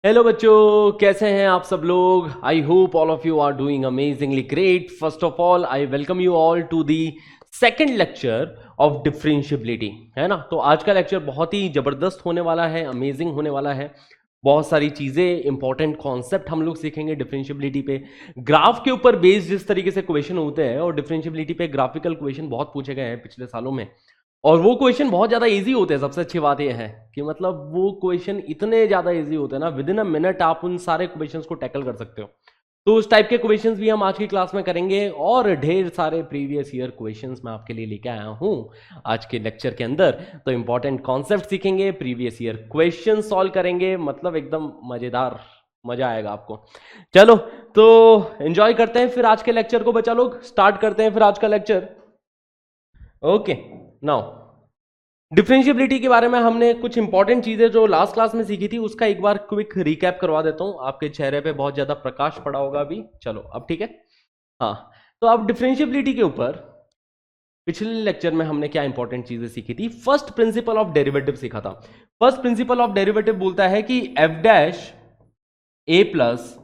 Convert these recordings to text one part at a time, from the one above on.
Hello बच्चों, कैसे हैं आप सब लोग। I hope all of you are doing amazingly great. First of all I welcome you all to the second lecture of differentiability, है ना। तो आज का लेक्चर बहुत ही जबरदस्त होने वाला है, अमेजिंग होने वाला है। बहुत सारी चीजें, इंपॉर्टेंट कॉन्सेप्ट हम लोग सीखेंगे डिफरेंशियबिलिटी पे। ग्राफ के ऊपर बेस्ड जिस तरीके से क्वेश्चन होते हैं, और डिफरेंशियबिलिटी पे ग्राफिकल क्वेश्चन बहुत पूछे गए हैं पिछले सालों में, और वो क्वेश्चन बहुत ज्यादा इजी होते हैं। सबसे अच्छी बात यह है कि मतलब वो क्वेश्चन इतने ज्यादा इजी होते हैं ना, विद इन अ मिनट आप उन सारे क्वेश्चंस को टैकल कर सकते हो। तो उस टाइप के क्वेश्चंस भी हम आज की क्लास में करेंगे, और ढेर सारे प्रीवियस ईयर क्वेश्चंस मैं आपके लिए लेके आया हूं आज के लेक्चर के अंदर। तो इंपॉर्टेंट कॉन्सेप्ट सीखेंगे, प्रीवियस ईयर क्वेश्चन सॉल्व करेंगे, मतलब एकदम मजेदार, मजा आएगा आपको। चलो तो एंजॉय करते हैं फिर आज के लेक्चर को बच्चा लोग। स्टार्ट करते हैं फिर आज का लेक्चर। ओके, नाउ डिफरेंशियबिलिटी के बारे में हमने कुछ इंपॉर्टेंट चीजें जो लास्ट क्लास में सीखी थी, उसका एक बार क्विक रिकैप करवा देता हूं। आपके चेहरे पे बहुत ज्यादा प्रकाश पड़ा होगा अभी। चलो अब ठीक है। हाँ, तो अब डिफरेंशियबिलिटी के ऊपर पिछले लेक्चर में हमने क्या इंपॉर्टेंट चीजें सीखी थी। फर्स्ट प्रिंसिपल ऑफ डेरिवेटिव सीखा था। फर्स्ट प्रिंसिपल ऑफ डेरिवेटिव बोलता है कि एफ डैश ए प्लस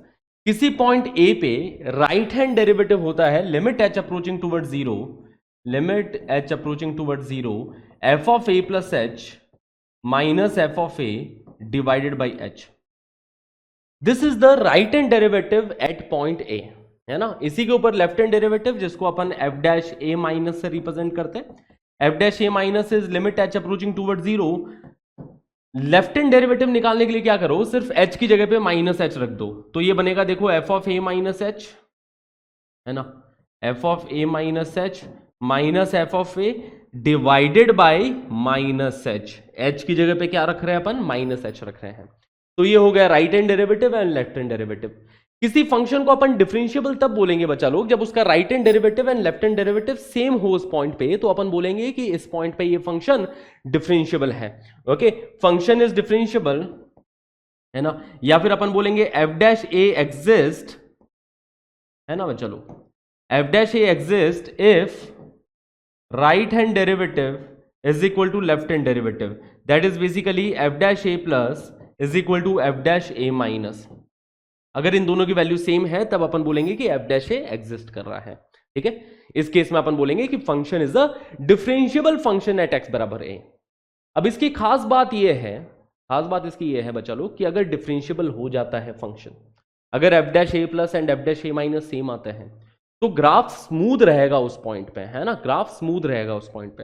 किसी पॉइंट ए पे राइट हैंड डेरिवेटिव होता है limit h approaching toward zero, limit h approaching toward zero, f of a plus h minus f of a divided by H. This is the right hand derivative eight point A, है ना। इसी के ऊपर left hand derivative, जिसको अपन F dash ए minus से represent करते हैं। F dash A minus is limit h approaching toward zero. Left hand derivative निकालने के लिए क्या करो, सिर्फ एच की जगह पे माइनस एच रख दो, तो ये बनेगा देखो F of A minus H, है ना। F of A minus H minus f of a divided by minus H. H की जगह पे क्या रख रहे हैं अपन, माइनस एच रख रहे हैं। तो ये हो गया right hand derivative and left hand derivative. किसी फंक्शन को अपन डिफरेंशियबल तब बोलेंगे बच्चा लोग, जब उसका right hand derivative and left hand derivative same हो उस पॉइंट पे, तो अपन बोलेंगे कि इस पॉइंट पे ये फंक्शन डिफरेंशियबल है। ओके, फंक्शन इज डिफरेंशियबल, है ना। या फिर अपन बोलेंगे एफ डैश ए एग्जिस्ट, है ना बच्चा लोग, F dash A exist if right hand derivative is equal to left hand derivative, that is basically f dash a plus is equal to f dash a minus। अगर इन दोनों की value same है तब अपन बोलेंगे कि f dash a एग्जिस्ट कर रहा है, ठीक है। इस केस में अपन बोलेंगे कि function is a differentiable function at x बराबर a। अब इसकी खास बात यह है, खास बात इसकी यह है बच्चा लोग, कि अगर डिफरेंशियबल हो जाता है फंक्शन, अगर f dash a plus and f dash a minus same आते हैं, तो ग्राफ स्मूथ रहेगा उस पॉइंट पे, है ना। ग्राफ स्मूथ रहेगा उस पॉइंट पे।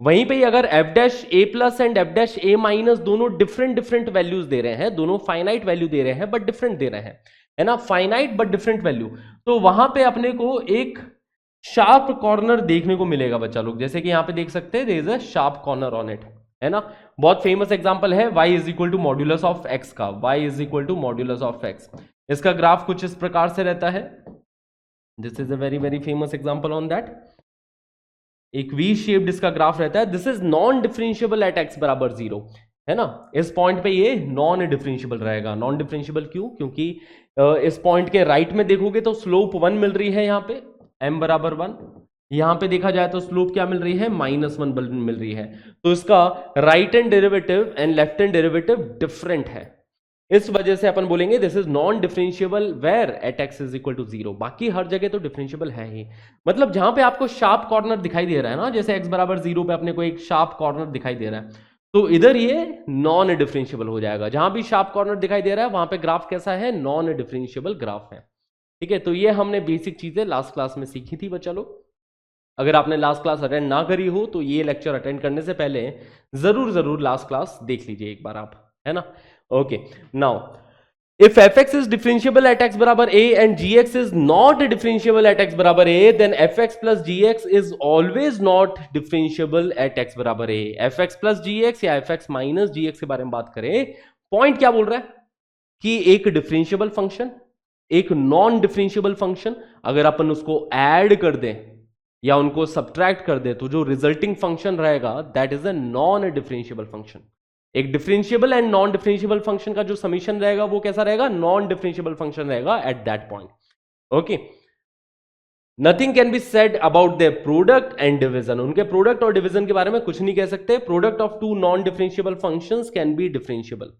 वहीं पे अगर F dash A plus and F dash A minus दोनों डिफरेंट वैल्यूज दे रहे हैं, दोनों फाइनाइट वैल्यू दे रहे हैं बट डिफरेंट दे रहे हैं, है ना, फाइनाइट बट डिफरेंट वैल्यू, तो वहां पे अपने को एक शार्प कॉर्नर देखने को मिलेगा बच्चा लोग। जैसे कि यहां पे देख सकते हैं, there is a sharp corner on it, है ना। बहुत फेमस एग्जांपल है y is equal to modulus of x का, y is equal to modulus of x। इसका ग्राफ कुछ इस प्रकार से रहता है। This is a very famous example on that. एक वी शेप्ड इसका ग्राफ रहता है। This is non differentiable at x बराबर जीरो, है ना। इस पॉइंट पे ये नॉन डिफरेंशियबल रहेगा। नॉन डिफरेंशियबल क्यों? क्योंकि इस पॉइंट के राइट में देखोगे तो स्लोप 1 मिल रही है, यहाँ पे m बराबर 1। यहां पे देखा जाए तो स्लोप क्या मिल रही है, -1 मिल रही है। तो इसका right hand derivative and left hand derivative different है। इस वजह से अपन बोलेंगे this is non differentiable where at x is equal to zero. बाकी हर जगह तो डिफरेंशियबल है ही। मतलब जहां पे आपको शार्प कॉर्नर दिखाई दे रहा है ना, जैसे x बराबर जीरो पे अपने को एक शार्प कॉर्नर दिखाई दे रहा है, तो इधर ये नॉन डिफरेंशियबल हो जाएगा। जहां भी शार्प कॉर्नर दिखाई दे रहा है वहां पे ग्राफ कैसा है, नॉन डिफरेंशियबल ग्राफ है, ठीक है। तो ये हमने बेसिक चीजें लास्ट क्लास में सीखी थी बच्चा लोग। अगर आपने लास्ट क्लास अटेंड ना करी हो तो ये लेक्चर अटेंड करने से पहले जरूर लास्ट क्लास देख लीजिए एक बार आप, है ना। Okay, now if fx is differentiable at x बराबर a and gx is not differentiable at x बराबर a, then fx plus gx is always not differentiable at x बराबर a। fx plus gx या fx minus gx के बारे में बात करें, point क्या बोल रहा है कि एक डिफरेंशियबल फंक्शन, एक नॉन डिफरेंशियबल फंक्शन, अगर अपन उसको ऐड कर दें या उनको सब्ट्रैक्ट कर दें, तो जो रिजल्टिंग फंक्शन रहेगा that is a non differentiable function. एक differentiable and non differentiable function का जो समीशन रहेगा वो कैसा रहेगा, नॉन डिफरेंशियबल फंक्शन रहेगा at that point. Okay, nothing can be said about the product and division. उनके प्रोडक्ट और डिवीजन के बारे में कुछ नहीं कह सकते। Product of two non differentiable functions can be differentiable.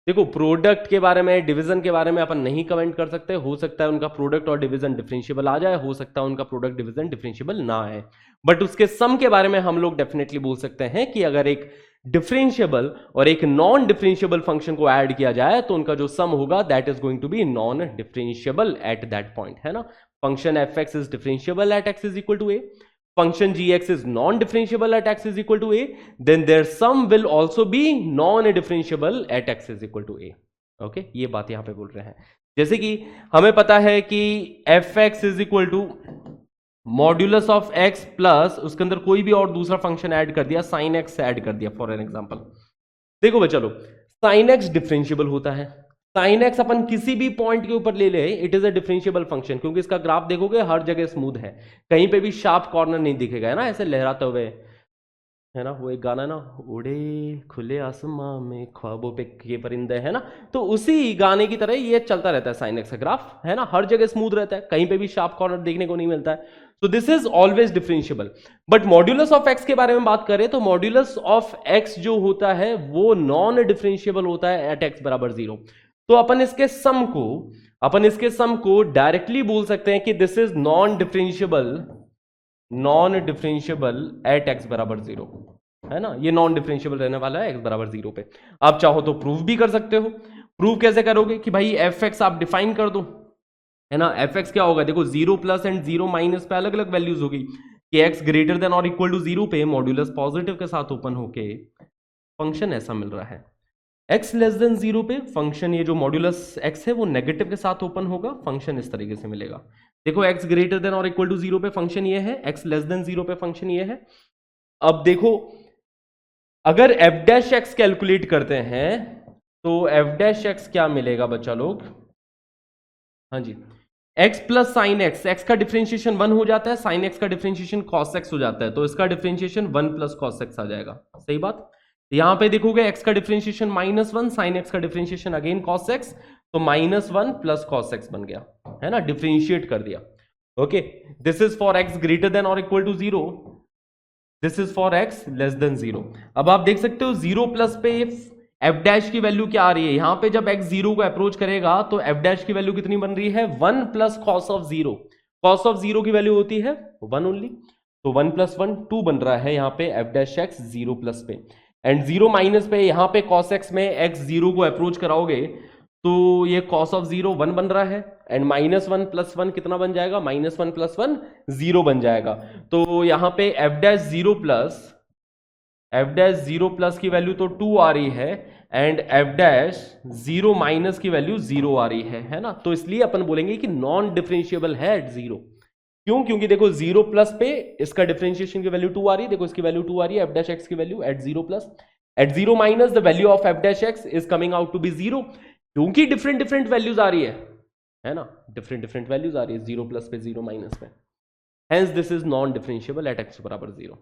देखो प्रोडक्ट के बारे में, डिवीजन के बारे में अपन नहीं कमेंट कर सकते, हो सकता है उनका प्रोडक्ट और डिवीजन डिफरेंशिएबल आ जाए, हो सकता है उनका प्रोडक्ट डिवीजन डिफरेंशिएबल ना आए, बट उसके सम के बारे में हम लोग डेफिनेटली बोल सकते हैं कि अगर एक डिफरेंशिएबल और एक नॉन डिफरेंशिएबल फंक्शन को ऐड किया जाए तो उनका जो सम होगा that is going to be non differentiable at that point, है ना। Function F x is differentiable at x is equal to A, function gx is non-differentiable at x is equal to a, then their sum will also be non-differentiable at x is equal to a. Okay, ये बात यहां पे बोल रहे हैं। जैसे कि हमें पता है कि F x is equal to modulus of x plus उसके अंदर कोई भी और दूसरा फंक्शन ऐड कर दिया, साइन एक्स ऐड कर दिया फॉर एन एग्जांपल। देखो भाई चलो, साइन एक्स डिफरेंशिएबल होता है, साइन एक्स अपन किसी भी पॉइंट के ऊपर ले ले, it is a differentiable function, क्योंकि इसका ग्राफ देखोगे हर जगह स्मूथ है, कहीं पे भी शार्प कॉर्नर नहीं दिखेगा, है ना, ऐसे लहराते हुए, है ना। वो एक गाना ना, उड़े खुले आसमां में ख्वाबों पे के परिंदे, है ना, तो उसी गाने की तरह ये चलता रहता है साइन एक्स का ग्राफ, है ना, हर जगह स्मूथ रहता है, कहीं पे भी शार्प कॉर्नर देखने को नहीं मिलता है, तो this is always differentiable. But modulus of x के बारे में बात करें तो मॉड्यूलस ऑफ एक्स जो होता है वो नॉन डिफरेंशिएबल होता है एट एक्स बराबर 0। तो अपन इसके सम को डायरेक्टली बोल सकते हैं कि this is non differentiable at x बराबर 0, है ना, ये नॉन डिफरेंशिएबल रहने वाला है एक्स बराबर 0 पे। आप चाहो तो प्रूफ भी कर सकते हो। प्रूफ कैसे करोगे कि भाई एफ एक्स आप डिफाइन कर दो, है ना, एफ एक्स क्या होगा, देखो 0 प्लस एंड 0 माइनस पे अलग अलग वैल्यूज होगी, कि एक्स ग्रेटर देन और इक्वल टू 0 पे मॉड्यूलस पॉजिटिव के साथ ओपन होके फंक्शन ऐसा मिल रहा है, x लेस देन 0 पे फंक्शन, ये जो मॉड्यूलस x है वो नेगेटिव के साथ ओपन होगा, फंक्शन इस तरीके से मिलेगा। देखो x ग्रेटर देन और इक्वल टू 0 पे फंक्शन ये है, x लेस देन 0 पे फंक्शन ये है। अब देखो अगर f डैश x कैलकुलेट करते हैं तो f डैश x क्या मिलेगा बच्चा लोग, हाँ जी, x plus sine x, x का डिफरेंशिएशन 1 हो जाता है, साइन एक्स का डिफरेंशिएशन कॉस एक्स हो जाता है, तो इसका डिफरेंशिएशन 1 प्लस कॉस एक्स आ जाएगा, सही बात। यहां पे देखोगे x का डिफरेंशिएशन -1, साइन एक्स का डिफरेंशिएशन अगेन कॉस एक्स, तो -1 प्लस कॉस एक्स बन गया, है ना, डिफरेंशिएट कर दिया। Okay, this is for x greater than और equal to 0, this is for x less than 0। अब आप देख सकते हो 0 प्लस पे एफ डैश की वैल्यू क्या आ रही है, यहां पे जब x 0 को अप्रोच करेगा तो एफ डैश की वैल्यू कितनी बन रही है, 1 plus cos of 0, cos of 0 की वैल्यू होती है 1 ओनली, तो 1 प्लस 1 2 बन रहा है यहाँ पे एफ डैश एक्स 0 प्लस पे, एंड 0 माइनस पे यहां पे cos x में x 0 को अप्रोच कराओगे तो ये cos ऑफ 0 1 बन रहा है, एंड -1 प्लस 1 कितना बन जाएगा, -1 प्लस 1 0 बन जाएगा। तो यहां पे f डैश 0 प्लस की वैल्यू तो 2 आ रही है, एंड f डैश 0 माइनस की वैल्यू 0 आ रही है ना, तो इसलिए अपन बोलेंगे कि नॉन डिफरेंशिएबल है एट 0। क्यों, क्योंकि देखो 0 प्लस पे इसका डिफरेंशिएशन की वैल्यू 2 आ रही है, देखो इसकी वैल्यू 2 आ रही है, f डैश x की value at 0 plus, at 0 minus the value of f dash x is coming out to be 0, क्योंकि डिफरेंट वैल्यूज आ रही है ना, डिफरेंट वैल्यूज आ रही है 0 प्लस पे 0 माइनस पे, hence this is non differentiable at x बराबर 0।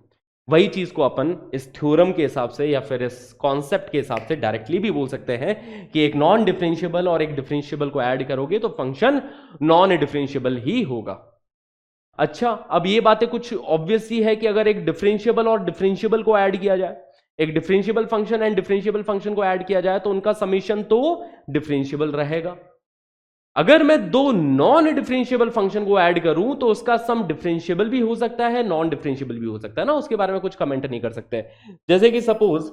वही चीज को अपन इस थ्योरम के हिसाब से या फिर इस कॉन्सेप्ट के हिसाब से डायरेक्टली भी बोल सकते हैं कि एक नॉन डिफरेंशिएबल और एक डिफरेंशिएबल को ऐड करोगे तो फंक्शन नॉन डिफरेंशिएबल ही होगा। अच्छा, अब ये बातें कुछ ऑब्वियस ही है कि अगर एक डिफरेंशिएबल और डिफरेंशिएबल को ऐड किया जाए, एक differentiable function and differentiable function को ऐड किया जाए तो उनका समेशन तो डिफरेंशिएबल रहेगा। अगर मैं दो नॉन डिफरेंशिएबल फंक्शन को ऐड करूं तो उसका सम डिफरेंशिएबल भी हो सकता है, नॉन डिफरेंशिएबल भी हो सकता है ना, उसके बारे में कुछ कमेंट नहीं कर सकते। जैसे कि सपोज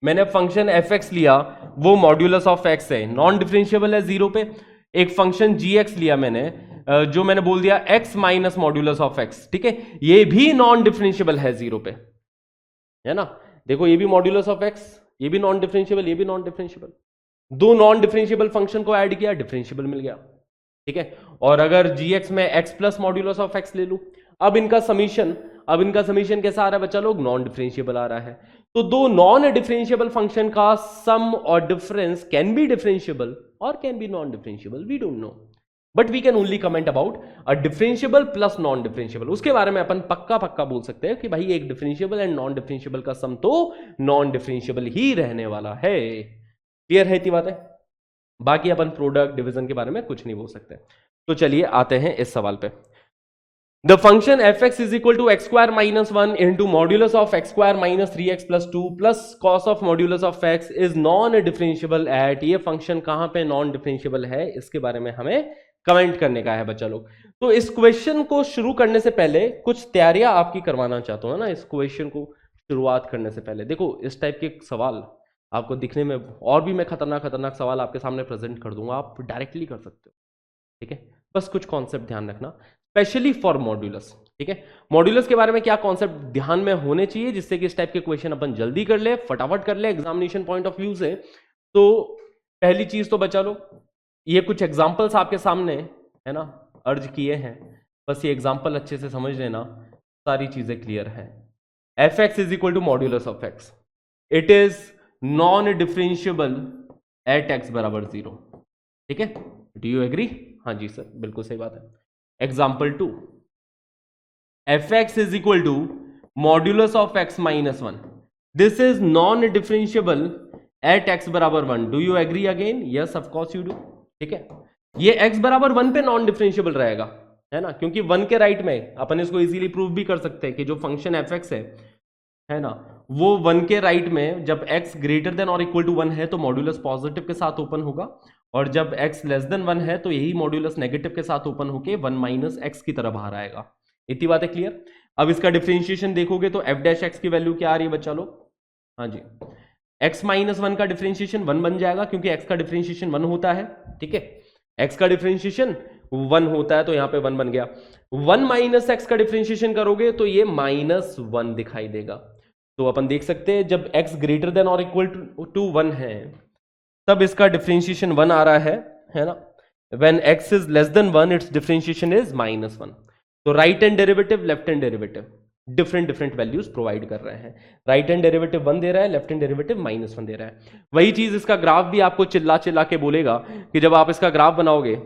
मैंने फंक्शन एफ एक्स लिया, वो मॉड्यूलस ऑफ एक्स है, नॉन डिफरेंशिएबल है 0 पे। एक फंक्शन जी एक्स लिया मैंने, जो मैंने बोल दिया x minus modulus of x, ठीक है, ये भी नॉन डिफरेंशिएबल है 0 पे, है ना। देखो ये भी मॉड्यूलस ऑफ x, ये भी नॉन डिफरेंशिएबल, ये भी नॉन डिफरेंशिएबल, दो नॉन डिफरेंशिएबल फंक्शन को ऐड किया, डिफरेंशिएबल मिल गया, ठीक है। और अगर gx में x plus modulus of x ले लूं, अब इनका समीशन कैसा आ रहा है बच्चा लोग, नॉन डिफरेंशिएबल आ रहा है। तो दो नॉन डिफरेंशिएबल फंक्शन का सम और डिफरेंस कैन बी डिफरेंशिएबल और can be non differentiable, we don't know, but we can only comment about a differentiable plus non differentiable. उसके बारे में अपन पक्का बोल सकते हैं कि भाई एक डिफरेंशिएबल एंड नॉन डिफरेंशिएबल का सम तो नॉन डिफरेंशिएबल ही रहने वाला है। क्लियर है इतनी बातें? बाकी अपन प्रोडक्ट डिवीजन के बारे में कुछ नहीं बोल सकते। तो चलिए आते हैं इस सवाल पे। The function F x is equal to x square minus one into modulus of x square minus 3x plus 2 plus cos of modulus of x is non differentiable at, ये फंक्शन कहां पे नॉन डिफरेंशिएबल है इसके बारे में हमें comment करने का है बच्चा लोग। तो इस क्वेश्चन को शुरू करने से पहले कुछ तैयारियां आपकी करवाना चाहता हूं ना। इस क्वेश्चन को शुरुआत करने से पहले देखो, इस टाइप के सवाल आपको दिखने में और भी मैं खतरनाक सवाल आपके सामने प्रेजेंट कर दूंगा, आप डायरेक्टली कर सकते हो, ठीक है। बस कुछ कॉन्सेप्ट ध्यान रखना, स्पेशली फॉर मॉड्यूलस, ठीक है। मॉड्यूलस के बारे में क्या कॉन्सेप्ट ध्यान में होने चाहिए जिससे कि इस टाइप के क्वेश्चन अपन जल्दी कर ले, फटाफट कर ले एग्जामिनेशन पॉइंट ऑफ व्यू से। तो पहली चीज तो बचा लो, ये कुछ एग्जाम्पल्स आपके सामने है ना अर्ज किए हैं, बस ये एग्जाम्पल अच्छे से समझ लेना, सारी चीजें क्लियर है। F x is equal to modulus of X, it is non differentiable at x बराबर 0, ठीक है। Do you agree? हाँ जी सर, बिल्कुल सही बात है। Example 2, F x is equal to modulus of x minus 1, this is non differentiable at x बराबर 1, do you agree again? Yes of course you do, ठीक है। ये x बराबर 1 पे नॉन डिफरेंशिएबल रहेगा, है ना, क्योंकि 1 के राइट में अपन इसको इजीली प्रूव भी कर सकते हैं कि जो फंक्शन एफ एक्स है ना, वो 1 के राइट में जब x ग्रेटर देन और इक्वल टू 1 है तो मॉड्यूलस पॉजिटिव के साथ ओपन होगा, और जब x लेस देन 1 है तो यही मॉड्यूलस नेगेटिव के साथ ओपन होके 1 माइनस एक्स की तरह बाहर आएगा। इतनी बात है क्लियर? अब इसका डिफरेंशिएशन देखोगे तो f डैश एक्स की वैल्यू क्या आ रही है बच्चा लोग? हाँ जी, x माइनस 1 का डिफरेंशिएशन 1 बन जाएगा क्योंकि x का डिफरेंशिएशन 1 होता है, ठीक है। x का डिफरेंशिएशन 1 होता है तो यहां पे 1 बन गया। 1 माइनस एक्स का डिफरेंशिएशन करोगे तो ये -1 दिखाई देगा। तो अपन देख सकते हैं जब x ग्रेटर देन और इक्वल टू 1 है तब इसका डिफरेंशिएशन 1 आ रहा है ना। When x is less than 1 it's differentiation is -1। तो right hand derivative, left hand derivative different values provide कर रहे हैं। राइट हैंड डेरिवेटिव 1 दे रहा है, लेफ्ट हैंड डेरिवेटिव -1 दे रहा है। वही चीज इसका ग्राफ भी आपको चिल्ला के बोलेगा कि जब आप इसका ग्राफ बनाओगे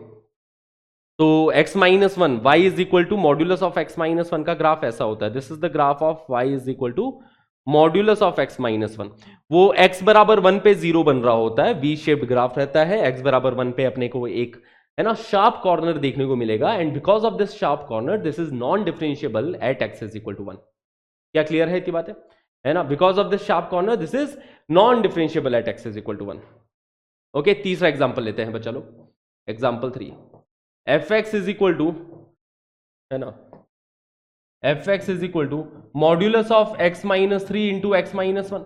तो x minus 1 y is equal to modulus of x minus 1 का ग्राफ ऐसा होता है। This is the graph of y is equal to modulus of x minus 1। वो x बराबर 1 पे 0 बन रहा होता है, वी शेप्ड ग्राफ रहता है। x बराबर 1 पे अपने को एक है ना शार्प कॉर्नर देखने को मिलेगा, and because of this sharp corner this is non differentiable at x is equal to 1। क्या क्लियर है इतनी बात है ना? Because of this sharp corner this is non differentiable at x is equal to 1। Okay, तीसरा example लेते हैं बच्चा लोग, example 3, F x is equal to है ना, F x is equal to modulus of x minus 3 into x minus 1।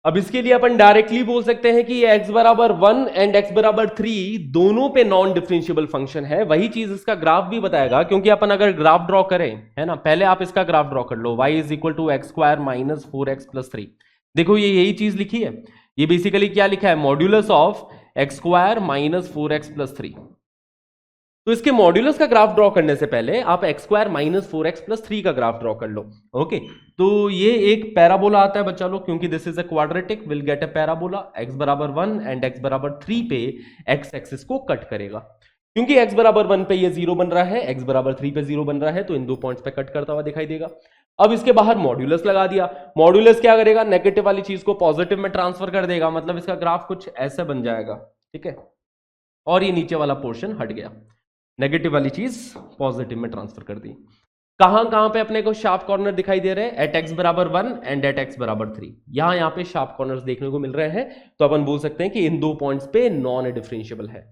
अब इसके लिए अपन डायरेक्टली बोल सकते हैं कि ये x बराबर 1 एंड x बराबर 3 दोनों पे नॉन डिफरेंशिएबल फंक्शन है। वही चीज इसका ग्राफ भी बताएगा, क्योंकि अपन अगर ग्राफ ड्रॉ करें है ना, पहले आप इसका ग्राफ ड्रॉ कर लो, y is equal to x square minus 4x plus 3। देखो ये यही चीज लिखी है, ये बेसिकली क्या लिखा है, modulus of x square minus 4x plus 3। तो इसके मॉड्यूलस का ग्राफ ड्रॉ करने से पहले आप x square minus 4x plus 3 का ग्राफ ड्रॉ कर लो। ओके, तो ये एक पैराबोला आता है बच्चा लोग, क्योंकि this is a quadratic, will get a parabola. x बराबर 1 एंड x बराबर 3 पे x एक्सिस को कट करेगा। क्योंकि x बराबर 1 पे ये 0 बन रहा है, x बराबर 3 पे 0 बन रहा है, तो इन दो पॉइंट्स पे कट करता हुआ दिखाई देगा। अब इसके बाहर मॉड्यूलस लगा दिया, मॉड्यूलस क्या करेगा, नेगेटिव वाली चीज को पॉजिटिव में ट्रांसफर कर देगा, मतलब इसका ग्राफ कुछ ऐसे बन जाएगा, ठीक है। और ये नीचे वाला पोर्शन हट गया, नेगेटिव वाली चीज पॉजिटिव में ट्रांसफर कर दी। कहां पे अपने को शार्प कॉर्नर दिखाई दे रहे हैं, एट x बराबर 1 एंड एट x बराबर 3। यहां पे शार्प कॉर्नर्स देखने को मिल रहे हैं, तो अपन बोल सकते हैं कि इन दो पॉइंट्स पे नॉन डिफरेंशिएबल है।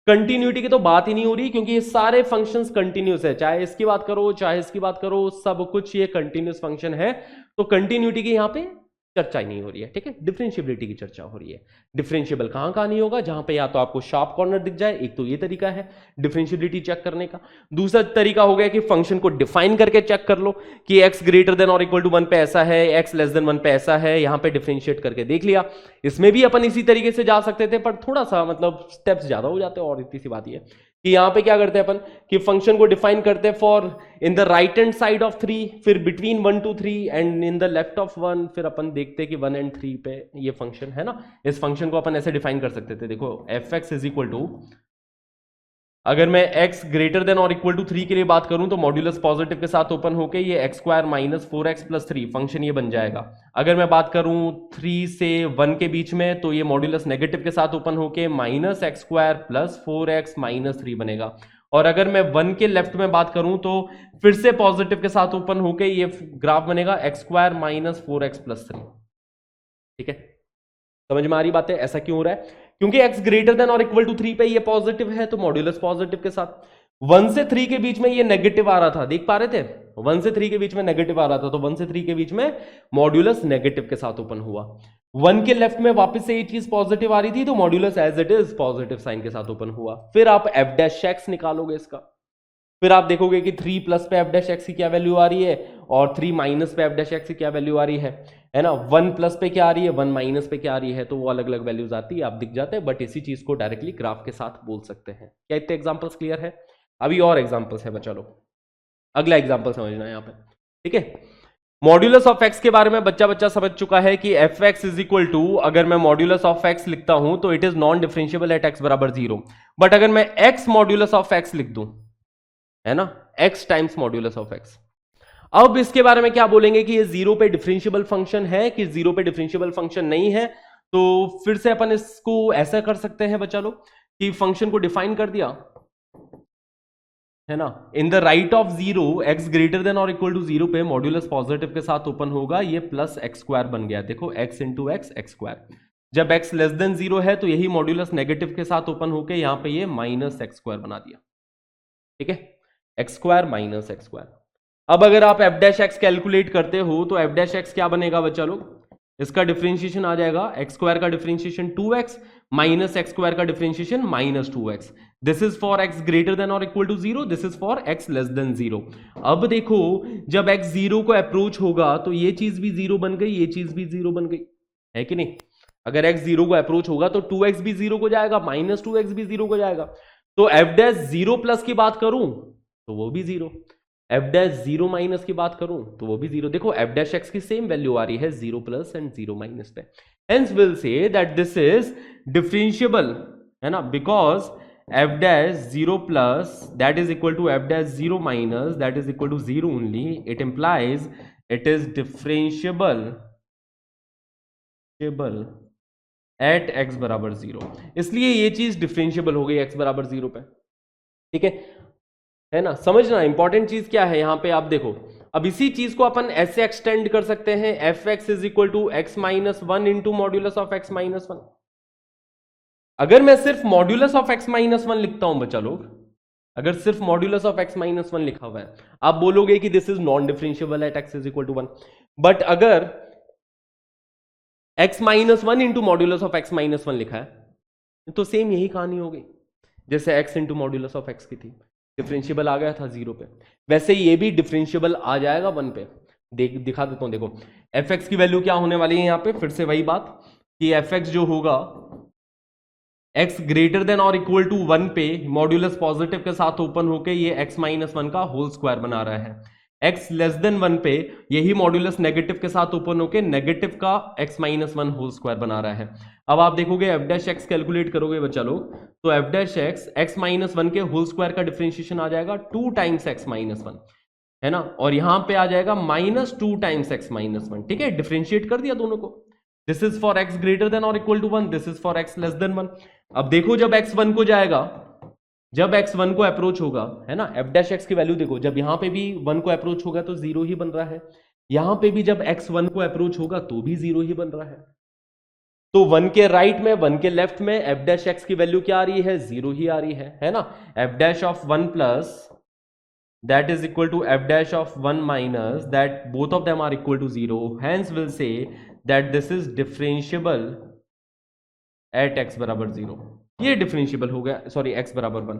कंटिन्यूटी की तो बात ही नहीं हो रही, क्योंकि ये सारे फंक्शंस कंटिन्यूस है, चाहे इसकी बात करो चाहे इसकी बात करो, सब कुछ ये कंटिन्यूस फंक्शन है। तो कंटिन्यूटी की यहां पे चर्चा ही नहीं हो रही है, ठीक है। डिफरेंशिएबिलिटी की चर्चा हो रही है। डिफरेंशिएबल कहां नहीं होगा, जहां पे या तो आपको शार्प कॉर्नर दिख जाए, एक तो ये तरीका है डिफरेंशिएबिलिटी चेक करने का। दूसरा तरीका हो गया कि फंक्शन को डिफाइन करके चेक कर लो कि x ग्रेटर देन और इक्वल टू 1 पे ऐसा है, x लेस देन 1 पे ऐसा है, यहां पे डिफरेंशिएट करके देख लिया। इसमें भी अपन इसी तरीके से जा सकते थे, पर थोड़ा सा मतलब स्टेप्स ज्यादा हो जाते हैं। और इतनी सी बात ये कि यहां पे क्या करते हैं अपन कि फंक्शन को डिफाइन करते हैं for in the right hand side of 3, फिर between 1 to 3 and in the left of 1, फिर अपन देखते हैं कि 1 and 3 पे ये फंक्शन है ना। इस फंक्शन को अपन ऐसे डिफाइन कर सकते थे, देखो F x is equal to, अगर मैं x ग्रेटर देन और इक्वल टू 3 के लिए बात करूं तो मॉड्यूलस पॉजिटिव के साथ ओपन होके ये x square minus 4x plus 3 function ये बन जाएगा। अगर मैं बात करूं 3 से 1 के बीच में तो ये मॉड्यूलस नेगेटिव के साथ ओपन होके minus x square plus 4x minus 3 बनेगा। और अगर मैं 1 के लेफ्ट में बात करूं तो फिर से पॉजिटिव के साथ ओपन होके ये ग्राफ बनेगा x² माइनस 4x प्लस 3। ठीक है, समझ में आ रही बात है? ऐसा क्यों हो रहा है? क्योंकि x ग्रेटर देन और इक्वल टू 3 पे ये पॉजिटिव है तो मॉड्यूलस पॉजिटिव के साथ। 1 से 3 के बीच में ये नेगेटिव आ रहा था, देख पा रहे थे? 1 से 3 के बीच में नेगेटिव आ रहा था, तो 1 से 3 के बीच में मॉड्यूलस नेगेटिव के साथ ओपन हुआ। 1 के लेफ्ट में वापस से ये चीज पॉजिटिव आ रही थी तो modulus as it is positive sign के साथ ओपन हुआ। फिर आप एफ डैश एक्स निकालोगे इसका, फिर आप देखोगे कि 3 प्लस पे एफ डैश एक्स की क्या वैल्यू आ रही है और 3 माइनस पे एफ डैश एक्स की क्या वैल्यू आ रही है ना? 1 प्लस पे क्या आ रही है, 1 माइनस पे क्या आ रही है, तो वो अलग अलग वैल्यूज आती है, आप दिख जाते हैं। बट इसी चीज को डायरेक्टली ग्राफ के साथ बोल सकते हैं। क्या इतने एग्जांपल्स क्लियर है? अभी और एग्जांपल्स है बच्चा लोग, अगला एग्जांपल समझना है यहाँ पे। ठीक है, मॉड्यूलस ऑफ एक्स के बारे में बच्चा समझ चुका है कि F x is equal to, अगर मैं मॉड्यूलस ऑफ एक्स लिखता हूं तो it is non differentiable at x बराबर 0। बट अगर मैं एक्स मॉड्यूलस ऑफ एक्स लिख दूं, है ना, x times modulus of x, अब इसके बारे में क्या बोलेंगे कि ये 0 पे डिफरेंशिएबल फंक्शन है कि 0 पे डिफरेंशिएबल फंक्शन नहीं है। तो फिर से अपन इसको ऐसा कर सकते हैं बच्चा लोग कि फंक्शन को डिफाइन कर दिया, है ना, in the right of 0 x greater than और इक्वल टू 0 पे मॉड्यूलस पॉजिटिव के साथ ओपन होगा, ये प्लस एक्स स्क्वायर बन गया। देखो x into x x square. जब x लेस देन 0 है तो यही मॉड्यूलस नेगेटिव के साथ ओपन होके यहां पे ये माइनस एक्स स्क्वायर बना दिया। ठीक है, x square minus x square. अब अगर आप एफ डैश एक्स कैलकुलेट करते हो तो एफ डैश एक्स क्या बनेगा बच्चा लोग? इसका डिफरेंशिएशन आ जाएगा एक्स स्क्वायर का differentiation 2x minus x square का differentiation minus 2x। This is for x greater than और equal to 0, this is for x less than 0। अब देखो, जब x 0 को अप्रोच होगा तो ये चीज भी 0 बन गई, ये चीज भी 0 बन गई, है कि नहीं? अगर x 0 को अप्रोच होगा तो 2x भी 0 को जाएगा, माइनस 2x भी 0 को जाएगा। तो एफ डैश 0 प्लस की बात करूं तो वो भी 0, एफ डैश 0 माइनस की बात करूं तो वो भी 0। देखो एफ डैश एक्स की सेम वैल्यू आ रही है 0 प्लस एंड 0 माइनस पे। Hence will say that this is differentiable, है ना, because f dash 0 plus that is equal to f dash 0 minus that is equal to 0 only. It implies it is differentiable at x बराबर 0, इसलिए ये चीज differentiable हो गई x बराबर 0 पे। ठीक है ना? समझना इंपॉर्टेंट चीज क्या है यहां पे, आप देखो। अब इसी चीज को अपन ऐसे एक्सटेंड कर सकते हैं, f x is equal to x minus 1 into modulus of x minus 1। अगर मैं सिर्फ मॉड्यूलस ऑफ एक्स माइनस 1 लिखता हूं बच्चा लोग, अगर सिर्फ मॉड्यूलस ऑफ एक्स माइनस 1 लिखा हुआ है, आप बोलोगे कि this is non differentiable at x is equal to 1। But अगर x minus 1 into modulus of x minus 1 लिखा है तो सेम यही कहानी हो गई जैसे x into modulus of x की थी, डिफरेंशिएबल आ गया था 0 पे, वैसे ये भी डिफरेंशिएबल आ जाएगा 1 पे। दिखा देता हूं, देखो एफ एक्स की वैल्यू क्या होने वाली है यहां पे, फिर से वही बात कि एफ एक्स जो होगा x ग्रेटर देन और इक्वल टू 1 पे मॉड्यूलस पॉजिटिव के साथ ओपन होके ये x माइनस 1 का होल स्क्वायर बना रहा है। x लेस देन 1 पे यही मॉड्यूलस नेगेटिव के साथ ओपन होके नेगेटिव का x माइनस 1 होल स्क्वायर बना रहा है। अब आप देखोगे एफ डैश एक्स कैलकुलेट करोगे बच्चा लोग, तो एफ डैश एक्स माइनस 1 के होल स्क्वायर का डिफरेंशिएशन आ जाएगा 2 टाइम्स x माइनस 1, है ना, और यहां पे आ जाएगा माइनस 2 टाइम्स x माइनस 1। ठीक है, डिफरेंशिएट कर दिया दोनों को। This is for x greater than और equal to 1, this is for x less than 1। अब देखो जब x 1 को जाएगा, जब x 1 को अप्रोच होगा, है ना, एफ डैश एक्स की वैल्यू देखो, जब यहां पे भी 1 को अप्रोच होगा तो 0 ही बन रहा है, यहां पे भी जब x 1 को अप्रोच होगा तो भी 0 ही बन रहा है। तो 1 के राइट में 1 के लेफ्ट में एफ डैश एक्स की वैल्यू क्या आ रही है, 0 ही आ रही है ना। F dash of 1 plus that is equal to f dash of 1 minus that both of them are equal to 0, hence we'll say that this is differentiable at x बराबर 0। ये differentiable हो गया, सॉरी x बराबर 1,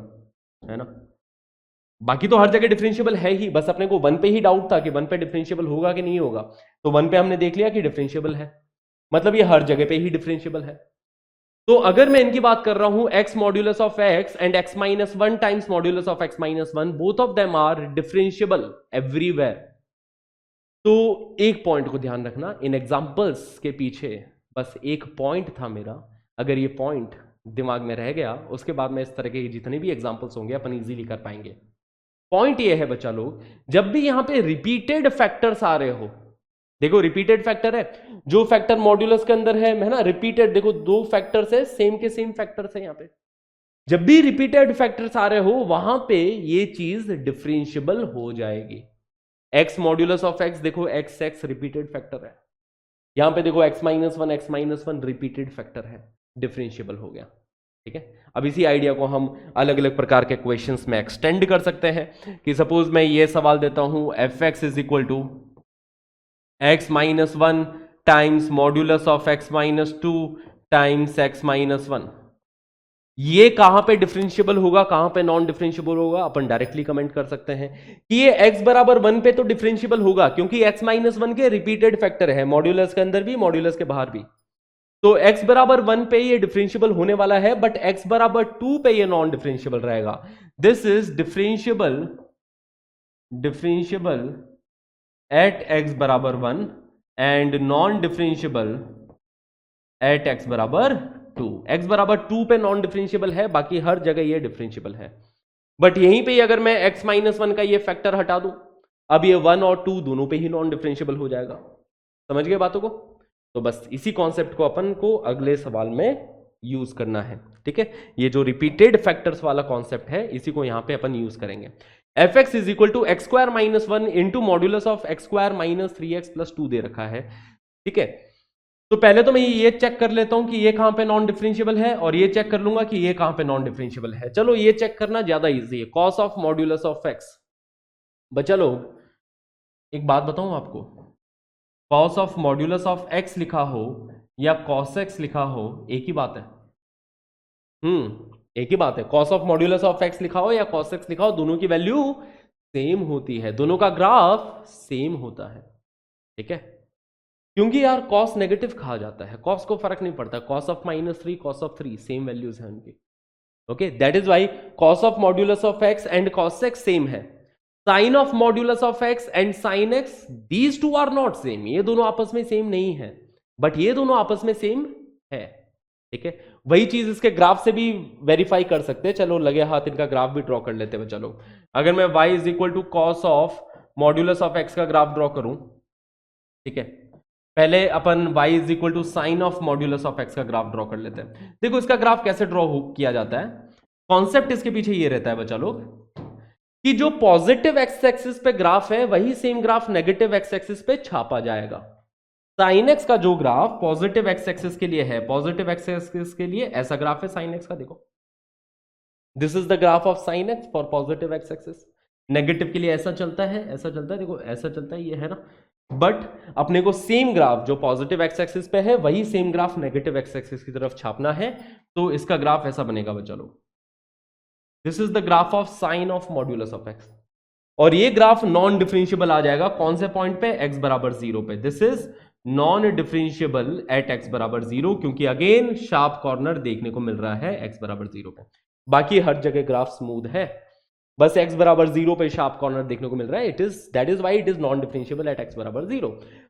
है ना। बाकी तो हर जगह डिफरेंशिएबल है ही, बस अपने को 1 पे ही डाउट था कि 1 पे डिफरेंशिएबल होगा कि नहीं होगा, तो 1 पे हमने देख लिया कि डिफरेंशिएबल है, मतलब ये हर जगह पे ही डिफरेंशिएबल है। तो अगर मैं इनकी बात कर रहा हूं x modulus of x and x minus 1 times modulus of x minus 1, both of them are differentiable everywhere. तो एक पॉइंट को ध्यान रखना, इन एग्जांपल्स के पीछे बस एक पॉइंट था मेरा, अगर ये पॉइंट दिमाग में रह गया उसके बाद में इस तरह के जितने भी एग्जांपल्स होंगे अपन इजीली कर पाएंगे। पॉइंट ये है बच्चा लोग, जब भी यहां पे रिपीटेड फैक्टर्स आ रहे हो, देखो रिपीटेड फैक्टर है, जो फैक्टर मॉड्यूलस के अंदर है ना, रिपीटेड, देखो 2 फैक्टर्स है, सेम के सेम फैक्टर्स है यहां पे, जब भी रिपीटेड फैक्टर्स आ रहे हो वहां पे ये चीज डिफरेंशियबल हो जाएगी। एक्स मॉड्यूलस ऑफ एक्स, देखो एक्स एक्स रिपीटेड फैक्टर है, यहां पे देखो x minus one repeated factor है, डिफरेंशियबल हो गया। ठीक है, अब इसी आइडिया को हम अलग अलग प्रकार के क्वेश्चंस में एक्सटेंड कर सकते हैं कि सपोज मैं ये सवाल देता हूं f x is equal to x minus one times modulus of x minus two times x minus one, ये कहां पे डिफरेंशियबल होगा, कहां पे नॉन डिफरेंशियबल होगा, अपन डायरेक्टली कमेंट कर सकते हैं कि ये x बराबर 1 पे तो डिफरेंशियबल होगा क्योंकि x माइनस वन के रिपीटेड फैक्टर है, मॉड्यूलस के अंदर भी मॉड्यूलस के बाहर भी, तो x बराबर 1 पे ये डिफरेंशियबल होने वाला है, बट x बराबर 2 पे ये नॉन डिफरेंशियबल रहेगा। This is differentiable at x बराबर 1 and non differentiable at x बराबर 2। x बराबर 2 पे नॉन डिफरेंशियबल है, बाकी हर जगह ये डिफरेंशियबल है, बट यहीं पे अगर मैं x माइनस वन का ये फैक्टर हटा दूं, अब ये 1 और 2 दोनों पे ही नॉन डिफरेंशियबल हो जाएगा। समझ गए बातों को? तो बस इसी कॉन्सेप्ट को अपन को अगले सवाल में यूज करना है। ठीक है, ये जो रिपीटेड फैक्टर्स वाला कॉन्सेप्ट है इसी को यहां पे अपन यूज करेंगे। F x is equal to x square minus one into modulus of x square minus 3x plus 2 दे रखा है। ठीक है, तो पहले तो मैं ये चेक कर लेता हूं कि ये कहां पे नॉन डिफरेंशियबल है और ये चेक कर लूंगा कि ये कहां पे नॉन डिफरेंशियबल है। चलो ये चेक करना ज्यादा इजी है, cos of modulus of x. बच्चा लोग एक बात बताऊं आपको, cos of modulus of x लिखा हो या कॉस एक्स लिखा हो एक ही बात है। एक ही बात है, cos of modulus of x लिखा हो या कॉस एक्स लिखा हो, दोनों की वैल्यू सेम होती है, दोनों का ग्राफ सेम होता है। ठीक है, क्योंकि यार कॉस नेगेटिव कहा जाता है, कॉस को फर्क नहीं पड़ता, cos of -3 cos of 3 same values है उनकी। Okay, that is why cos of modulus of x and cos x same है। Sine of modulus of x and sine x, these two are not same, ये दोनों आपस में same नहीं है, but ये दोनों आपस में सेम है। ठीक है, वही चीज इसके ग्राफ से भी वेरीफाई कर सकते हैं। चलो लगे हाथ इनका ग्राफ भी ड्रॉ कर लेते हैं। चलो अगर मैं y is equal to cos of modulus of x का ग्राफ ड्रॉ करूं, ठीक है, पहले अपन y is equal to sine of modulus of x का ग्राफ ड्रॉ कर लेते हैं। देखो इसका ग्राफ कैसे ड्रॉ किया जाता है, कॉन्सेप्ट इसके पीछे ये रहता है बच्चा लोग कि जो पॉजिटिव एक्स एक्सिस पे ग्राफ है वही same graph negative x axis पे छापा जाएगा। साइन एक्स का जो ग्राफ पॉजिटिव एक्स एक्सिस के लिए है, पॉजिटिव एक्स एक्सिस के लिए ऐसा ग्राफ है साइन एक्स का, देखो this is the graph of sine x for positive x axis. Negative के लिए ऐसा चलता है, ऐसा चलता है, देखो ऐसा चलता है, ये है ना। बट अपने को सेम ग्राफ जो पॉजिटिव एक्स एक्सिस पे है वही same graph negative x axis की तरफ छापना है, तो इसका ग्राफ ऐसा बनेगा बच्चा लोग, this is the graph of sine of modulus of x, और ये ग्राफ नॉन डिफरेंशियबल आ जाएगा कौन से पॉइंट पे, एक्स बराबर 0 पे। This is non differentiable eight x बराबर 0, क्योंकि अगेन शार्प कॉर्नर देखने को मिल रहा है एक्स बराबर 0 पे। बाकी हर जगह ग्राफ स्मूथ है, बस एक्स बराबर 0 पे शार्प कॉर्नर देखने को मिल रहा है। It is, that is why it is non differentiable eight x बराबर 0।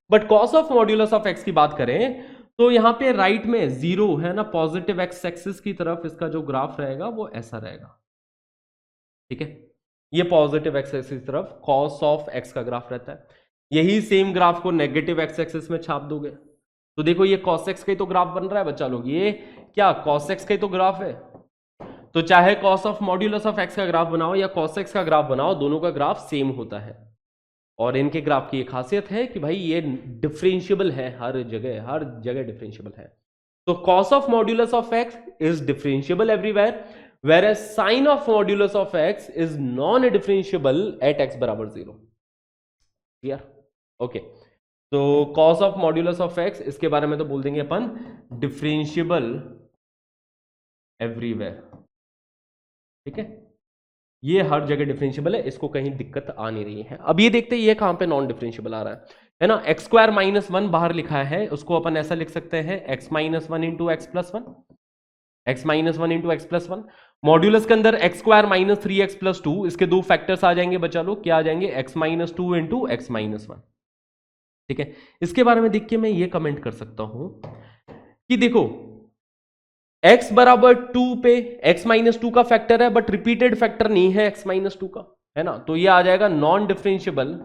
But cos of modulus of x की बात करें तो यहां पे राइट में 0 है ना, पॉजिटिव एक्स एक्सिस की तरफ इसका जो ग्राफ रहेगा वो ऐसा रहेगा। ठीक है, ये पॉजिटिव एक्स एक्सिस की तरफ कॉस ऑफ एक्स का ग्राफ रहता है। यही सेम ग्राफ को नेगेटिव एक्स एक्सिस में छाप दोगे तो देखो ये कॉस एक्स का ही तो ग्राफ बन रहा है बच्चा लोग, ये क्या कॉस एक्स का ही तो ग्राफ है। तो चाहे cos of modulus of x का ग्राफ बनाओ या कॉस एक्स का ग्राफ बनाओ, दोनों का ग्राफ सेम होता है। और इनके ग्राफ की एक खासियत है कि भाई ये डिफरेंशियबल है, हर जगह डिफरेंशियबल है। तो cos of modulus of x is differentiable everywhere, whereas sin of modulus of x is non-differentiable at x बराबर 0। क्लियर? ओके, तो cos of modulus of x इसके बारे में तो बोल देंगे अपन डिफरेंशियबल एवरीवेयर। ठीक है, ये हर जगह डिफरेंशियबल है, इसको कहीं दिक्कत आ नहीं रही है। अब ये देखते हैं ये कहां पे नॉन डिफरेंशियबल आ रहा है ना। एक्स स्क्वायर माइनस 1 बाहर लिखा है, उसको अपन ऐसा लिख सकते हैं x minus 1 into x plus 1, x minus 1 into x plus 1। Modulus के अंदर x square minus 3x plus 2, इसके दो फैक्टर्स आ जाएंगे बच्चा लोग, क्या आ जाएंगे, x minus 2 into x minus 1। ठीक है, इसके बारे में देख के मैं ये कमेंट कर सकता हूं कि देखो x बराबर 2 पे x माइनस 2 का फैक्टर है, बट रिपीटेड फैक्टर नहीं है x माइनस 2 का, है ना। तो ये आ जाएगा नॉन डिफरेंशियबल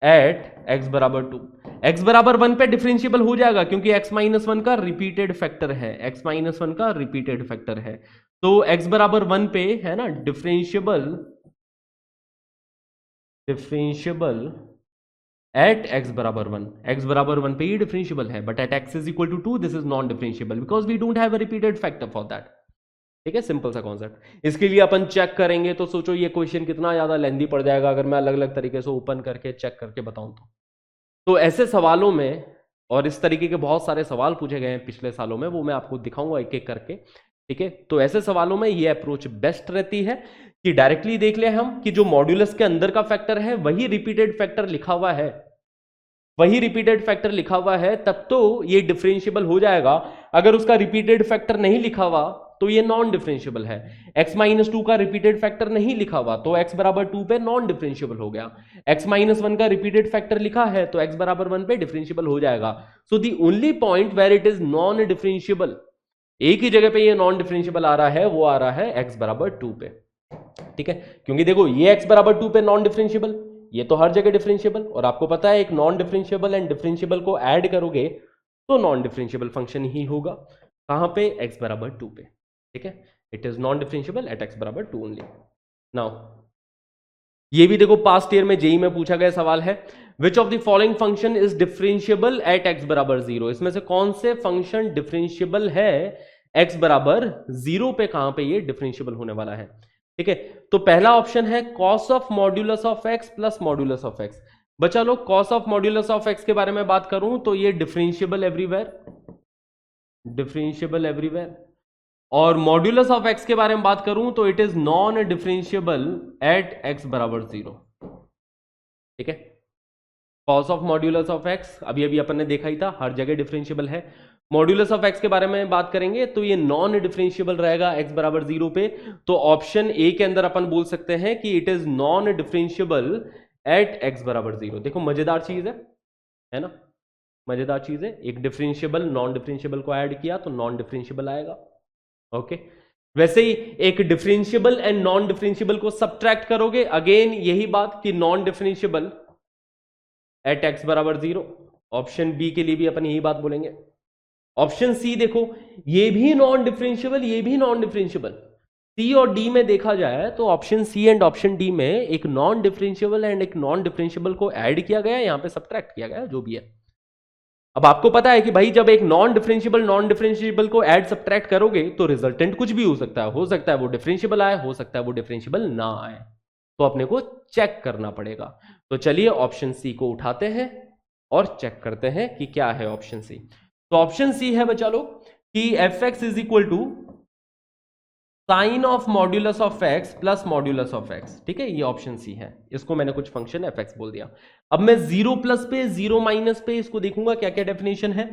एट x बराबर 2। x बराबर 1 पे डिफरेंशियबल हो जाएगा क्योंकि x माइनस 1 का रिपीटेड फैक्टर है, x माइनस 1 का रिपीटेड फैक्टर है। तो x बराबर 1 पे है ना डिफरेंशियबल एट x बराबर 1, x बराबर 1 पे ही डिफरेंशियबल है, but at x is equal to 2 this is non differentiable because we don't have a repeated factor for that. ठीक है, सिंपल सा कॉन्सेप्ट। इसके लिए अपन चेक करेंगे तो सोचो ये क्वेश्चन कितना ज्यादा लेंदी पड़ जाएगा अगर मैं अलग अलग तरीके से ओपन करके चेक करके बताऊं तो ऐसे सवालों में, और इस तरीके के बहुत सारे सवाल पूछे गए हैं पिछले सालों में, वो मैं आपको दिखाऊंगा एक एक करके। ठीक है, तो ऐसे सवालों में ये अप्रोच बेस्ट रहती है कि डायरेक्टली देख ले हम कि जो मॉड्यूलस के अंदर का फैक्टर है वही रिपीटेड फैक्टर लिखा हुआ है, तब तो ये डिफरेंशियबल हो जाएगा। अगर उसका रिपीटेड फैक्टर नहीं लिखा हुआ तो ये नॉन डिफरेंशियबल है। x-2 का रिपीटेड फैक्टर नहीं लिखा हुआ तो x बराबर 2 पे नॉन डिफरेंशियबल हो गया। x-1 का रिपीटेड फैक्टर लिखा है तो x बराबर 1 पे डिफरेंशियबल हो जाएगा। So the only point where it is non differentiable, एक ही जगह पे ये नॉन डिफरेंशियबल आ रहा है, वो आ रहा है x बराबर 2 पे। ठीक है, क्योंकि देखो ये x बराबर 2 पे नॉन डिफरेंशियबल, ये तो हर जगह डिफरेंशियबल, और आपको पता है एक नॉन डिफरेंशियबल एंड डिफरेंशियबल को ऐड करोगे तो नॉन डिफरेंशियबल फंक्शन ही होगा। कहां पे? x बराबर 2 पे। ठीक है, it is non differentiable at x बराबर 2 ओनली। नाउ ये भी देखो पास्ट ईयर में जेई में पूछा गया सवाल है, which of the following function is differentiable at x बराबर 0। इसमें से कौन से फंक्शन डिफरेंशियबल है x बराबर 0 पे? कहां पे ये डिफरेंशियबल होने वाला है? ठीक है, तो पहला ऑप्शन है cos of modulus of x plus modulus of x। बच्चा लोग cos of modulus of x के बारे में बात करूं तो ये डिफरेंशियबल एवरीवेयर, और मॉड्यूलस ऑफ x के बारे में बात करूं तो it is non differentiable at x बराबर 0। ठीक है, cos of modulus of x अभी अभी अपन ने देखा ही था, हर जगह डिफरेंशियबल है। मॉड्यूलस ऑफ x के बारे में बात करेंगे तो ये नॉन डिफरेंशियबल रहेगा x बराबर 0 पे। तो ऑप्शन ए के अंदर अपन बोल सकते हैं कि it is non differentiable at x बराबर 0। देखो मजेदार चीज है ना, मजेदार चीज है। एक डिफरेंशियबल नॉन डिफरेंशियबल को ऐड किया तो नॉन डिफरेंशियबल आएगा। ओके, वैसे ही एक डिफरेंशियबल एंड नॉन डिफरेंशियबल को सब्ट्रैक्ट करोगे, अगेन यही बात कि नॉन डिफरेंशियबल एट x बराबर 0। ऑप्शन बी के लिए भी अपन यही बात बोलेंगे। ऑप्शन सी देखो, ये भी नॉन डिफरेंशियबल, ये भी नॉन डिफरेंशियबल। सी और डी में देखा जाए तो option C and option D में एक नॉन डिफरेंशियबल एंड एक नॉन डिफरेंशियबल को ऐड किया गया, यहां पे सब्ट्रैक्ट किया गया, जो भी है। अब आपको पता है कि भाई जब एक नॉन डिफरेंशियबल को ऐड सब्ट्रैक्ट करोगे तो रिजल्टेंट कुछ भी हो सकता है वो डिफरेंशियबल आए, हो सकता है वो डिफरेंशियबल ना आए, तो अपने को चेक करना पड़ेगा। तो चलिए ऑप्शन सी को उठाते हैं और चेक करते हैं कि क्या है ऑप्शन सी। तो ऑप्शन सी है बच्चा लोग कि F x is equal to sine of modulus of x plus modulus of x. ठीक है, ये ऑप्शन सी है, इसको मैंने कुछ फंक्शन एफ एक्स बोल दिया। अब मैं 0 प्लस पे 0 माइनस पे इसको देखूंगा क्या क्या डेफिनेशन है।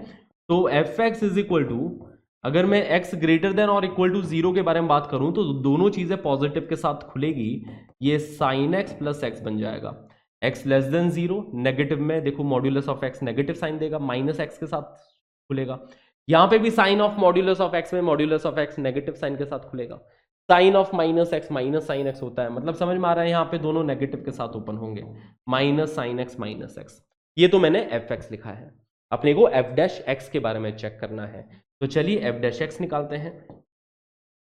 तो f x is equal to, अगर मैं x ग्रेटर देन और इक्वल टू 0 के बारे में बात करूं तो दोनों चीजें पॉजिटिव के साथ खुलेगी, ये साइन एक्स प्लस एक्स बन जाएगा। x लेस देन 0 नेगेटिव में देखो modulus of x negative sign देगा, माइनस एक्स के साथ खुलेगा। यहां पे भी sine of modulus of x में modulus of x negative sign के साथ खुलेगा। Sine of minus x minus sine x होता है, मतलब समझ में आ रहा है, यहाँ पे दोनों नेगेटिव के साथ ओपन होंगे, minus sine x minus x. ये तो मैंने एफ एक्स लिखा है, अपने को एफ डैश एक्स के बारे में चेक करना है। तो चलिए एफ डैश एक्स निकालते हैं।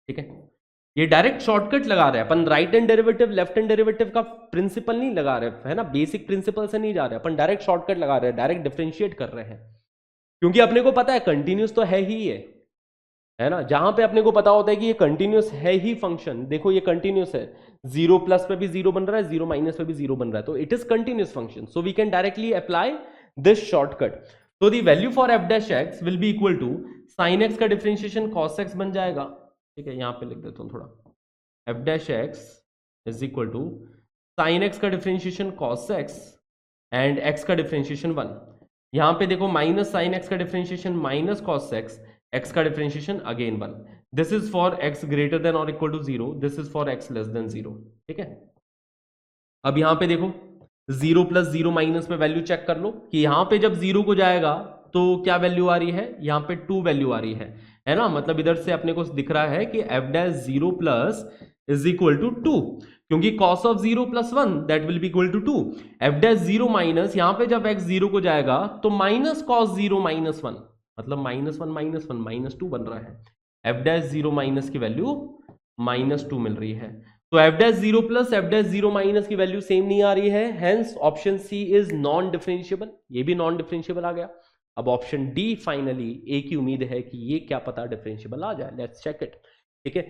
ठीक है, ये डायरेक्ट शॉर्टकट लगा रहे हैं अपन, right hand derivative left hand derivative का प्रिंसिपल नहीं लगा रहे है ना, बेसिक प्रिंसिपल से नहीं जा रहे अपन, डायरेक्ट शॉर्टकट लगा रहे हैं, डायरेक्ट डिफरेंशिएट कर रहे हैं, क्योंकि अपने को पता है कंटिन्यूस तो है ही ये, है ना। जहां पे अपने को पता होता है कि ये कंटिन्यूस है ही फंक्शन, देखो ये कंटिन्यूस है, 0 प्लस पे भी 0 बन रहा है, 0 माइनस पे भी 0 बन रहा है, तो it is continuous function, so we can directly apply this shortcut. तो the value for f dash x will be equal to sine x का डिफरेंशिएशन कॉस एक्स बन जाएगा। ठीक है, यहां पे लिख देता हूं थोड़ा, f dash x is equal to sine x का differentiation cos x and x का डिफरेंशिएशन 1। यहां पे देखो माइनस साइन एक्स का differentiation minus cos x, x का differentiation again 1। This is for x greater than और equal to 0, this is for x less than 0। ठीक है, अब यहां पे देखो 0 प्लस 0 माइनस में वैल्यू चेक कर लो कि यहां पे जब 0 को जाएगा तो क्या वैल्यू आ रही है, यहां पे 2 वैल्यू आ रही है ना, मतलब इधर से अपने को दिख रहा है कि f dash 0 plus is equal to 2, क्योंकि cos of 0 plus 1 that will be equal to 2। F dash 0 minus, यहां पे जब x 0 को जाएगा तो माइनस cos 0 माइनस 1, मतलब -1 -1 -2 बन रहा है। एफ डैश 0 माइनस की वैल्यू -2 मिल रही है। तो f dash zero plus f dash zero minus की वैल्यू सेम नहीं आ रही है, hence option C is non differentiable, ये भी नॉन डिफरेंशिएबल आ गया। अब ऑप्शन डी फाइनली, ए की उम्मीद है कि ये क्या पता डिफरेंशिएबल आ जाए, लेट्स चेक इट। ठीक है,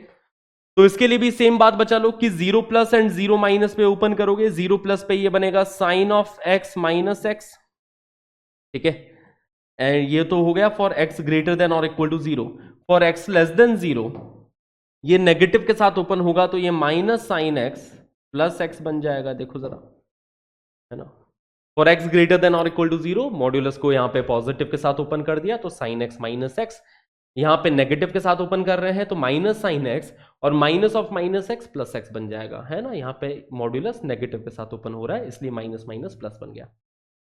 तो इसके लिए भी सेम बात बचा लो कि 0 प्लस एंड 0 माइनस पे ओपन करोगे, 0 प्लस पे ये बनेगा sine of x minus x, ठीक है, एंड ये तो हो गया फॉर x ग्रेटर देन और equal to 0। For x less than 0 ये नेगेटिव के साथ ओपन होगा तो ये minus sine x plus x बन जाएगा, देखो जरा, है ना। फॉर x ग्रेटर देन और इक्वल टू 0 मॉड्यूलस को यहां पे पॉजिटिव के साथ ओपन कर दिया तो साइन एक्स माइनस एक्स, यहां पे नेगेटिव के साथ ओपन कर रहे हैं तो माइनस साइन एक्स और minus of minus x plus x बन जाएगा, है ना। यहां पे मॉड्यूलस नेगेटिव के साथ ओपन हो रहा है इसलिए माइनस माइनस प्लस बन गया।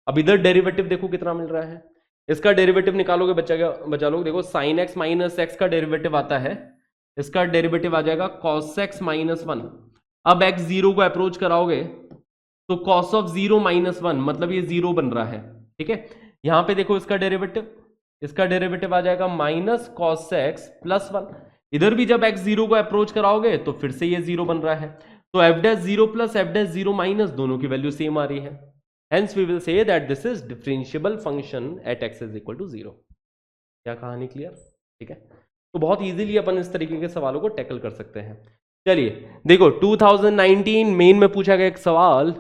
अब इधर डेरिवेटिव देखो कितना मिल रहा है, इसका डेरिवेटिव निकालोगे बचा लोग, देखो साइन एक्स माइनस एक्स का डेरिवेटिव आता है, इसका डेरिवेटिव आ जाएगा कॉस एक्स माइनस 1। अब एक्स जीरो को अप्रोच कराओगे तो कॉस ऑफ 0 माइनस 1 मतलब ये 0 बन रहा है, ठीक है। यहां पे देखो इसका डेरिवेटिव आ जाएगा माइनस कॉस एक्स प्लस 1। इधर भी जब एक्स जीरो को अप्रोच कराओगे तो फिर से ये 0 बन रहा है, तो f dash zero plus f dash zero minus दोनों की वैल्यू सेम आ रही है, hence we will say that this is differentiable function at x is equal to 0। क्या कहानी क्लियर? ठीक है, तो बहुत इजीली अपन इस तरीके के सवालों को टैकल कर सकते हैं। चलिए देखो 2019 मेन में पूछा गया एक सवाल,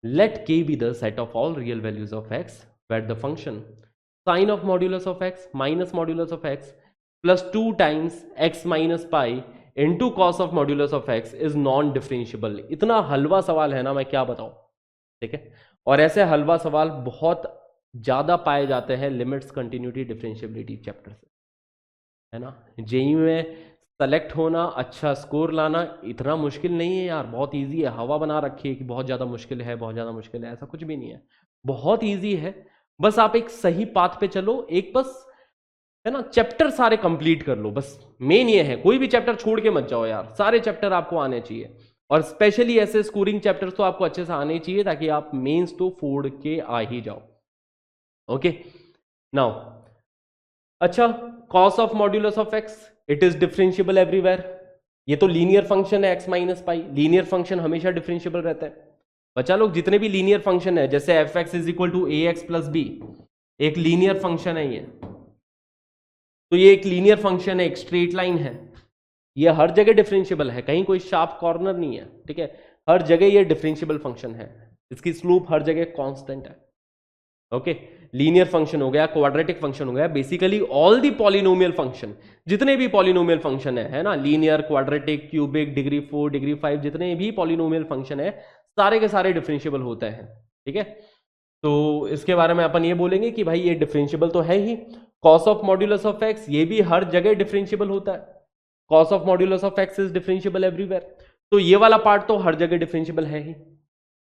let k be the set of all real values of x where the function sine of modulus of x minus modulus of x plus 2 times x minus pi into cos of modulus of x is non differentiable. इतना हलवा सवाल है ना, मैं क्या बताऊं, ठीक है। और ऐसे हलवा सवाल बहुत ज्यादा पाए जाते हैं लिमिट्स कंटिन्यूटी डिफरेंशिएबिलिटी चैप्टर से, है ना। जेईई में सेलेक्ट होना, अच्छा स्कोर लाना इतना मुश्किल नहीं है यार, बहुत इजी है। हवा बना रखी है कि बहुत ज़्यादा मुश्किल है, बहुत ज़्यादा मुश्किल है, ऐसा कुछ भी नहीं है, बहुत इजी है। बस आप एक सही पाथ पे चलो, एक बस, है ना, चैप्टर सारे कंप्लीट कर लो, बस मेन ये है। कोई भी चैप्टर छोड़ के मत जाओ यार, सारे चैप्टर आपको आने चाहिए, और स्पेशली ऐसे स्कोरिंग चैप्टर्स तो आपको अच्छे से आने चाहिए ताकि आप मेंस तो फोड़ के आ ही जाओ। ओके नाउ, अच्छा, cos of modulus of X it is differentiable everywhere. ये तो लीनियर फंक्शन है x माइनस पाई, लीनियर फंक्शन हमेशा डिफरेंशिएबल रहता है। बच्चा लोग जितने भी लीनियर फंक्शन है, जैसे f x is equal to a x plus b, एक लीनियर फंक्शन है ये, तो ये एक लीनियर फंक्शन है, एक स्ट्रेट लाइन है, ये हर जगह डिफरेंशिएबल है, कहीं कोई शार्प कॉर्नर नहीं है, ठीक है। हर जगह ये डिफरेंशिएबल फंक्शन है, इसकी स्लोप हर जगह कांस्टेंट है। ओके, लीनियर फंक्शन हो गया, क्वाड्रेटिक फंक्शन हो गया, basically all the polynomial function, जितने भी पॉलिनोमियल फंक्शन है ना, linear, quadratic, cubic, degree 4, degree 5, जितने भी पॉलिनोमियल फंक्शन है सारे के सारे डिफरेंशिएबल होते हैं, ठीक है। तो इसके बारे में अपन ये बोलेंगे कि भाई ये डिफरेंशिएबल तो है ही। Cos of modulus of x ये भी हर जगह डिफरेंशिएबल होता है, cos of modulus of x is differentiable everywhere, तो ये वाला पार्ट तो हर जगह डिफरेंशिएबल है ही।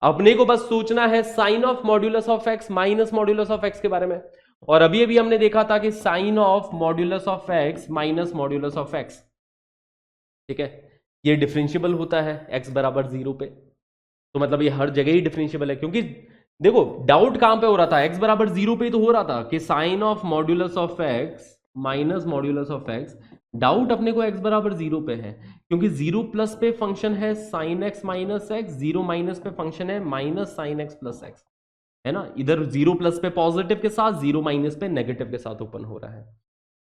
अपने को बस सोचना है sine of modulus of x minus modulus of x के बारे में, और अभी अभी हमने देखा था कि sine of modulus of x minus modulus of x, ठीक है, ये डिफरेंशिएबल होता है एक्स बराबर 0 पे, तो मतलब ये हर जगह ही डिफरेंशिएबल है। क्योंकि देखो डाउट कहां पे हो रहा था, एक्स बराबर 0 पे ही तो हो रहा था कि sine of modulus of x minus modulus of x, doubt अपने को x बराबर 0 पे है, क्योंकि 0 प्लस पे फंक्शन है sine x minus x, 0 minus पे फंक्शन है minus sine x plus x, है ना। इधर 0 प्लस पे पॉजिटिव के साथ, 0 माइनस पे नेगेटिव के साथ ओपन हो रहा है।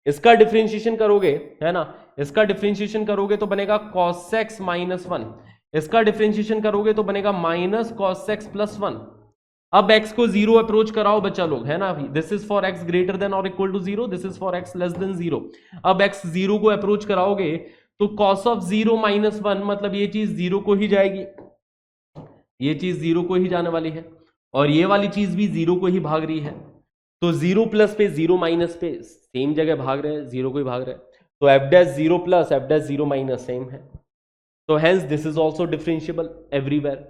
इसका डिफरेंशिएशन करोगे, है ना, इसका डिफरेंशिएशन करोगे तो बनेगा cos x माइनस 1, इसका डिफरेंशिएशन करोगे तो बनेगा माइनस cos x प्लस 1। अब x को 0 अप्रोच कराओ बच्चा लोग, है ना, this is for x greater than और equal to 0, this is for x less than 0। अब x 0 को अप्रोच कराओगे तो cos ऑफ 0 माइनस 1 मतलब ये चीज 0 को ही जाएगी, ये चीज 0 को ही जाने वाली है, और ये वाली चीज भी 0 को ही भाग रही है, तो 0 प्लस पे 0 माइनस पे सेम जगह भाग रहे हैं, 0 को ही भाग रहे हैं, तो f dash 0 plus f dash 0 minus same है, तो hence this is also differentiable everywhere.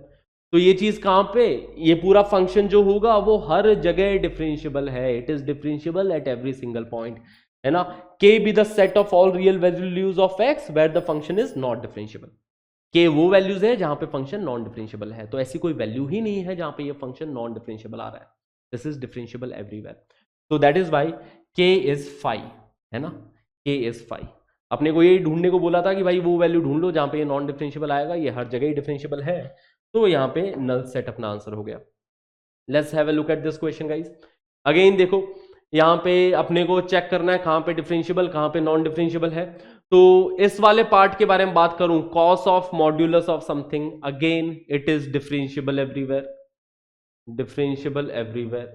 तो ये चीज कहां पे, ये पूरा फंक्शन जो होगा वो हर जगह डिफरेंशिएबल है, it is differentiable at every single point, है ना। K be the set of all real values of x where the function is not differentiable. के वो वैल्यूज है जहां पे फंक्शन नॉन डिफरेंशिएबल है, तो ऐसी कोई वैल्यू ही नहीं है जहां पे ये फंक्शन नॉन डिफरेंशिएबल आ रहा है, दिस इज डिफरेंशिएबल एवरीवेयर। तो दैट इज वाई के इज 5, है ना, के इज 5। अपने को यही ढूंढने को बोला था कि भाई वो वैल्यू ढूंढ लो जहां पे ये नॉन डिफरेंशियबल आएगा, ये हर जगह ही डिफरेंशियबल है, तो यहाँ पे नल सेट अपना आंसर हो गया। Let's have a look at this question guys. Again देखो यहाँ पे अपने को चेक करना है कहाँ पे डिफरेंशियबल कहाँ पे नॉन डिफरेंशियबल है। तो इस वाले पार्ट के बारे में बात करूं, cos of modulus of something, again it is differentiable everywhere, differentiable everywhere,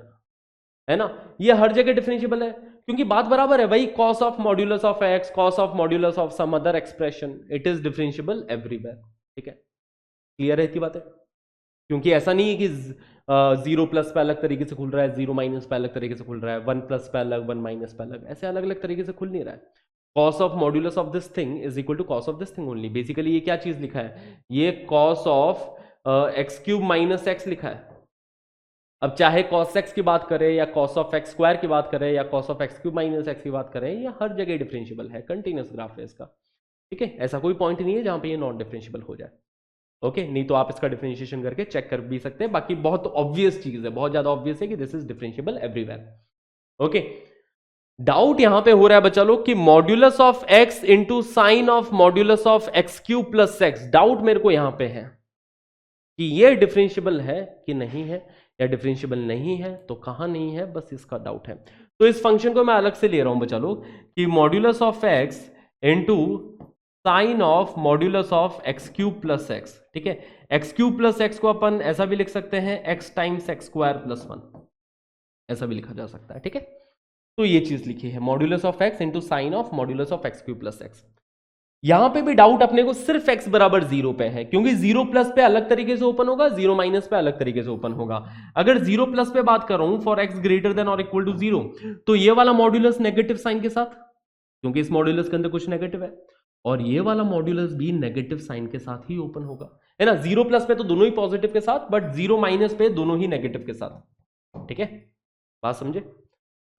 है ना, ये हर जगह डिफरेंशियबल है क्योंकि बात बराबर है भाई, cos of modulus of x, cos of modulus of some other expression, it is differentiable everywhere. ठीक है, क्लियर है इतनी बात है, क्योंकि ऐसा नहीं है कि 0 प्लस पे अलग तरीके से खुल रहा है, 0 माइनस पे अलग तरीके से खुल रहा है, 1 प्लस पे अलग, 1 माइनस पे अलग, ऐसे अलग अलग तरीके से खुल नहीं रहा है। Cos of modulus of this thing is equal to cos of this thing only. Basically ये क्या चीज लिखा है, ये cos of x cube minus x लिखा है। अब चाहे कॉस एक्स की बात करें या कॉस ऑफ एक्स स्क्वायर की बात करें या cos of x cube minus x की बात करें, ये हर जगह डिफरेंशियबल है, कंटिन्यूस ग्राफ है इसका। ठीक है, ऐसा कोई पॉइंट नहीं है जहां पे ये नॉन डिफरेंशियबल हो जाए। ओके, नहीं तो आप इसका डिफरेंशिएशन करके चेक कर भी सकते हैं, बाकी बहुत ऑब्वियस चीज है, बहुत ज्यादा ऑब्वियस है कि this is differentiable everywhere. Okay, doubt यहां पे हो रहा है बच्चा लोग कि modulus of x into sine of modulus of x cube plus x, doubt मेरे को यहां पे है कि ये डिफरेंशियबल है कि नहीं है, या डिफरेंशियबल नहीं है तो कहां नहीं है, बस इसका डाउट है। तो इस फंक्शन को मैं अलग से ले रहा हूं बच्चा लोग कि modulus of x into sine of modulus of x cube plus x. ठीक है, एक्स क्यूब प्लस एक्स को अपन ऐसा भी लिख सकते हैं, x times x square plus 1, ऐसा भी लिखा जा सकता है। ठीक है, तो ये चीज लिखी है modulus of x into sine of modulus of x cube plus x. यहां पे भी डाउट अपने को सिर्फ x बराबर 0 पे है, क्योंकि 0 प्लस पे अलग तरीके से ओपन होगा, 0 माइनस पे अलग तरीके से ओपन होगा। अगर 0 प्लस पे बात कर रहा हूं फॉर x ग्रेटर देन और इक्वल टू 0, तो ये वाला मॉड्यूलस नेगेटिव साइन के साथ, क्योंकि इस मॉड्यूलस के अंदर कुछ नेगेटिव है, और ये वाला मॉड्यूलस भी नेगेटिव साइन के साथ ही ओपन होगा, है ना। 0 प्लस पे तो दोनों ही पॉजिटिव के साथ, बट 0 माइनस पे दोनों ही नेगेटिव के साथ। ठीक है, बात समझे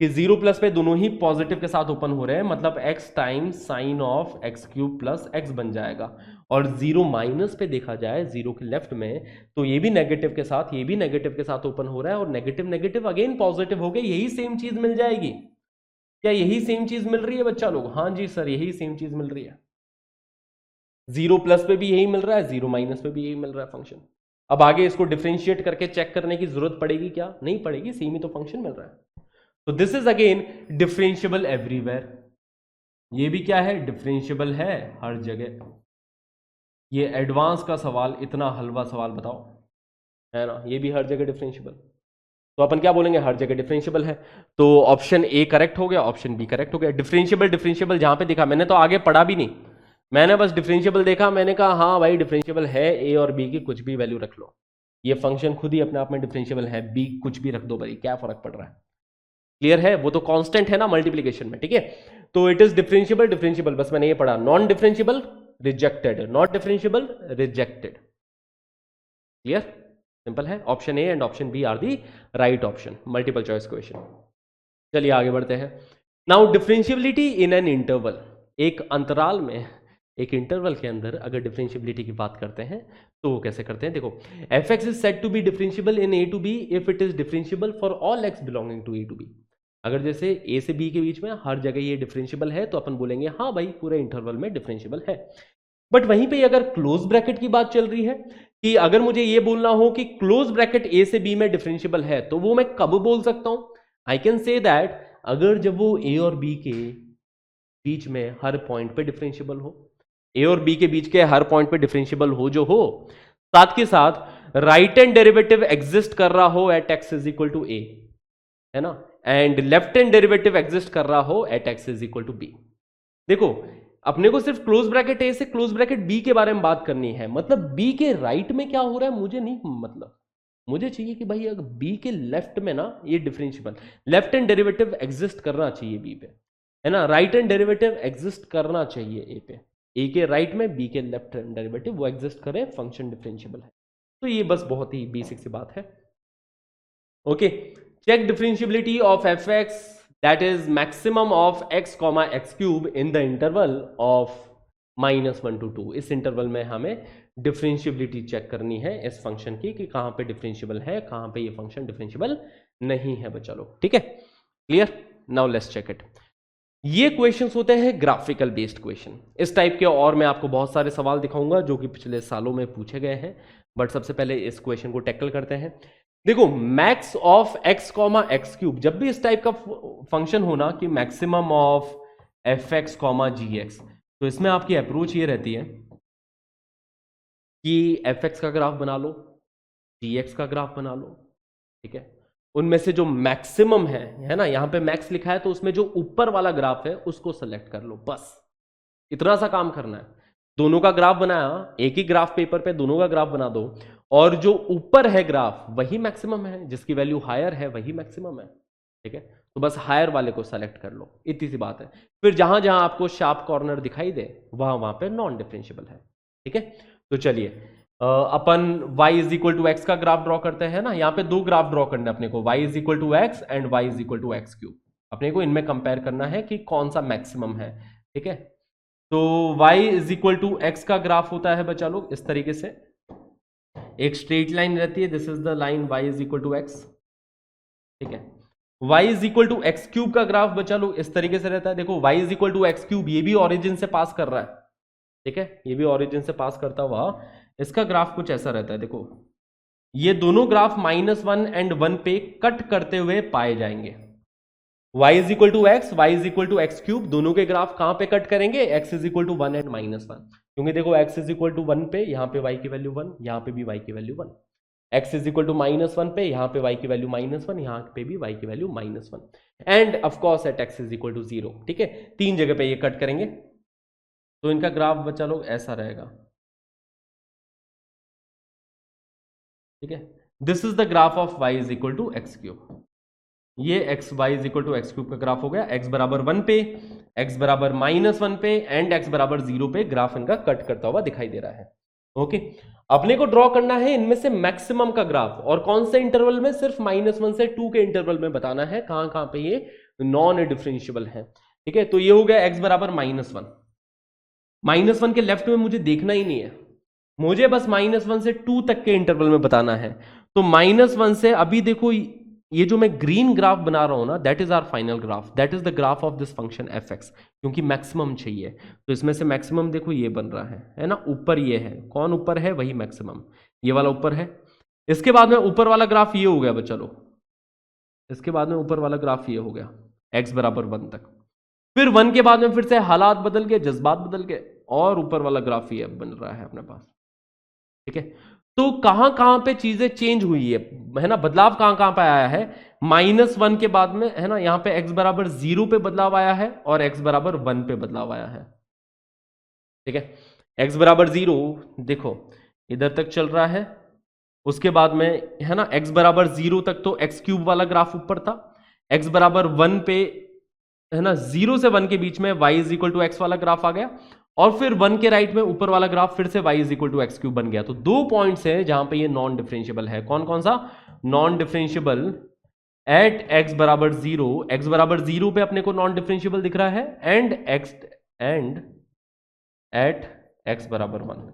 कि 0 प्लस पे दोनों ही पॉजिटिव के साथ ओपन हो रहे हैं, मतलब x times sign of x cube plus x बन जाएगा। और 0 माइनस पे देखा जाए 0 के लेफ्ट में, तो ये भी नेगेटिव के साथ, ये भी नेगेटिव के साथ ओपन हो रहा है, और नेगेटिव नेगेटिव अगेन पॉजिटिव हो गए, यही सेम चीज मिल जाएगी। क्या यही सेम चीज मिल रही है बच्चा लोग? हाँ जी सर, यही सेम चीज मिल रही है। 0 प्लस पे भी यही मिल रहा है, 0 माइनस पे भी यही मिल रहा है फंक्शन। अब आगे इसको डिफरेंशिएट करके चेक करने की जरूरत पड़ेगी क्या? नहीं पड़ेगी, सेम ही तो फंक्शन मिल रहा है। तो this is again differentiable everywhere. ये भी क्या है? डिफरेंशियबल है हर जगह। ये एडवांस का सवाल, इतना हलवा सवाल बताओ, है ना, ये भी हर जगह डिफरेंशियबल। तो अपन क्या बोलेंगे? हर जगह डिफरेंशियबल है। तो ऑप्शन ए करेक्ट हो गया, ऑप्शन बी करेक्ट हो गया। डिफरेंशियबल डिफरेंशियबल जहां पे दिखा, मैंने तो आगे पढ़ा भी नहीं, मैंने बस डिफरेंशियबल देखा, मैंने कहा हाँ भाई डिफरेंशियबल है, ए और बी की कुछ भी वैल्यू रख लो, ये फंक्शन खुद ही अपने आप में डिफरेंशियबल है, बी कुछ भी रख दो भाई, क्या फर्क पड़ रहा है। क्लियर है? वो तो कांस्टेंट है ना मल्टीप्लिकेशन में। ठीक है, तो इट इज डिफरेंशियबल डिफरेंशियबल, बस मैंने ये पढ़ा। Non differentiable rejected, not differentiable rejected. Clear? Simple है। Option A and option B are the right option, multiple choice question. चलिए आगे बढ़ते हैं। Now differentiability in an interval, एक अंतराल में, एक इंटरवल के अंदर अगर डिफरेंशियबिलिटी की बात करते हैं तो वो कैसे करते हैं? देखो, F x is said to be differentiable in a to b if it is differentiable for all x belonging to a to b. अगर जैसे ए से बी के बीच में हर जगह ये डिफरेंशियबल है तो अपन बोलेंगे हाँ भाई पूरे इंटरवल में डिफरेंशियबल है। बट वहीं पे अगर क्लोज ब्रैकेट की बात चल रही है कि अगर मुझे ये बोलना हो कि क्लोज ब्रैकेट ए से बी में डिफरेंशियबल है, तो वो मैं कब बोल सकता हूं? आई कैन से दैट अगर जब वो ए और बी के बीच में हर पॉइंट पे डिफरेंशियबल हो, ए और बी के बीच के हर पॉइंट पे डिफरेंशियबल हो जो हो, साथ के साथ राइट हैंड डेरिवेटिव एग्जिस्ट कर रहा हो at x is equal to a, है ना, and left hand derivative exist कर रहा हो at x is equal to b. देखो, अपने को सिर्फ क्लोज ब्रैकेट ए से क्लोज ब्रैकेट बी के बारे में बात करनी है, मतलब बी के राइट में क्या हो रहा है मुझे नहीं मतलब, मुझे चाहिए कि भाई अगर बी के लेफ्ट में ना ये differentiable, left hand derivative exist करना चाहिए बी पे, है ना, राइट हैंड डेरिवेटिव एग्जिस्ट करना चाहिए ए पे, ए के राइट में बी के लेफ्ट हैंड डेरिवेटिव वो एग्जिस्ट करे, फंक्शन डिफरेंशियबल है। तो ये बस बहुत ही बेसिक सी बात है। Okay, check differentiability of f x that is maximum of x comma x cube in the interval of -1 to 2। इस इंटरवल में हमें डिफरेंशियबिलिटी चेक करनी है इस फंक्शन की कि कहां पे डिफरेंशियबल है, कहां पे ये फंक्शन डिफरेंशियबल नहीं है बच्चा लोग। ठीक है, clear? Now let's check it. ये क्वेश्चंस होते हैं ग्राफिकल बेस्ड क्वेश्चन। इस टाइप के और मैं आपको बहुत सारे सवाल दिखाऊंगा जो कि पिछले सालों में पूछे गए हैं, बट सबसे पहले इस क्वेश्चन को टैकल करते हैं। देखो, max of x comma x cube, जब भी इस टाइप का फंक्शन होना कि maximum of f x comma g x, तो इसमें आपकी अप्रोच ये रहती है कि एफ एक्स का ग्राफ बना लो, जी एक्स का ग्राफ बना लो, ठीक है। उनमें से जो मैक्सिमम है ना, यहां पे मैक्स लिखा है तो उसमें जो ऊपर वाला ग्राफ है उसको सेलेक्ट कर लो, बस इतना सा काम करना है। दोनों का ग्राफ बनाया, एक ही ग्राफ पेपर पे दोनों का ग्राफ बना दो, और जो ऊपर है ग्राफ वही मैक्सिमम है, जिसकी वैल्यू हायर है वही मैक्सिमम है, ठीक है। तो बस हायर वाले को सेलेक्ट कर लो, इतनी सी बात है। फिर जहां जहां आपको शार्प कॉर्नर दिखाई दे वहां वहां पे नॉन डिफरेंशिएबल है, ठीक है। तो चलिए अपन y is equal to x का ग्राफ ड्रॉ करते हैं ना। यहाँ पे दो ग्राफ ड्रॉ करना है अपने को, y is equal to x and y is equal to x cube. अपने को इनमें कंपेयर करना है कि कौन सा मैक्सिमम है, ठीक है। तो y is equal to x का ग्राफ होता है बच्चा लोग इस तरीके से, एक स्ट्रेट लाइन रहती है, this is the line y is equal to x, ठीक है। y is equal to x cube का ग्राफ बच्चा लोग इस तरीके से रहता है। देखो, y is equal to x cube, ये भी ऑरिजिन से पास कर रहा है, ठीक है, ये भी ऑरिजिन से पास करता हुआ इसका ग्राफ कुछ ऐसा रहता है। देखो, ये दोनों ग्राफ -1 एंड 1 पे कट करते हुए पाए जाएंगे। y is equal to x, y is equal to x cube, दोनों के ग्राफ कहां पे कट करेंगे, x is equal to 1 and -1, क्योंकि देखो x इज इक्वल टू 1 पे यहां पे y की वैल्यू 1, यहां पे भी y की value 1, x is equal to -1 पे यहां पे y की वैल्यू -1, यहां पे भी y की value -1, and of course at x is equal to 0, ठीक है। तीन जगह पे ये कट करेंगे, तो इनका ग्राफ बच्चा लोग ऐसा रहेगा, ठीक है। This is the graph of y is equal to x cube. ये x y is equal to x cube का ग्राफ हो गया। x बराबर 1 पे, x बराबर -1 पे एंड x बराबर 0 पे ग्राफ इनका कट करता हुआ दिखाई दे रहा है, ओके। अपने को ड्रॉ करना है इनमें से मैक्सिमम का ग्राफ, और कौन से इंटरवल में, सिर्फ -1 से 2 के इंटरवल में बताना है कहां कहां पे ये नॉन डिफरेंशिएबल है, ठीक है। तो ये हो गया x बराबर -1, -1 के लेफ्ट में मुझे देखना ही नहीं है, मुझे बस -1 से 2 तक के इंटरवल में बताना है। तो -1 से अभी देखो, ये जो मैं ग्रीन ग्राफ बना रहा हूं ना, that is our final graph, that is the graph of this function F x, क्योंकि मैक्सिमम चाहिए। तो इसमें से मैक्सिमम देखो ये बन रहा है ना, ऊपर ये है, कौन ऊपर है, वही मैक्सिमम, ये वाला ऊपर है। इसके बाद में ऊपर वाला ग्राफ ये हो गया बच्चा लोग, इसके बाद में ऊपर वाला ग्राफ ये हो गया x बराबर 1 तक। फिर 1 के बाद में फिर से हालात बदल गए, जज्बात बदल गए, और ऊपर वाला ग्राफ ये बन रहा है अपने पास, ठीक है। तो कहां कहां पे चीजें चेंज हुई है ना, बदलाव कहां कहां पे आया है, -1 के बाद में है ना, यहां पे x बराबर 0 पे बदलाव आया है और x बराबर 1 पे बदलाव आया है, ठीक है। x बराबर 0 देखो इधर तक चल रहा है, उसके बाद में है ना x बराबर 0 तक तो एक्स क्यूब वाला ग्राफ ऊपर था, x बराबर 1 पे है ना 0 से 1 के बीच में y is equal to x वाला ग्राफ आ गया, और फिर 1 के राइट में ऊपर वाला ग्राफ फिर से y is equal to x cube बन गया। तो दो पॉइंट्स है जहां पे ये नॉन डिफरेंशिएबल है, कौन कौन सा, नॉन डिफरेंशिएबल एट x बराबर 0, x बराबर 0 पे अपने को नॉन डिफरेंशिएबल दिख रहा है, एंड एट x बराबर 1,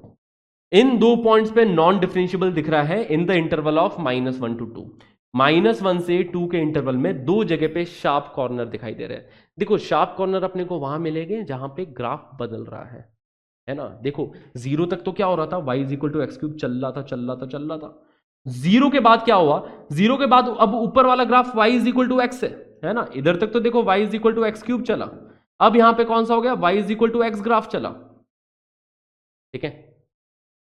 इन दो पॉइंट्स पे नॉन डिफरेंशिएबल दिख रहा है in the interval of -1 to 2, -1 से 2 के इंटरवल में दो जगह पे शार्प कॉर्नर दिखाई दे रहे हैं। देखो, शार्प कॉर्नर अपने को वहां मिलेंगे जहां पे ग्राफ बदल रहा है ना। देखो 0 तक तो क्या हो रहा था, y is equal to x cube चल रहा था। 0 के बाद क्या हुआ, 0 के बाद अब ऊपर वाला graph y is equal to x है ना, इधर तक तो देखो y is equal to x cube चला, अब यहां पे कौन सा हो गया, y is equal to x graph चला, ठीक है।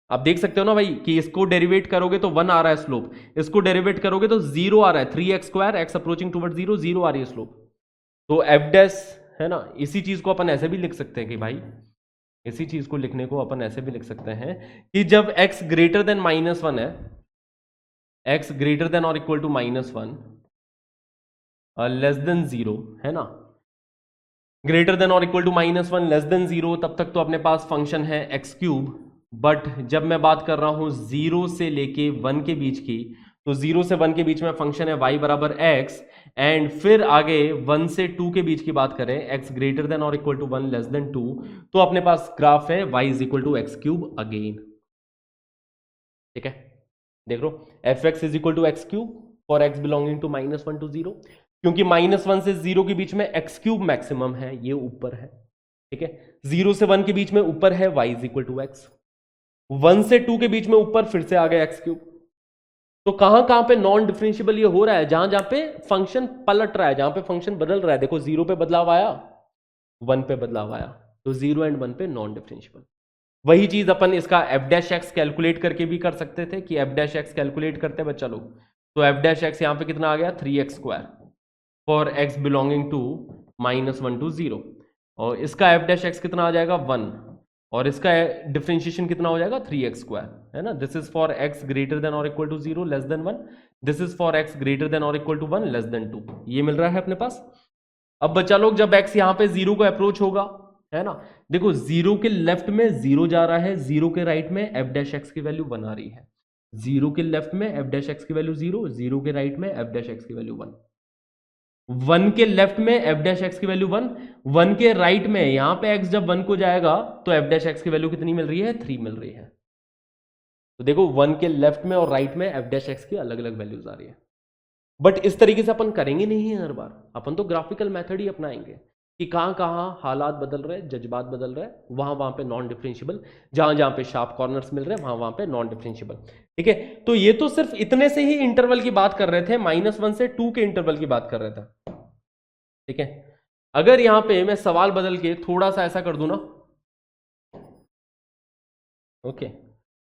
आप देख सकते हो ना भाई कि इसको डेरिवेट करोगे तो 1 आ रहा है स्लोप, इसको डेरिवेट करोगे तो 0 आ रहा है, 3x square, x approaching toward 0, 0 आ रही है स्लोप। तो एफ डैश है ना, इसी चीज को अपन ऐसे भी लिख सकते हैं कि भाई, इसी चीज को लिखने को अपन ऐसे भी लिख सकते हैं कि जब x ग्रेटर देन -1 है, x ग्रेटर देन और इक्वल टू -1 लेस देन 0 है ना, ग्रेटर देन और इक्वल टू -1 लेस देन 0, तब तक तो अपने पास फंक्शन है एक्स क्यूब। बट जब मैं बात कर रहा हूं 0 से लेके 1 के बीच की, तो 0 से 1 के बीच में फंक्शन है y बराबर x, एंड फिर आगे 1 से 2 के बीच की बात करें, x ग्रेटर देन और इक्वल टू 1 लेस देन 2, तो अपने पास ग्राफ है y is equal to x cube again, ठीक है। देख लो, f x is equal to x cube for x belonging to -1 to 0, क्योंकि -1 से 0 के बीच में एक्स क्यूब मैक्सिमम है, ये ऊपर है, ठीक है। 0 से 1 के बीच में ऊपर है y is equal to x, 1 से 2 के बीच में ऊपर फिर से आ गया एक्स क्यूब। तो कहां कहां पे नॉन डिफरेंशियबल ये हो रहा है, जहां जहां पे फंक्शन पलट रहा है, जहां पे फंक्शन बदल रहा है। देखो 0 पे बदलाव आया, 1 पे बदलाव आया, तो 0 एंड 1 पे नॉन डिफरेंशियबल। वही चीज अपन इसका f डैश एक्स कैलकुलेट करके भी कर सकते थे कि f डैश एक्स कैलकुलेट करते बच्चा लोग, तो f डैश एक्स यहां पे कितना आ गया 3x square for x belonging to -1 to 0, और इसका f डैश एक्स कितना आ जाएगा 1, और इसका डिफरेंशिएशन कितना हो जाएगा 3x स्क्वायर, है ना। This is for x greater than और equal to 0 less than 1, this is for x greater than और इक्वल टू 1 लेस देन 2, ये मिल रहा है अपने पास। अब बच्चा लोग जब x यहां पे 0 को अप्रोच होगा, है ना, देखो 0 के लेफ्ट में 0 जा रहा है, 0 के राइट में f डैश एक्स की वैल्यू 1 आ रही है, 0 के लेफ्ट में f डैश एक्स की वैल्यू 0, 0 के राइट में f डैश एक्स की वैल्यू 1, 1 के लेफ्ट में f डैश एक्स की वैल्यू 1, 1 के राइट में यहां पे x जब 1 को जाएगा तो f डैश एक्स की वैल्यू कितनी मिल रही है 3 मिल रही है। तो देखो 1 के लेफ्ट में और राइट में f डैश एक्स की अलग अलग वैल्यूज आ रही है। बट इस तरीके से अपन करेंगे नहीं हर बार, अपन तो ग्राफिकल मेथड ही अपनाएंगे कि कहां कहां हालात बदल रहे, जज्बात बदल रहे, वहां वहां पे नॉन डिफरेंशियबल, जहां जहां पे शार्प कॉर्नर्स मिल रहे हैं वहां वहां पे नॉन डिफरेंशियबल, ठीक है। तो ये तो सिर्फ इतने से ही इंटरवल की बात कर रहे थे, -1 से 2 के इंटरवल की बात कर रहे थे, ठीक है। अगर यहां पे मैं सवाल बदल के थोड़ा सा ऐसा कर दूं ना, ओके,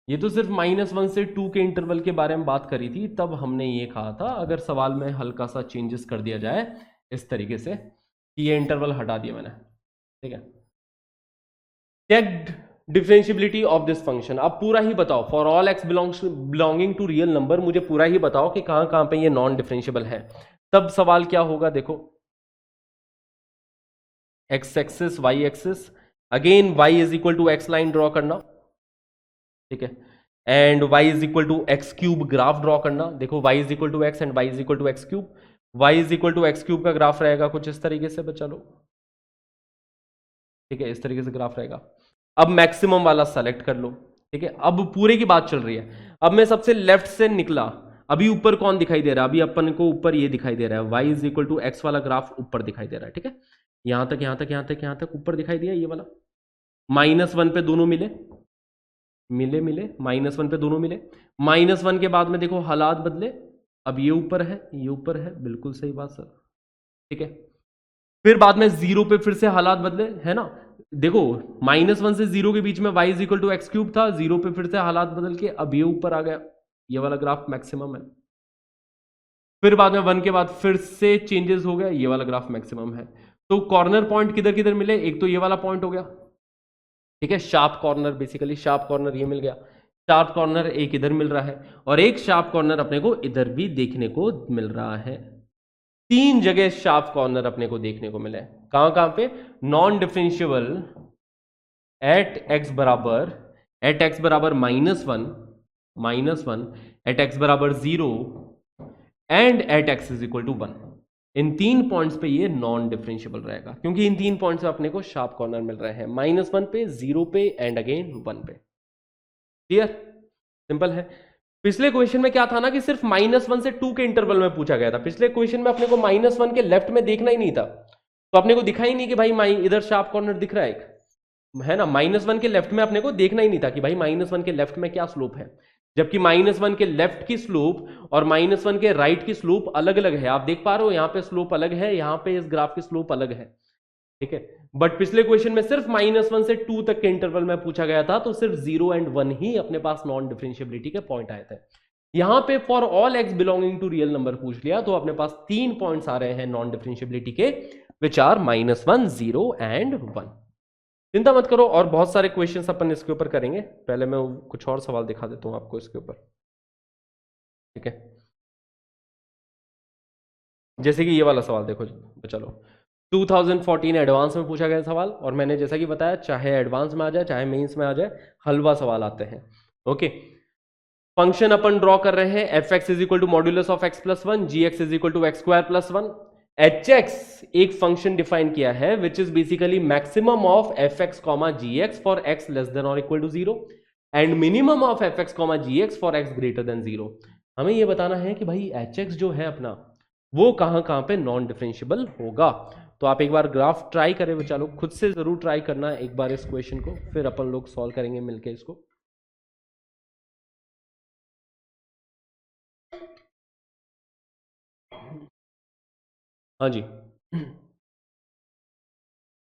ये तो सिर्फ -1 से 2 के इंटरवल के बारे में बात करी थी, तब हमने ये कहा था अगर सवाल में हल्का सा चेंजेस कर दिया जाए इस तरीके से कि ये इंटरवल हटा दिया मैंने, ठीक है। Checked differentiability of this function, अब पूरा ही बताओ for all x belonging to real number, मुझे पूरा ही बताओ कि कहां कहां पे ये नॉन डिफरेंशियबल है। तब सवाल क्या होगा, देखो x axis y axis, again y is equal to x line draw करना, ठीक है, and y is equal to x cube graph draw करना। देखो y is equal to x and y is equal to x cube, y is equal to x cube का graph रहेगा कुछ इस तरीके से बच्चा लोग, ठीक है, इस तरीके से ग्राफ रहेगा। अब मैक्सिमम वाला सेलेक्ट कर लो, ठीक है। अब पूरे की बात चल रही है, अब मैं सबसे लेफ्ट से निकला, अभी ऊपर कौन दिखाई दे रहा है, अभी अपन को ऊपर ये दिखाई दे रहा है y is equal to x वाला ग्राफ ऊपर दिखाई दे रहा है, ठीक है। यहां तक यहां तक यहां तक यहां तक ऊपर दिखाई दिया ये वाला, -1 पे दोनों मिले मिले मिले, -1 पे दोनों मिले, -1 के बाद में देखो हालात बदले, अब ये ऊपर है ये ऊपर है, बिल्कुल सही बात सर, ठीक है। फिर बाद में 0 पे फिर से हालात बदले, है ना, देखो -1 से 0 के बीच में y is equal to x cube था, 0 पे फिर से हालात बदल के अब ये ऊपर आ गया, ये वाला ग्राफ मैक्सिमम है। फिर बाद में 1 के बाद फिर से चेंजेस हो गया, ये वाला ग्राफ मैक्सिमम है। तो कॉर्नर पॉइंट किधर किधर मिले, एक तो ये वाला पॉइंट हो गया, ठीक है, sharp corner, basically sharp corner ये मिल गया, शार्प कॉर्नर एक इधर मिल रहा है, और एक शार्प कॉर्नर अपने को इधर भी देखने को मिल रहा है। 3 जगह शार्प कॉर्नर अपने को देखने को मिले, कहां कहां पे, नॉन डिफरेंशियबल एट x बराबर -1, एट x बराबर 0 and at x is equal to 1। इन 3 पॉइंट्स पे ये नॉन डिफरेंशियबल रहेगा, क्योंकि इन 3 पॉइंट्स पे अपने को शार्प कॉर्नर मिल रहे हैं, -1 पे, 0 पे एंड अगेन 1 पे। क्लियर, सिंपल है। पिछले क्वेश्चन में क्या था ना कि सिर्फ -1 से 2 के इंटरवल में पूछा गया था, पिछले क्वेश्चन में अपने को -1 के लेफ्ट में देखना ही नहीं था, तो अपने को दिखा ही नहीं कि भाई इधर शार्प कॉर्नर दिख रहा है एक, है ना, -1 के लेफ्ट में अपने को देखना ही नहीं था कि भाई -1 के लेफ्ट में क्या स्लोप है, जबकि -1 के लेफ्ट की स्लोप और -1 के राइट की स्लोप अलग अलग है। आप देख पा रहे हो यहाँ पे स्लोप अलग है, यहाँ पे इस ग्राफ की स्लोप अलग है, ठीक है। बट पिछले क्वेश्चन में सिर्फ -1 से 2 तक के इंटरवल में पूछा गया था, तो सिर्फ 0 एंड 1 ही अपने पास नॉन डिफरेंशियबिलिटी के पॉइंट आए थे। यहां पे for all x belonging to real number पूछ लिया, तो अपने पास 3 पॉइंट्स आ रहे हैं नॉन डिफरेंशियबिलिटी के, विच आर -1, 0 एंड 1। चिंता मत करो, और बहुत सारे क्वेश्चंस अपन इसके ऊपर करेंगे, पहले मैं कुछ और सवाल दिखा देता हूं आपको इसके ऊपर, ठीक है। जैसे कि ये वाला सवाल देखो, चलो 2014 एडवांस में पूछा गया सवाल, और मैंने जैसा कि बताया चाहे एडवांस में आ जाए चाहे मेंस में आ जाए, हलवा सवाल आते हैं, ओके। फंक्शन अपन ड्रॉ कर रहे हैं, f x is equal to modulus of x plus 1, g x is equal to x square plus 1। H x एक फंक्शन डिफाइन किया है which is basically maximum of f x comma g x for x less than और equal to 0 and minimum of f x comma g x for x greater than 0। हमें यह बताना है कि भाई एच एक्स जो है अपना, वो कहाँ कहाँ पे नॉन डिफरेंशिएबल होगा। तो आप एक बार ग्राफ ट्राई करें बच्चा लोग, खुद से जरूर ट्राई करना एक बार इस क्वेश्चन को, फिर अपन लोग सॉल्व करेंगे मिलके इसको। हाँ जी,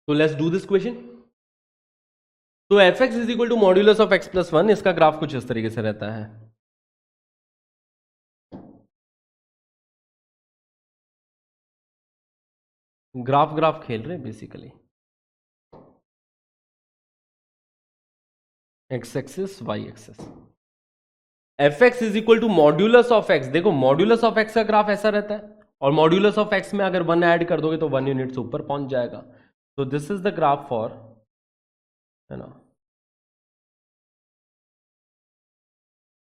तो लेट्स डू दिस क्वेश्चन। तो f x is equal to modulus of x plus one, इसका ग्राफ कुछ इस तरीके से रहता है। ग्राफ ग्राफ खेल रहे हैं basically, x axis y axis. F x is equal to modulus of x, देखो मॉड्यूलस ऑफ एक्स का ग्राफ ऐसा रहता है, और मॉड्यूलस ऑफ एक्स में अगर वन ऐड कर दोगे तो 1 यूनिट से ऊपर पहुंच जाएगा। तो this is the graph for, है ना,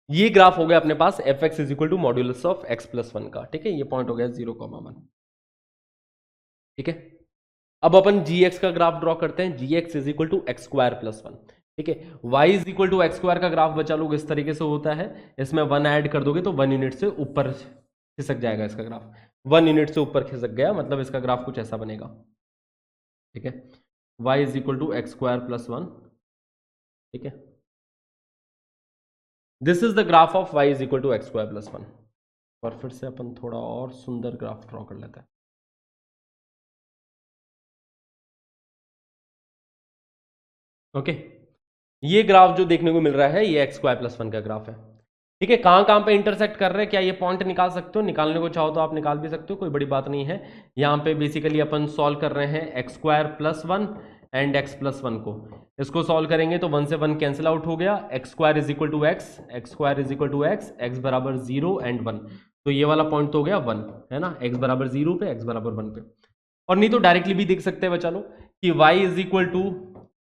ये ग्राफ हो गया अपने पास f x is equal to modulus of x plus one का, ठीक है, ये पॉइंट हो गया 0,1, ठीक है। अब अपन जी एक्स का ग्राफ ड्रॉ करते हैं, g x is equal to x square plus one, ठीक है। Y is equal to x square का ग्राफ बचा लोग इस तरीके से होता है, इसमें 1 ऐड कर दोगे तो 1 यूनिट से ऊपर खिसक जाएगा इसका ग्राफ, 1 यूनिट से ऊपर खिसक गया मतलब इसका ग्राफ कुछ ऐसा बनेगा, ठीक है। Y is equal to x square plus one, ठीक है। This is the graph of y is equal to x square plus one. और फिर से अपन थोड़ा और सुंदर ग्राफ ड्रॉ कर लेते हैं। ओके, ये ग्राफ जो देखने को मिल रहा है ये एक्स स्क्वायर प्लस वन का ग्राफ है, ठीक है। कहां कहां पे इंटरसेक्ट कर रहे हैं, क्या ये पॉइंट निकाल सकते हो, निकालने को चाहो तो आप निकाल भी सकते हो, कोई बड़ी बात नहीं है। यहाँ पे बेसिकली अपन सॉल्व कर रहे हैं x square plus one and x plus one को, इसको सॉल्व करेंगे तो 1 से 1 कैंसिल आउट हो गया, x square is equal to x, x square is equal to x, x बराबर 0 एंड 1, तो ये वाला पॉइंट तो हो गया 1, है ना, एक्स बराबर 0 पे, एक्स बराबर 1 पे। और नहीं तो डायरेक्टली भी देख सकते हैं बच्चा लोग कि y is equal to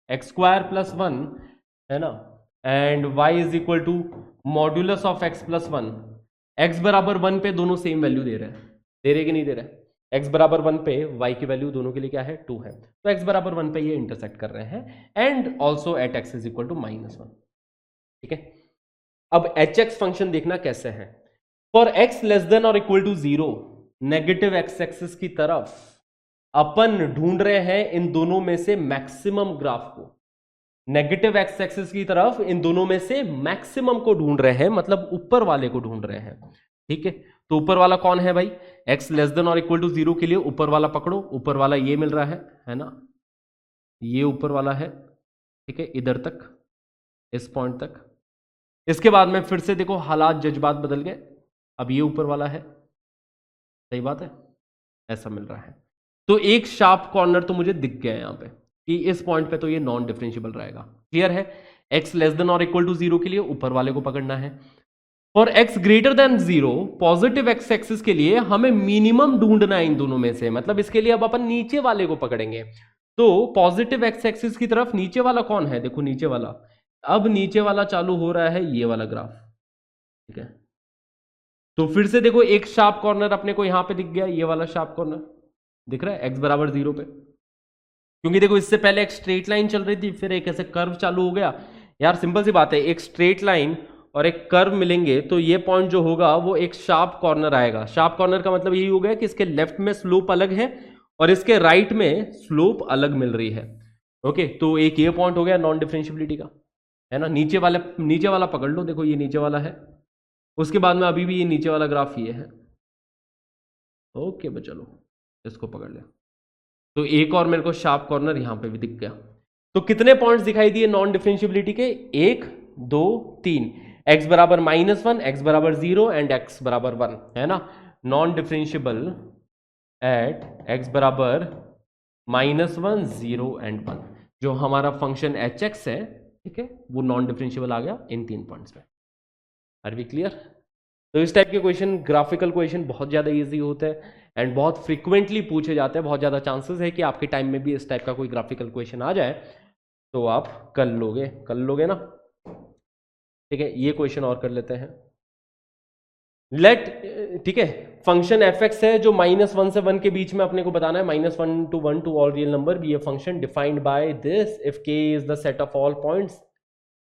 x square plus one, है ना, and y is equal to modulus of x plus one. X बराबर 1 पे दोनों सेम वैल्यू दे रहे हैं, दे रहे कि नहीं दे रहे, x बराबर 1 पे y की वैल्यू दोनों के लिए क्या है 2 है, तो x बराबर 1 पे ये इंटरसेक्ट कर रहे हैं, and also at x is equal to -1, ठीक है। अब hx फंक्शन देखना कैसे है, फॉर x लेस देन और equal to 0 negative x axis की तरफ अपन ढूंढ रहे हैं इन दोनों में से मैक्सिमम ग्राफ को, नेगेटिव एक्स एक्सिस की तरफ इन दोनों में से मैक्सिमम को ढूंढ रहे हैं, मतलब ऊपर वाले को ढूंढ रहे हैं, ठीक है। तो ऊपर वाला कौन है भाई, एक्स लेस देन और इक्वल टू 0 के लिए ऊपर वाला पकड़ो, ऊपर वाला ये मिल रहा है ना, ये ऊपर वाला है, ठीक है, इधर तक, इस पॉइंट तक। इसके बाद में फिर से देखो हालात जज्बात बदल गए, अब ये ऊपर वाला है, सही बात है, ऐसा मिल रहा है। तो एक शार्प कॉर्नर तो मुझे दिख गया है यहाँ पे कि इस पॉइंट पे तो ये नॉन डिफरेंशिएबल रहेगा, क्लियर है। x लेस देन और इक्वल टू 0 के लिए ऊपर वाले को पकड़ना है, और x greater than 0 positive x axis के लिए हमें मिनिमम ढूंढना है इन दोनों में से, मतलब इसके लिए अब अपन नीचे वाले को पकड़ेंगे। तो पॉजिटिव एक्स एक्सिस की तरफ नीचे वाला कौन है, देखो नीचे वाला, अब नीचे वाला चालू हो रहा है ये वाला ग्राफ, ठीक है। तो फिर से देखो एक शार्प कॉर्नर अपने को यहां पे दिख गया, ये वाला शार्प कॉर्नर दिख रहा है x बराबर 0 पे, क्योंकि देखो इससे पहले एक स्ट्रेट लाइन चल रही थी, फिर एक ऐसे कर्व चालू हो गया। यार सिंपल सी बात है, एक स्ट्रेट लाइन और एक कर्व मिलेंगे तो ये पॉइंट जो होगा वो एक शार्प कॉर्नर आएगा। शार्प कॉर्नर का मतलब यही हो गया कि इसके लेफ्ट में स्लोप अलग है और इसके राइट में स्लोप अलग मिल रही है, ओके। तो एक ये पॉइंट हो गया नॉन डिफरेंशिएबिलिटी का, है ना। नीचे वाला पकड़ लो, देखो ये नीचे वाला है, उसके बाद में अभी भी ये नीचे वाला ग्राफ ये है, ओके बच्चा लो इसको पकड़ ले। तो एक और मेरे को शार्प कॉर्नर यहां पे भी दिख गया। तो कितने पॉइंट्स दिखाई दिए नॉन डिफरेंशिएबिलिटी के, 1 2 3, x बराबर -1, x बराबर 0 एंड x बराबर 1, है ना। नॉन डिफरेंशिएबल एट x बराबर -1 0 एंड 1, जो हमारा फंक्शन hx है, ठीक है, वो नॉन डिफरेंशिएबल आ गया इन 3 पॉइंट्स पे। Are we clear. तो इस टाइप के क्वेश्चन, ग्राफिकल क्वेश्चन बहुत ज़्यादा इजी होते हैं एंड बहुत फ्रीक्वेंटली पूछे जाते हैं, बहुत ज़्यादा चांसेस है कि आपके टाइम में भी इस टाइप का कोई ग्राफिकल क्वेश्चन आ जाए, तो आप कर लोगे ना, ठीक है। ये क्वेश्चन और कर लेते हैं, लेट, ठीक है, फंक्शन एफ एक्स है जो -1 से 1 के बीच में अपने को बताना है, -1 to 1 to all real number, be a function defined by this if k is the set of all points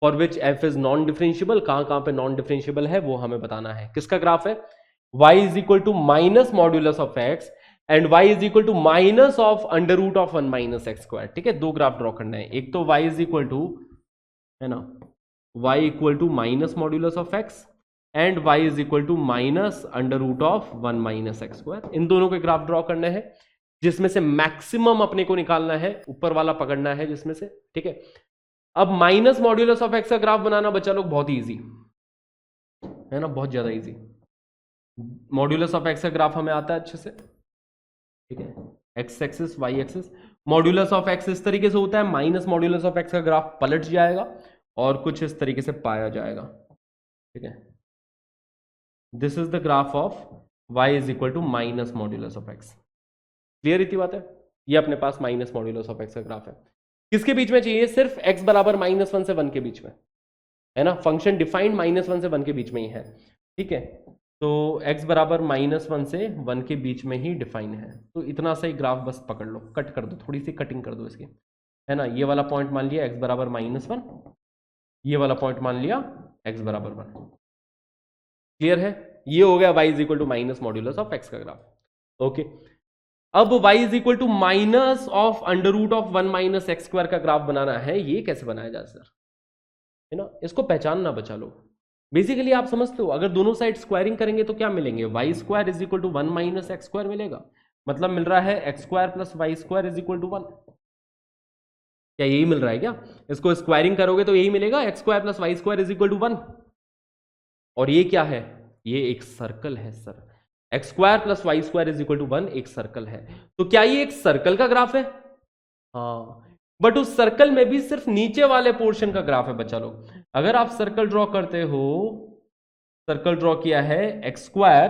for which f is non differentiable. कहां कहां पे नॉन डिफरेंशिएबल है वो हमें बताना है। किसका ग्राफ है, y is equal to minus modulus of x and y is equal to minus of under root of 1 minus x square. ठीक है, दो ग्राफ ड्रॉ करना है, एक तो y इज इक्वल टू, है ना, y equal to minus modulus of x and y is equal to minus under root of 1 minus x square. इन दोनों के ग्राफ ड्रॉ करने हैं, जिसमें से मैक्सिमम अपने को निकालना है, ऊपर वाला पकड़ना है जिसमें से। ठीक है, अब माइनस मॉड्यूलस ऑफ x का ग्राफ बनाना बच्चा लोग बहुत इजी है ना, बहुत ज्यादा इजी। मॉड्यूलस ऑफ x का ग्राफ हमें आता है अच्छे से। ठीक है, x axis y axis, modulus of x इस तरीके से होता है, माइनस मॉड्यूलस ऑफ x का ग्राफ पलट जाएगा और कुछ इस तरीके से पाया जाएगा। ठीक है, this is the graph of y is equal to minus modulus of x। Clear इतनी बात है, ये अपने पास माइनस मॉड्यूलस ऑफ x का ग्राफ है। किसके बीच में चाहिए? सिर्फ x बराबर -1 से 1 के बीच में, है ना, फंक्शन डिफाइंड -1 से 1 के बीच में ही है। ठीक है, तो x बराबर -1 से 1 के बीच में ही डिफाइन है। तो इतना सा ही ग्राफ बस पकड़ लो, कट कर दो, थोड़ी सी कटिंग कर दो इसकी, है ना। ये वाला पॉइंट मान लिया x बराबर -1, ये वाला पॉइंट मान लिया x बराबर 1। क्लियर है, ये हो गया y is equal to minus modulus of x का ग्राफ। ओके, अब y is equal to minus of under root of 1 minus x square का ग्राफ बनाना है। ये कैसे बनाया जाए सर, है ना, इसको पहचानना बचा लो। बेसिकली आप समझते हो, अगर दोनों साइड स्क्वायरिंग करेंगे तो क्या मिलेंगे? Y square is equal to 1 minus x square मिलेगा, मतलब मिल रहा है x square plus y square is equal to 1। क्या यही मिल रहा है क्या? इसको स्क्वायरिंग करोगे तो यही मिलेगा, x square plus y square is equal to 1। और ये क्या है? ये एक सर्कल है sir, x square plus y square is equal to 1 एक सर्कल है। तो क्या ये एक सर्कल का ग्राफ है? हाँ, बट उस सर्कल में भी सिर्फ नीचे वाले पोर्शन का ग्राफ है बच्चा लोग। अगर आप सर्कल ड्रॉ करते हो, सर्कल ड्रॉ किया है x square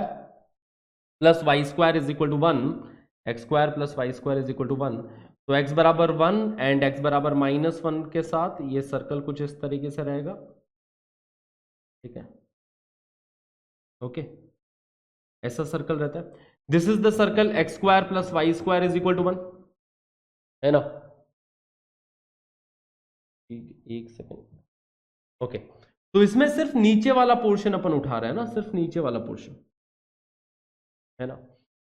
plus y square is equal to 1, x square plus y square is equal to 1, तो एक्स बराबर 1 एंड एक्स बराबर -1 के साथ ये सर्कल कुछ इस तरीके से रहेगा। ठीक है, ओके, ऐसा सर्कल रहता है। This is the circle x square plus y square is equal to 1, है ना। एक सेकेंड, ओके, तो इसमें सिर्फ नीचे वाला पोर्शन अपन उठा रहे हैं ना, सिर्फ नीचे वाला पोर्शन, है ना।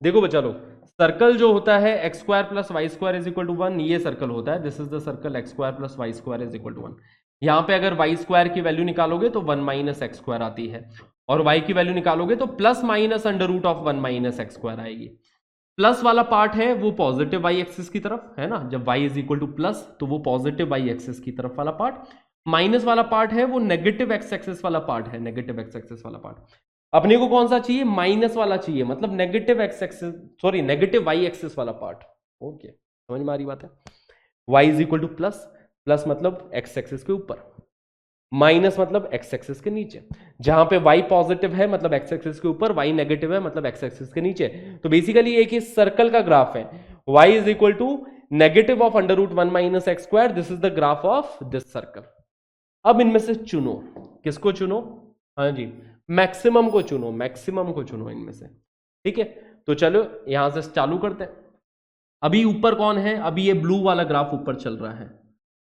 देखो बच्चा लोग, सर्कल जो होता है x square plus y square is equal to 1, ये सर्कल होता है। This is the circle x square plus y square is equal to 1। यहां पे अगर वाई स्क्वायर की वैल्यू निकालोगे तो 1 माइनस एक्स स्क्वायर आती है, और वाई की वैल्यू निकालोगे तो plus minus under root of 1 minus x square आएगी। प्लस वाला पार्ट है वो पॉजिटिव वाई एक्सिस की तरफ, है ना, जब y is equal to plus तो वो पॉजिटिव वाई एक्सिस की तरफ वाला पार्ट, माइनस वाला पार्ट है वो नेगेटिव एक्स एक्सिस वाला पार्ट है, नेगेटिव एक्स एक्सिस वाला पार्ट। अपने को कौन सा चाहिए? माइनस वाला चाहिए, मतलब negative x axis, sorry negative y axis वाला पार्ट। ओके, समझ में आ रही बात है। y is equal to plus, plus मतलब एक्स एक्सिस के ऊपर, माइनस मतलब एक्स एक्सिस के नीचे। जहां पे y पॉजिटिव है मतलब एक्स एक्सिस के ऊपर, y नेगेटिव है मतलब एक्स एक्सिस के नीचे। तो बेसिकली एक ही सर्कल का ग्राफ है, y is equal to negative of under root 1 minus x square, this is the graph of this circle. अब इनमें से चुनो, किसको चुनो? हाँ जी, मैक्सिमम को चुनो, मैक्सिमम को चुनो इनमें से। ठीक है, तो चलो यहां से चालू करते हैं। अभी ऊपर कौन है? अभी ये ब्लू वाला ग्राफ ऊपर चल रहा है।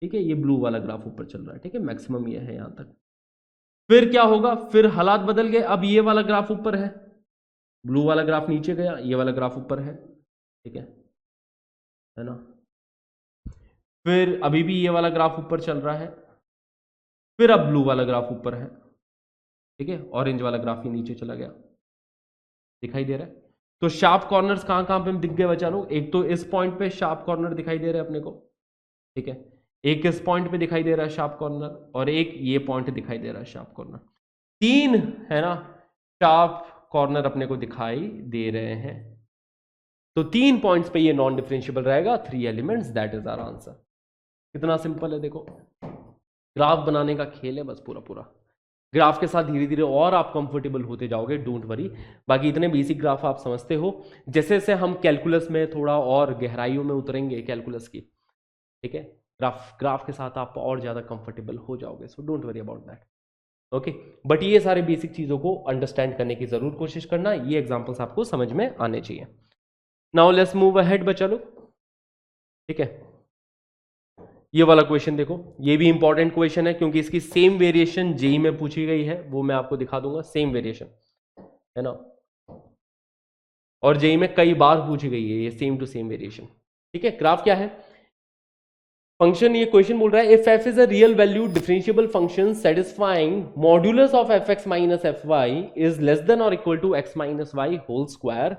ठीक है, ये ब्लू वाला ग्राफ ऊपर चल रहा है। ठीक है, मैक्सिमम ये है यहां तक। फिर क्या होगा? फिर हालात बदल गए, अब ये वाला ग्राफ ऊपर है, ब्लू वाला ग्राफ नीचे गया, ये वाला ग्राफ ऊपर है। ठीक है ना। फिर अभी भी ये वाला ग्राफ ऊपर चल रहा है, फिर अब ब्लू वाला ग्राफ ऊपर है। ठीक है, ऑरेंज वाला ग्राफ ही नीचे चला गया, दिखाई दे रहा है। तो शार्प कॉर्नर्स कहां कहां पे दिख गए बच्चा लोग? एक तो इस पॉइंट पे शार्प कॉर्नर दिखाई दे रहा है अपने को, ठीक है, एक इस पॉइंट पे दिखाई दे रहा है शार्प कॉर्नर, और एक ये पॉइंट दिखाई दे रहा है शार्प कॉर्नर। तीन, है ना, शार्प कॉर्नर अपने को दिखाई दे रहे हैं। तो 3 पॉइंट्स पे ये नॉन डिफरेंशिएबल रहेगा, 3 elements, that is our answer. कितना सिंपल है, देखो ग्राफ बनाने का खेल है बस पूरा पूरा। ग्राफ के साथ धीरे धीरे और आप कंफर्टेबल होते जाओगे, डोंट वरी। बाकी इतने बेसिक ग्राफ आप समझते हो, जैसे जैसे हम कैलकुलस में थोड़ा और गहराइयों में उतरेंगे कैलकुलस की, ठीक है, ग्राफ के साथ आप और ज्यादा कंफर्टेबल हो जाओगे, so don't worry about that. Okay, but ये सारे बेसिक चीजों को अंडरस्टैंड करने की जरूर कोशिश करना, ये एग्जांपल्स आपको समझ में आने चाहिए। नाउ लेट्स मूव अहेड बच्चा लोग। ठीक है, ये वाला क्वेश्चन देखो, ये भी इंपॉर्टेंट क्वेश्चन है क्योंकि इसकी सेम वेरिएशन जेई में पूछी गई है, वो मैं आपको दिखा दूंगा, सेम वेरिएशन, है ना। और जेई में कई बार पूछी गई है ये सेम टू सेम वेरिएशन। ठीक है, ग्राफ क्या है, फंक्शन, ये क्वेश्चन बोल रहा है if f is a real value differentiable function satisfying modulus of f x minus f y is less than और equal to x minus y whole square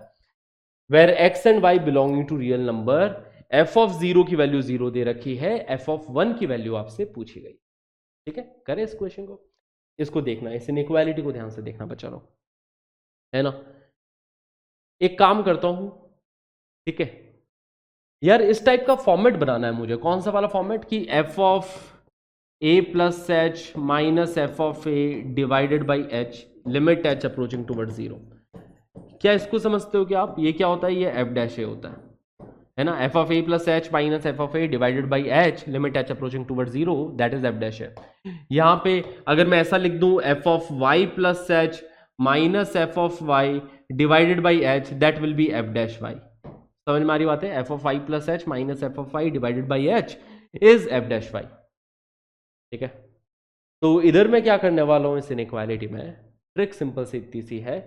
where x and y belonging to real number, f of 0 की value 0 दे रखी है, f of 1 की value आपसे पूछी गई। ठीक है, करें इस क्वेश्चन को, इसको देखना, इस इनइक्वालिटी को ध्यान से देखना बच्चा लोग, है ना। एक काम करता हूं, ठीक है यार, इस टाइप का फॉर्मेट बनाना है मुझे। कौन सा वाला फॉर्मेट कि f of a plus h minus f of a divided by h, limit h approaching toward 0। क्या इसको समझते हो कि आप, ये क्या होता है, ये एफ डैश ए होता है ना, f of a plus h minus f of a divided by h, limit h approaching toward 0, that is f dash a. यहां पे अगर मैं ऐसा लिख दूं f of y plus h minus f of y divided by h, that will be f dash y. समझ में आ रही बात है, f of y plus h minus f of y divided by h is f dash y. ठीक है, तो इधर मैं क्या करने वाला हूं इस इनइक्वालिटी में, ट्रिक सिंपल सी इतनी सी है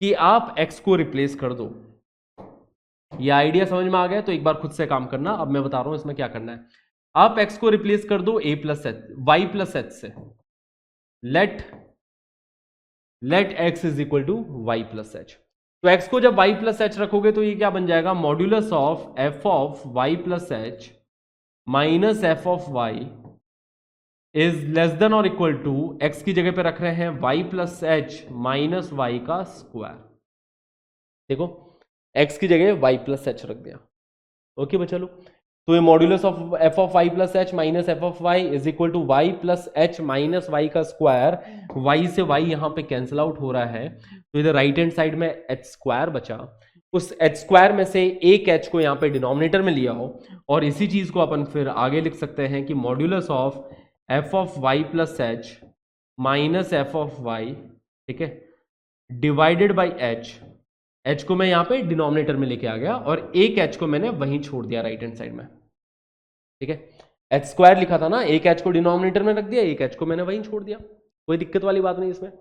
कि आप x को रिप्लेस कर दो। ये आइडिया समझ में आ गया, तो एक बार खुद से काम करना। अब मैं बता रहा हूं इसमें क्या करना है, आप x को रिप्लेस कर दो a plus h, y plus h से, let x is equal to y plus h. तो x को जब y प्लस एच रखोगे तो ये क्या बन जाएगा, modulus of f of y plus h minus f of y is less than और इक्वल टू, x की जगह पे रख रहे हैं y plus h minus y का स्क्वायर। देखो x की जगह y प्लस एच रख दिया। ओके बच्चा लोग, तो ये modulus of f of y plus h minus f of y is equal to y plus h minus y का स्क्वायर। y से y यहां पे कैंसिल आउट हो रहा है, तो इधर राइट हैंड साइड में एच स्क्वायर बचा। उस एच स्क्वायर में से एक एच को यहाँ पे डिनोमिनेटर में लिया हो, और इसी चीज को अपन फिर आगे लिख सकते हैं कि modulus of f of y plus h minus f of y, ठीक है, डिवाइडेड बाई एच। एच को मैं यहाँ पे डिनोमिनेटर में लेके आ गया और एक एच को मैंने वहीं छोड़ दिया राइट हैंड साइड में। ठीक है, एच स्क्वायर लिखा था ना, एक एच को डिनोमिनेटर में रख दिया, एक एच को मैंने वहीं छोड़ दिया, कोई दिक्कत वाली बात नहीं इसमें।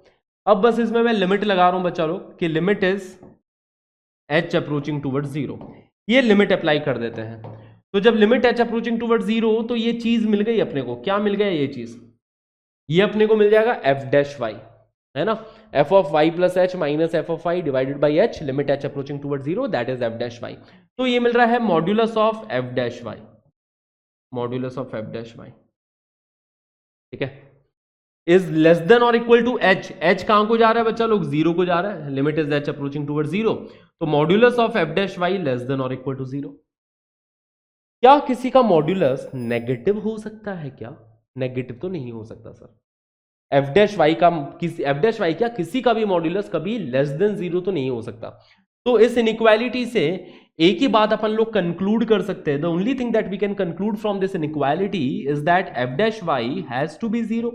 अब बस इसमें मैं लिमिट लगा रहा हूं बच्चा लोग कि limit is h approaching toward 0। ये लिमिट अप्लाई कर देते हैं, तो जब लिमिट एच अप्रोचिंग टूवर्ड 0, तो ये चीज मिल गई अपने को। क्या मिल गया, ये चीज, ये अपने को मिल जाएगा एफ डैश वाई, है ना, f of y plus h minus f of y divided by h, limit h approaching toward 0, that is f dash y. तो ये मिल रहा है modulus of f dash y, modulus of f dash y, ठीक है, is less than और equal to h. H कहां को जा रहा है बच्चा लोग, 0 को जा रहा है, limit is h approaching toward 0, तो modulus of f dash y less than और इक्वल टू 0। क्या किसी का मॉड्यूलस नेगेटिव हो सकता है क्या? नेगेटिव तो नहीं हो सकता सर। एफ डैश वाई का एफ डैश वाई क्या, किसी का भी मॉड्यूलस कभी लेस देन 0 तो नहीं हो सकता। तो इस इनइक्वालिटी से एक ही बात अपन लोग कंक्लूड कर सकते हैं, the only thing that we can conclude from this inequality is that f dash y has to be 0।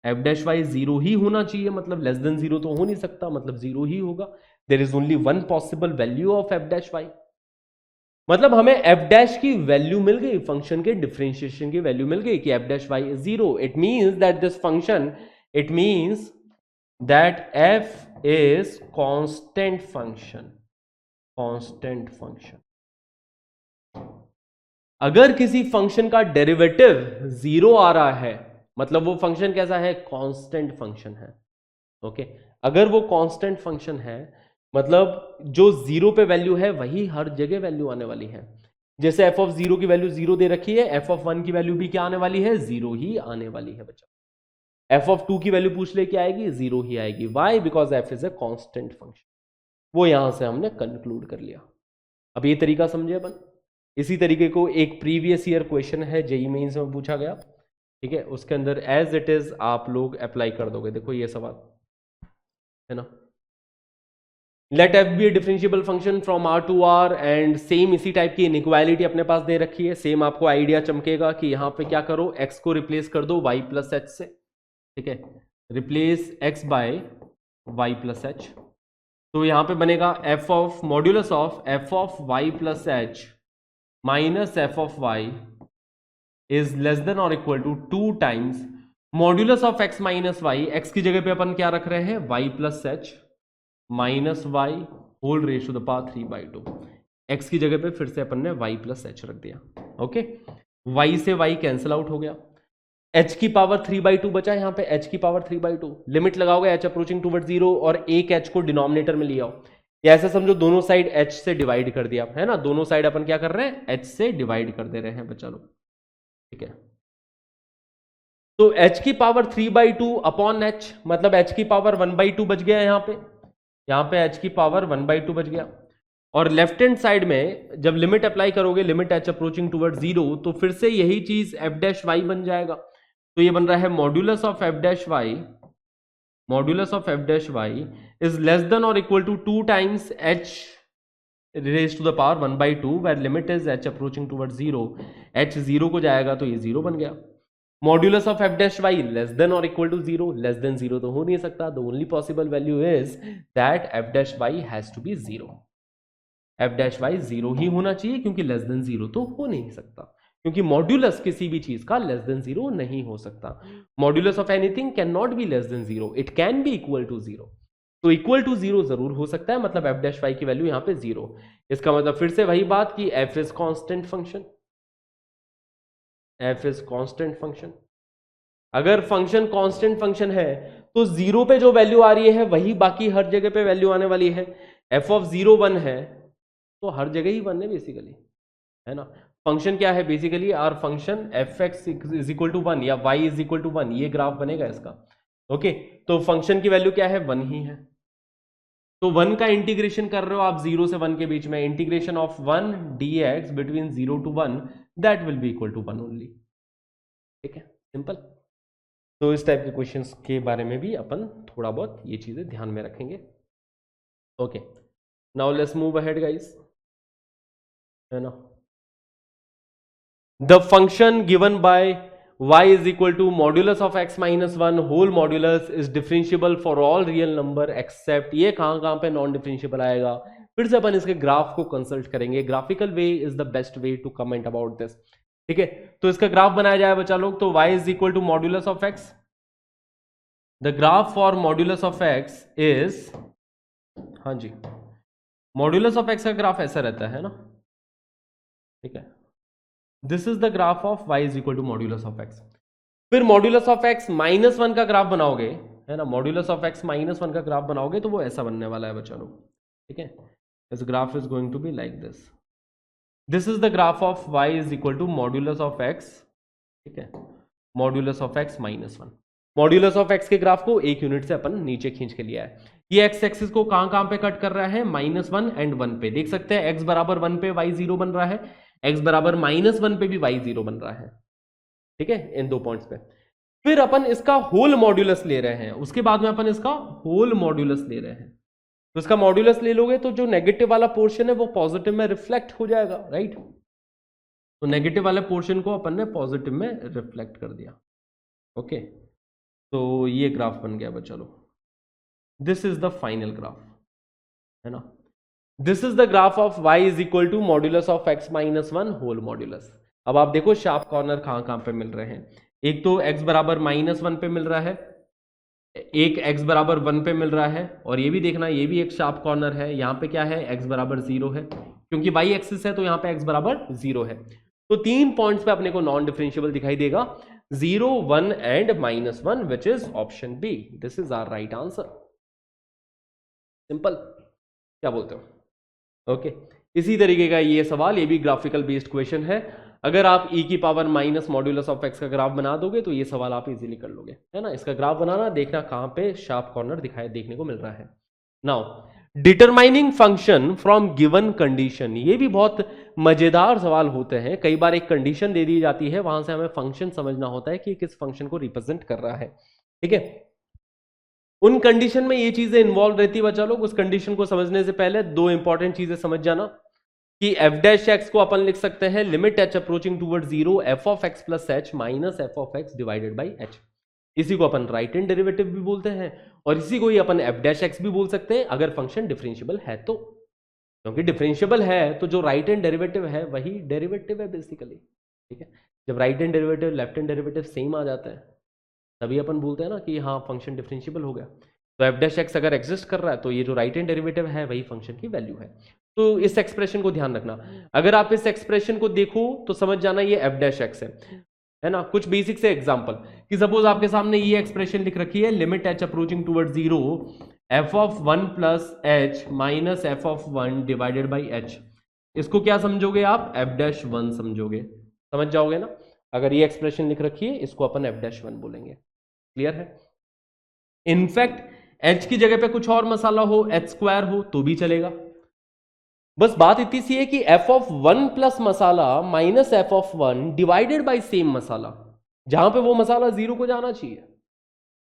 F dash y 0 ही होना चाहिए, मतलब लेस देन 0 तो हो नहीं सकता, मतलब 0 ही होगा। There is only one possible value of f dash y, मतलब हमें एफ डैश की वैल्यू मिल गई, फंक्शन के डिफरेंशिएशन की वैल्यू मिल गई कि f dash y is 0। It means that this function, it means that f is constant function, constant function. अगर किसी फंक्शन का डेरिवेटिव 0 आ रहा है, मतलब वो फंक्शन कैसा है, कांस्टेंट फंक्शन है। ओके, अगर वो कांस्टेंट फंक्शन है, मतलब जो 0 पे वैल्यू है वही हर जगह वैल्यू आने वाली है। जैसे एफ ऑफ 0 की वैल्यू 0 दे रखी है, एफ ऑफ 1 की वैल्यू भी क्या आने वाली है, 0 ही आने वाली है बच्चा। एफ ऑफ 2 की वैल्यू पूछ ले क्या आएगी, 0 ही आएगी। Y, because f is a constant function. वो यहां से हमने कंक्लूड कर लिया। अब ये तरीका समझे अपन। इसी तरीके को एक प्रीवियस ईयर क्वेश्चन है, जेईई मेंस में पूछा गया, ठीक है, उसके अंदर एज इट इज आप लोग अप्लाई कर दोगे। देखो ये सवाल है ना, let f be a differentiable function from r to r, and same इसी टाइप की इनइक्वालिटी अपने पास दे रखी है। सेम आपको आइडिया चमकेगा कि यहाँ पे क्या करो, x को रिप्लेस कर दो y प्लस एच से, ठीक है, replace x by y plus h. तो यहाँ पे बनेगा F of modulus of f of y plus h minus f of y is less than और equal to 2 times modulus of x minus y. X की जगह पे अपन क्या रख रहे हैं, y plus h minus y whole raise to the power 3/2। x की जगह पे फिर से अपन ने y प्लस एच रख दिया। ओके, y से y कैंसिल आउट हो गया, h की पावर 3/2 बचा यहाँ पे, h की पावर 3/2। लिमिट लगाओगे h अप्रोचिंग टूवर्ड 0 और एक h को डिनोमिनेटर में लिया हो, या ऐसा समझो दोनों साइड h से डिवाइड कर दिया है ना, दोनों साइड अपन क्या कर रहे हैं, h से डिवाइड कर दे रहे हैं बच्चा लोग। ठीक है, तो h की पावर 3/2 अपॉन h, मतलब h की पावर 1/2 बच गया यहाँ पे h की पावर 1/2 बच गया। और लेफ्ट हैंड साइड में जब लिमिट अप्लाई करोगे, लिमिट h अप्रोचिंग टूवर्ड 0, तो फिर से यही चीज f डैश वाई बन जाएगा। तो ये बन रहा है modulus of f dash y, modulus of f dash y is less than और equal to 2 times h raise to the power 1/2 where limit is h approaching toward 0। h 0 को जाएगा तो ये 0 बन गया। Modulus of f dash y less than और equal to 0, less than 0 तो हो नहीं सकता, the only possible value is that f dash y has to be 0। f dash y 0 ही होना चाहिए, क्योंकि लेस देन 0 तो हो नहीं सकता, क्योंकि मॉड्यूलस किसी भी चीज का लेस देन 0 नहीं हो सकता। Modulus of anything can not be less than 0, it can be equal to 0। तो इक्वल टू 0 जरूर हो सकता है, मतलब f डैश वाई की वैल्यू यहाँ पे 0। इसका मतलब फिर से वही बात कि f is constant function, f is constant function. अगर फंक्शन कांस्टेंट फंक्शन है तो 0 पे जो वैल्यू आ रही है वही बाकी हर जगह पे वैल्यू आने वाली है। f ऑफ 0 1 है तो हर जगह ही 1 है बेसिकली, है ना। फंक्शन क्या है basically, r function F x is equal to 1 या y इज इक्वल टू 1, ये ग्राफ बनेगा इसका। ओके, तो फंक्शन की वैल्यू क्या है, 1 ही है। तो 1 का इंटीग्रेशन कर रहे हो आप 0 से 1 के बीच में, integration of 1 dx between 0 to 1 that will be equal to 1 only. ठीक है, सिंपल। तो इस टाइप के क्वेश्चंस के बारे में भी अपन थोड़ा बहुत ये चीजें ध्यान में रखेंगे। Okay, now let's move ahead guys, है ना। The function given by y is equal to modulus of x minus 1 whole modulus is differentiable for all real number except, ये कहाँ पे नॉन डिफरेंशियबल आएगा, फिर से अपन इसके ग्राफ को कंसल्ट करेंगे। Graphical way is the best way to comment about this. ठीक है, तो इसका ग्राफ बनाया जाए बच्चा लोग, तो y is equal to modulus of x, the graph for modulus of x is, हाँ जी, मॉड्यूलस ऑफ x का ग्राफ ऐसा रहता है ना। ठीक है, this is the graph of y is equal to modulus of x। फिर मॉड्यूलस ऑफ x माइनस 1 का ग्राफ बनाओगे, है ना, मॉड्यूलस ऑफ x माइनस 1 का ग्राफ बनाओगे तो वो ऐसा बनने वाला है बच्चा लोग। ठीक है, this graph is going to be like this, this is the graph of y is equal to modulus of x। ठीक है, modulus of x minus 1, modulus of x के ग्राफ को एक यूनिट से अपन नीचे खींच के लिया है। ये एक्स एक्सिस को कहां पे कट कर रहा है, -1 एंड 1 पे। देख सकते हैं x बराबर 1 पे y 0 बन रहा है, x बराबर -1 पे भी y 0 बन रहा है। ठीक है, इन दो पॉइंट्स पे। फिर अपन इसका होल मॉड्यूलस ले रहे हैं, उसके बाद में अपन इसका होल मॉड्यूलस ले रहे हैं। तो इसका मॉड्यूलस ले लोगे तो जो नेगेटिव वाला पोर्शन है वो पॉजिटिव में रिफ्लेक्ट हो जाएगा, राइट। तो नेगेटिव वाले पोर्शन को अपन ने पॉजिटिव में रिफ्लेक्ट कर दिया। ओके, तो ये ग्राफ बन गया बच्चा लोग, this is the final graph, है ना। This is the graph of y is equal to modulus of x minus 1 whole modulus. अब आप देखो शार्प कॉर्नर कहां पे मिल रहे हैं, एक तो x बराबर -1 पे मिल रहा है, एक x बराबर 1 पे मिल रहा है, और ये भी देखना ये भी एक शार्प कॉर्नर है, यहाँ पे क्या है, x बराबर 0 है, क्योंकि y एक्सिस है तो यहाँ पे x बराबर 0 है। तो 3 पॉइंट्स पे अपने को नॉन डिफरेंशियबल दिखाई देगा, 0, 1 and -1, which is option b. This is our right answer. Simple, क्या बोलते हो। ओके, इसी तरीके का ये सवाल, ये भी ग्राफिकल बेस्ड क्वेश्चन है। अगर आप e की power minus modulus of x का ग्राफ बना दोगे तो ये सवाल आप इजीली कर लोगे, है ना। इसका ग्राफ बनाना, देखना कहां पे शार्प कॉर्नर दिखाई देखने को मिल रहा है। Now determining function from given condition, ये भी बहुत मजेदार सवाल होते हैं। कई बार एक कंडीशन दे दी जाती है, वहां से हमें फंक्शन समझना होता है कि किस फंक्शन को रिप्रेजेंट कर रहा है। ठीक है, उन कंडीशन में ये चीजें इन्वॉल्व रहती है बच्चा लोग। उस कंडीशन को समझने से पहले 2 इंपॉर्टेंट चीजें समझ जाना कि f डैश एक्स को अपन लिख सकते हैं limit h approaching toward 0 f of x plus h minus f of x divided by h। इसी को अपन राइट हैंड डेरिवेटिव भी बोलते हैं, और इसी को ही अपन f डैश एक्स भी बोल सकते हैं अगर फंक्शन डिफरेंशियबल है तो, क्योंकि डिफरेंशियबल है तो जो राइट हैंड डेरिवेटिव है वही डेरिवेटिव है बेसिकली। ठीक है, जब right hand derivative left hand derivative same आ जाता है तभी अपन बोलते हैं ना कि हाँ फंक्शन डिफरेंशियबल हो गया। तो एफ डैश एक्स अगर एग्जिस्ट कर रहा है तो ये जो राइट हैंड डेरिवेटिव है वही फंक्शन की वैल्यू है। तो इस एक्सप्रेशन को ध्यान रखना। अगर आप इस एक्सप्रेशन को देखो तो समझ जाना ये एफ डैश एक्स है ना। कुछ बेसिक से एग्जांपल कि सपोज आपके सामने ये एक्सप्रेशन लिख रखी है, limit h approaching towards zero f of 1 plus h minus f of 1 divided by H. इसको क्या समझोगे आप? एफ डैश 1 समझोगे, समझ जाओगे ना। अगर ये एक्सप्रेशन लिख रखी है इसको अपन एफ डैश 1 बोलेंगे। क्लियर है? इनफैक्ट एच की जगह पे कुछ और मसाला हो, एच स्क्वायर हो तो भी चलेगा। बस बात इतनी सी है कि एफ ऑफ 1 प्लस मसाला minus f of 1 divided by same मसाला, जहां पे वो मसाला जीरो को जाना चाहिए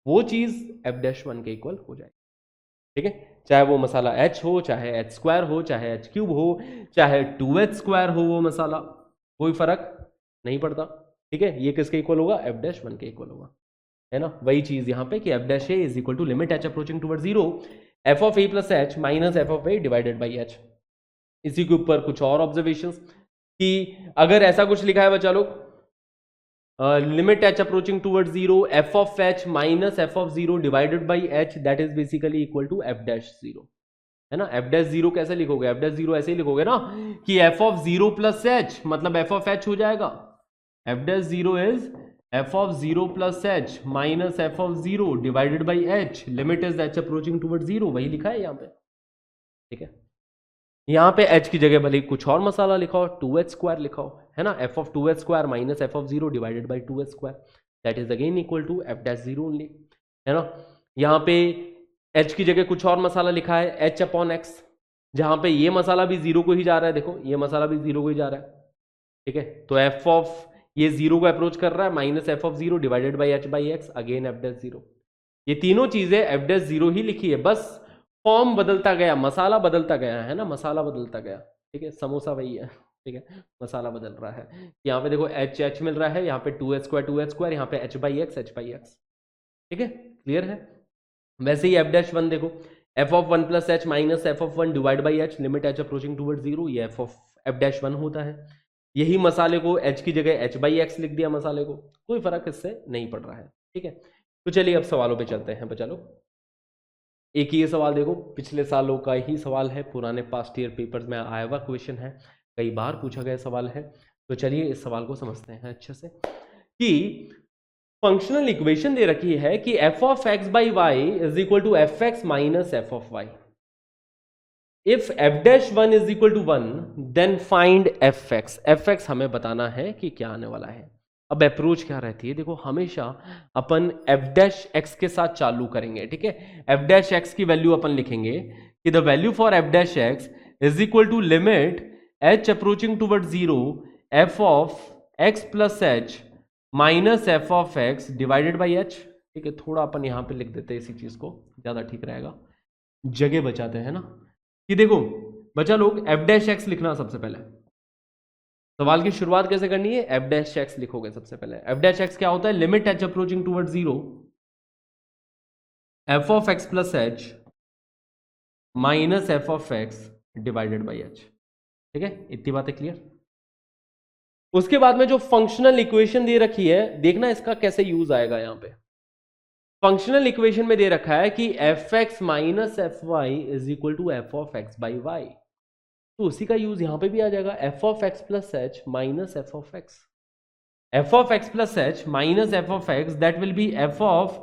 वो चीज एफ डैश 1 के इक्वल हो जाए। ठीक है, चाहे वो मसाला h हो, चाहे एच स्क्वायर हो, चाहे h क्यूब हो, चाहे 2h स्क्वायर हो, वो मसाला कोई फर्क नहीं पड़ता। ठीक है, ये किसके इक्वल होगा? एफ डैश 1 के इक्वल होगा, है ना। वही चीज यहां पे कि f dash a is equal to limit h approaching toward zero f of a plus h minus f of a divided by h. इसी के ऊपर कुछ और ऑब्जर्वेशंस कि अगर ऐसा कुछ लिखा है बच्चा लोग, limit h approaching toward zero f of h minus f of zero divided by h, that is basically equal to f dash zero, है ना। एफ डैश जीरो कैसे लिखोगे? एफ डैश जीरो ऐसे ही लिखोगे ना कि f of zero plus H मतलब f of H हो जाएगा। F dash zero is f of zero plus h minus f of zero divided by h, limit is h approaching toward zero, वही लिखा है यहाँ पे। ठीक है, यहाँ पे h की जगह भले कुछ और मसाला लिखा हो, 2h स्क्वायर लिखा हो, है ना। f of 2h square minus f of zero divided by 2h square, that is again equal to f dash zero only, है ना। यहाँ पे h की जगह कुछ और मसाला लिखा है h अपॉन एक्स, जहां पे ये मसाला भी जीरो को ही जा रहा है। देखो ये मसाला भी जीरो को ही जा रहा है। ठीक है, तो f ऑफ ये जीरो को अप्रोच कर रहा है minus f of zero divided by H by x, again F dash zero. ये तीनों चीजें एफ डैश जीरो ही लिखी है, बस फॉर्म बदलता गया, मसाला बदलता गया, है ना। मसाला बदलता गया, ठीक है, समोसा वही है। ठीक है, मसाला बदल रहा है। यहाँ पे देखो एच एच मिल रहा है, यहाँ पे 2h स्क्वायर, यहाँ पे एच बाई एक्स। ठीक है, क्लियर है। वैसे ही एफ डैश 1 देखो, F of 1 plus h minus f of 1 divide by h, limit h approaching toward zero, ये एफ डैश 1 होता है। यही मसाले को एच की जगह एच बाई एक्स लिख दिया मसाले को, कोई फर्क इससे नहीं पड़ रहा है। ठीक है, तो चलिए अब सवालों पे चलते हैं बच्चा लोग। एक ये सवाल देखो, पिछले सालों का ही सवाल है, पुराने पास्ट ईयर पेपर्स में आया हुआ क्वेश्चन है, कई बार पूछा गया सवाल है। तो चलिए इस सवाल को समझते हैं अच्छे से कि फंक्शनल इक्वेशन दे रखी है कि f of x by y is equal to f x minus f of y. If f dash 1 is equal to 1 then find f x. F x हमें बताना है कि क्या आने वाला है। अब अप्रोच क्या रहती है, देखो हमेशा अपन एफ डैश एक्स के साथ चालू करेंगे। ठीक है, एफ डैश एक्स की वैल्यू अपन लिखेंगे कि the value for f dash x is equal to limit h approaching toward zero f of x plus h minus f of x divided by h. ठीक है, थोड़ा अपन यहां पे लिख देते हैं इसी चीज को, ज्यादा ठीक रहेगा, जगह बचाते हैं ना। कि देखो बच्चा लोग, एफ डैश एक्स लिखना सबसे पहले। सवाल की शुरुआत कैसे करनी है? एफ डैश एक्स लिखोगे सबसे पहले। एफ डैश एक्स क्या होता है? Limit h approaching toward zero f of x plus h minus f of x divided by h. ठीक है, इतनी बातें क्लियर। उसके बाद में जो फंक्शनल इक्वेशन दे रखी है, देखना इसका कैसे यूज आएगा। यहां पे फंक्शनल इक्वेशन में दे रखा है कि F x minus f y is equal to f of x by y, तो उसी का यूज यहां पे भी आ जाएगा। F of x plus h minus f of x, f of x plus h minus f of x, that will be f of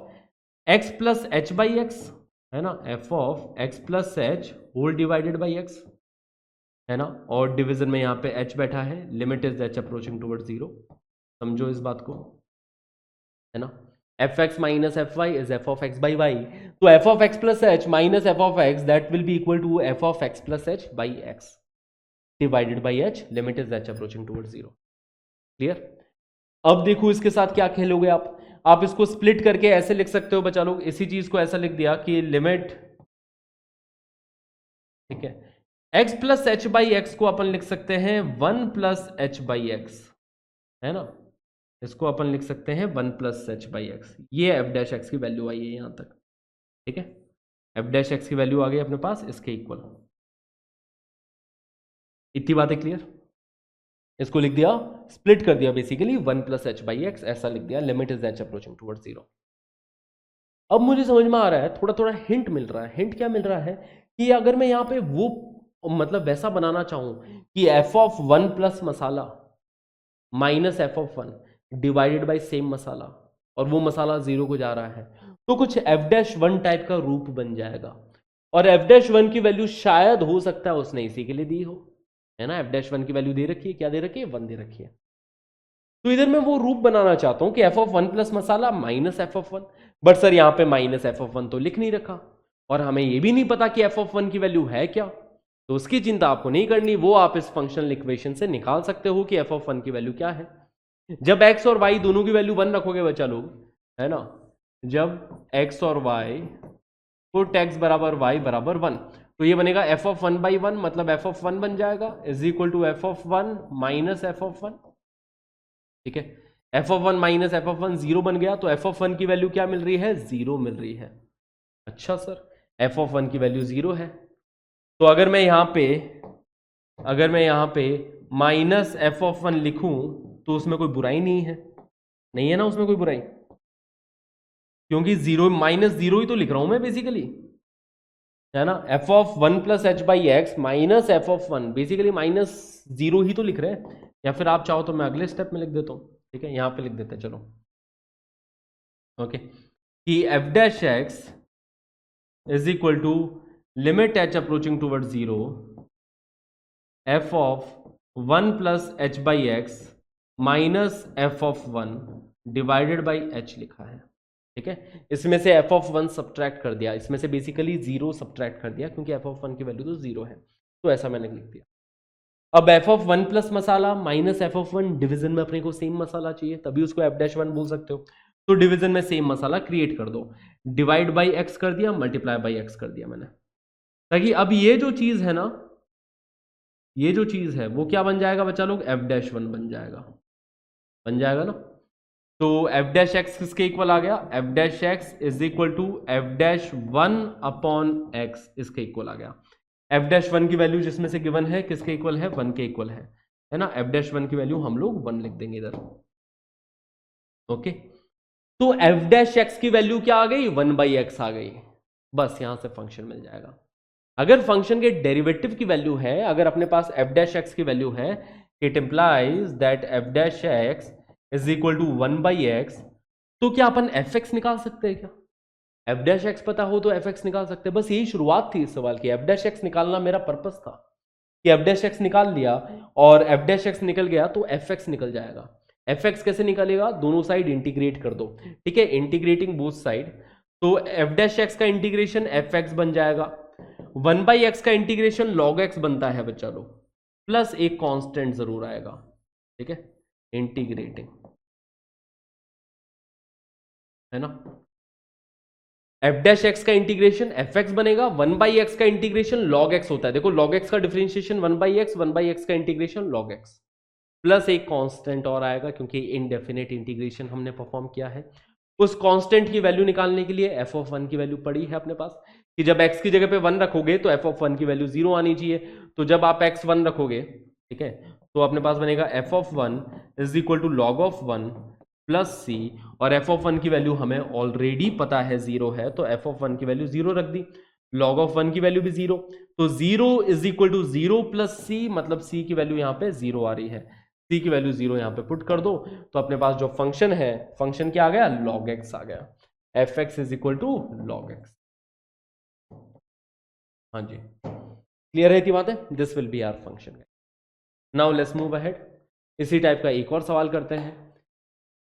x plus h by x, है ना। F of x plus h whole divided by x, है ना। और division में यहां पे h बैठा है, limit is h approaching toward zero, समझो इस बात को, है ना। F x minus f y is f of x by y, तो F of x plus h minus f of x, that will be equal to f of x plus h by x divided by h, limit is h approaching toward zero. Clear. अब देखो इसके साथ क्या खेलोगे आप इसको split करके ऐसे लिख सकते हो बच्चा लोग। इसी चीज को ऐसा लिख दिया कि लिमिट, ठीक है, x plus h by x को अपन लिख सकते हैं 1 प्लस एच बाई एक्स, है ना। इसको अपन लिख सकते हैं 1 प्लस एच बाई एक्स। ये एफ डैश एक्स की वैल्यू आई है यहां तक। ठीक है, एफ डैश एक्स की वैल्यू आ गई अपने पास इसके इक्वल। इतनी बातें क्लियर। इसको लिख दिया, स्प्लिट कर दिया basically 1 plus h by x, ऐसा लिख दिया, limit is h approaching towards zero. अब मुझे समझ में आ रहा है, थोड़ा थोड़ा हिंट मिल रहा है। हिंट क्या मिल रहा है कि अगर मैं यहाँ पे वो मतलब वैसा बनाना चाहूं कि एफ ऑफ वन प्लस मसाला minus f of one divided by same मसाला, और वो मसाला जीरो को जा रहा है, तो कुछ एफ डैश वन टाइप का रूप बन जाएगा। और एफ डैश वन की वैल्यू शायद हो सकता है उसने इसी के लिए दी हो, है ना। एफ डैश वन की वैल्यू दे रखी है, क्या दे रखी है, वन दे रखी है। तो इधर मैं वो रूप बनाना चाहता हूं कि एफ ऑफ वन प्लस मसाला minus f of one, but sir यहां पे माइनस एफ ऑफ वन तो लिख नहीं रखा, और हमें ये भी नहीं पता कि एफ ऑफ वन की वैल्यू है क्या। तो उसकी चिंता आपको नहीं करनी, वो आप इस फंक्शनल इक्वेशन से निकाल सकते हो कि एफ ऑफ वन की वैल्यू क्या है। जब एक्स और वाई दोनों की वैल्यू वन रखोगे बच्चा लोग, है ना, जब एक्स और वाई पुट एक्स बराबर वाई बराबर वन, तो ये बनेगा F of one by one, मतलब एफ ऑफ वन बन जाएगा is equal to f of one minus f of one. ठीक है, f of one minus f of one zero बन गया, तो एफ ऑफ वन की वैल्यू क्या मिल रही है, जीरो मिल रही है। अच्छा सर, एफ ऑफ वन की वैल्यू जीरो है, तो अगर मैं यहां पे माइनस एफ ऑफ वन लिखूं तो उसमें कोई बुराई नहीं है, नहीं है ना उसमें कोई बुराई, क्योंकि जीरो माइनस जीरो ही तो लिख रहा हूं मैं बेसिकली, है ना। F of one plus h by x minus f of one, basically minus zero ही तो लिख रहे हैं। या फिर आप चाहो तो मैं अगले स्टेप में लिख देता हूं, ठीक है, यहां पे लिख देते हैं, चलो ओके, कि f dash x is equal to limit h approaching toward zero f of one plus h by x minus f of one divided by h लिखा है। ठीक है, इसमें से एफ ऑफ वन सब्ट्रैक्ट कर दिया, इसमें से बेसिकली जीरो सब्ट्रैक्ट कर दिया, क्योंकि एफ ऑफ वन की वैल्यू तो जीरो है, तो ऐसा मैंने लिख दिया। अब एफ ऑफ वन प्लस मसाला minus f of one, division में अपने को सेम मसाला चाहिए, तभी उसको एफ डैश वन बोल सकते हो, तो डिवीजन में सेम मसाला क्रिएट कर दो, डिवाइड बाई एक्स कर दिया, मल्टीप्लाई बाई एक्स कर दिया मैंने, ताकि अब ये जो चीज है ना, ये जो चीज है वो क्या बन जाएगा बच्चा लोग, एफ डैश वन बन जाएगा ना। तो एफ डैश एक्स किसके इक्वल आ गया, f dash x is equal to f dash one upon x, इसके इक्वल आ गया। एफ डैश वन की वैल्यू जिसमें से गिवन है किसके इक्वल है, वन के इक्वल है ना। एफ डैश वन की वैल्यू हम लोग वन लिख देंगे इधर, ओके। तो एफ डैश एक्स की वैल्यू क्या आ गई, वन बाई एक्स आ गई, बस यहां से फंक्शन मिल जाएगा। अगर फंक्शन के डेरिवेटिव की वैल्यू है, अगर अपने पास एफ डैश एक्स की वैल्यू है, it implies that f dash x is equal to one by x, तो क्या अपन एफ एक्स निकाल सकते हैं क्या, एफ डैश एक्स पता हो तो एफ एक्स निकाल सकते हैं। बस यही शुरुआत थी इस सवाल की, एफ डैश एक्स निकालना मेरा पर्पस था, कि एफ डैश एक्स निकाल लिया और एफ डैश एक्स निकल गया तो एफ एक्स निकल जाएगा। एफ एक्स कैसे निकलेगा, दोनों साइड इंटीग्रेट कर दो, ठीक है, इंटीग्रेटिंग बोथ साइड, तो एफ डैश एक्स का इंटीग्रेशन एफ एक्स बन जाएगा, वन बाई एक्स का इंटीग्रेशन लॉग एक्स बनता है बच्चा लोग, प्लस एक कांस्टेंट जरूर आएगा, ठीक है, इंटीग्रेटिंग, है ना। एफ डैश एक्स का इंटीग्रेशन एफ एक्स बनेगा, वन बाई एक्स का इंटीग्रेशन लॉग एक्स होता है, देखो लॉग एक्स का डिफरेंशिएशन वन बाई एक्स का इंटीग्रेशन लॉग एक्स, प्लस एक कांस्टेंट और आएगा, क्योंकि इनडेफिनेट इंटीग्रेशन हमने परफॉर्म किया है। उस कांस्टेंट की वैल्यू निकालने के लिए एफ ऑफ वन की वैल्यू पड़ी है अपने पास, कि जब एक्स की जगह पे वन रखोगे तो एफ ऑफ वन की वैल्यू जीरो आनी चाहिए, तो जब आप एक्स वन रखोगे, ठीक है, तो अपने पास बनेगा F of one is equal to log of one plus C, और एफ ऑफ वन की वैल्यू हमें ऑलरेडी पता है जीरो है, तो एफ ऑफ वन की वैल्यू जीरो रख दी, लॉग ऑफ वन की वैल्यू भी जीरो, तो zero is equal to zero plus C, मतलब सी की वैल्यू यहाँ पे जीरो आ रही है, सी की वैल्यू जीरो यहाँ पे पुट कर दो, तो अपने पास जो फंक्शन है, फंक्शन क्या आ गया, लॉग एक्स आ गया, f x is equal to log x. हाँ जी, क्लियर है थी बातें, this will be our function. Now let's move ahead, इसी टाइप का एक और सवाल करते हैं,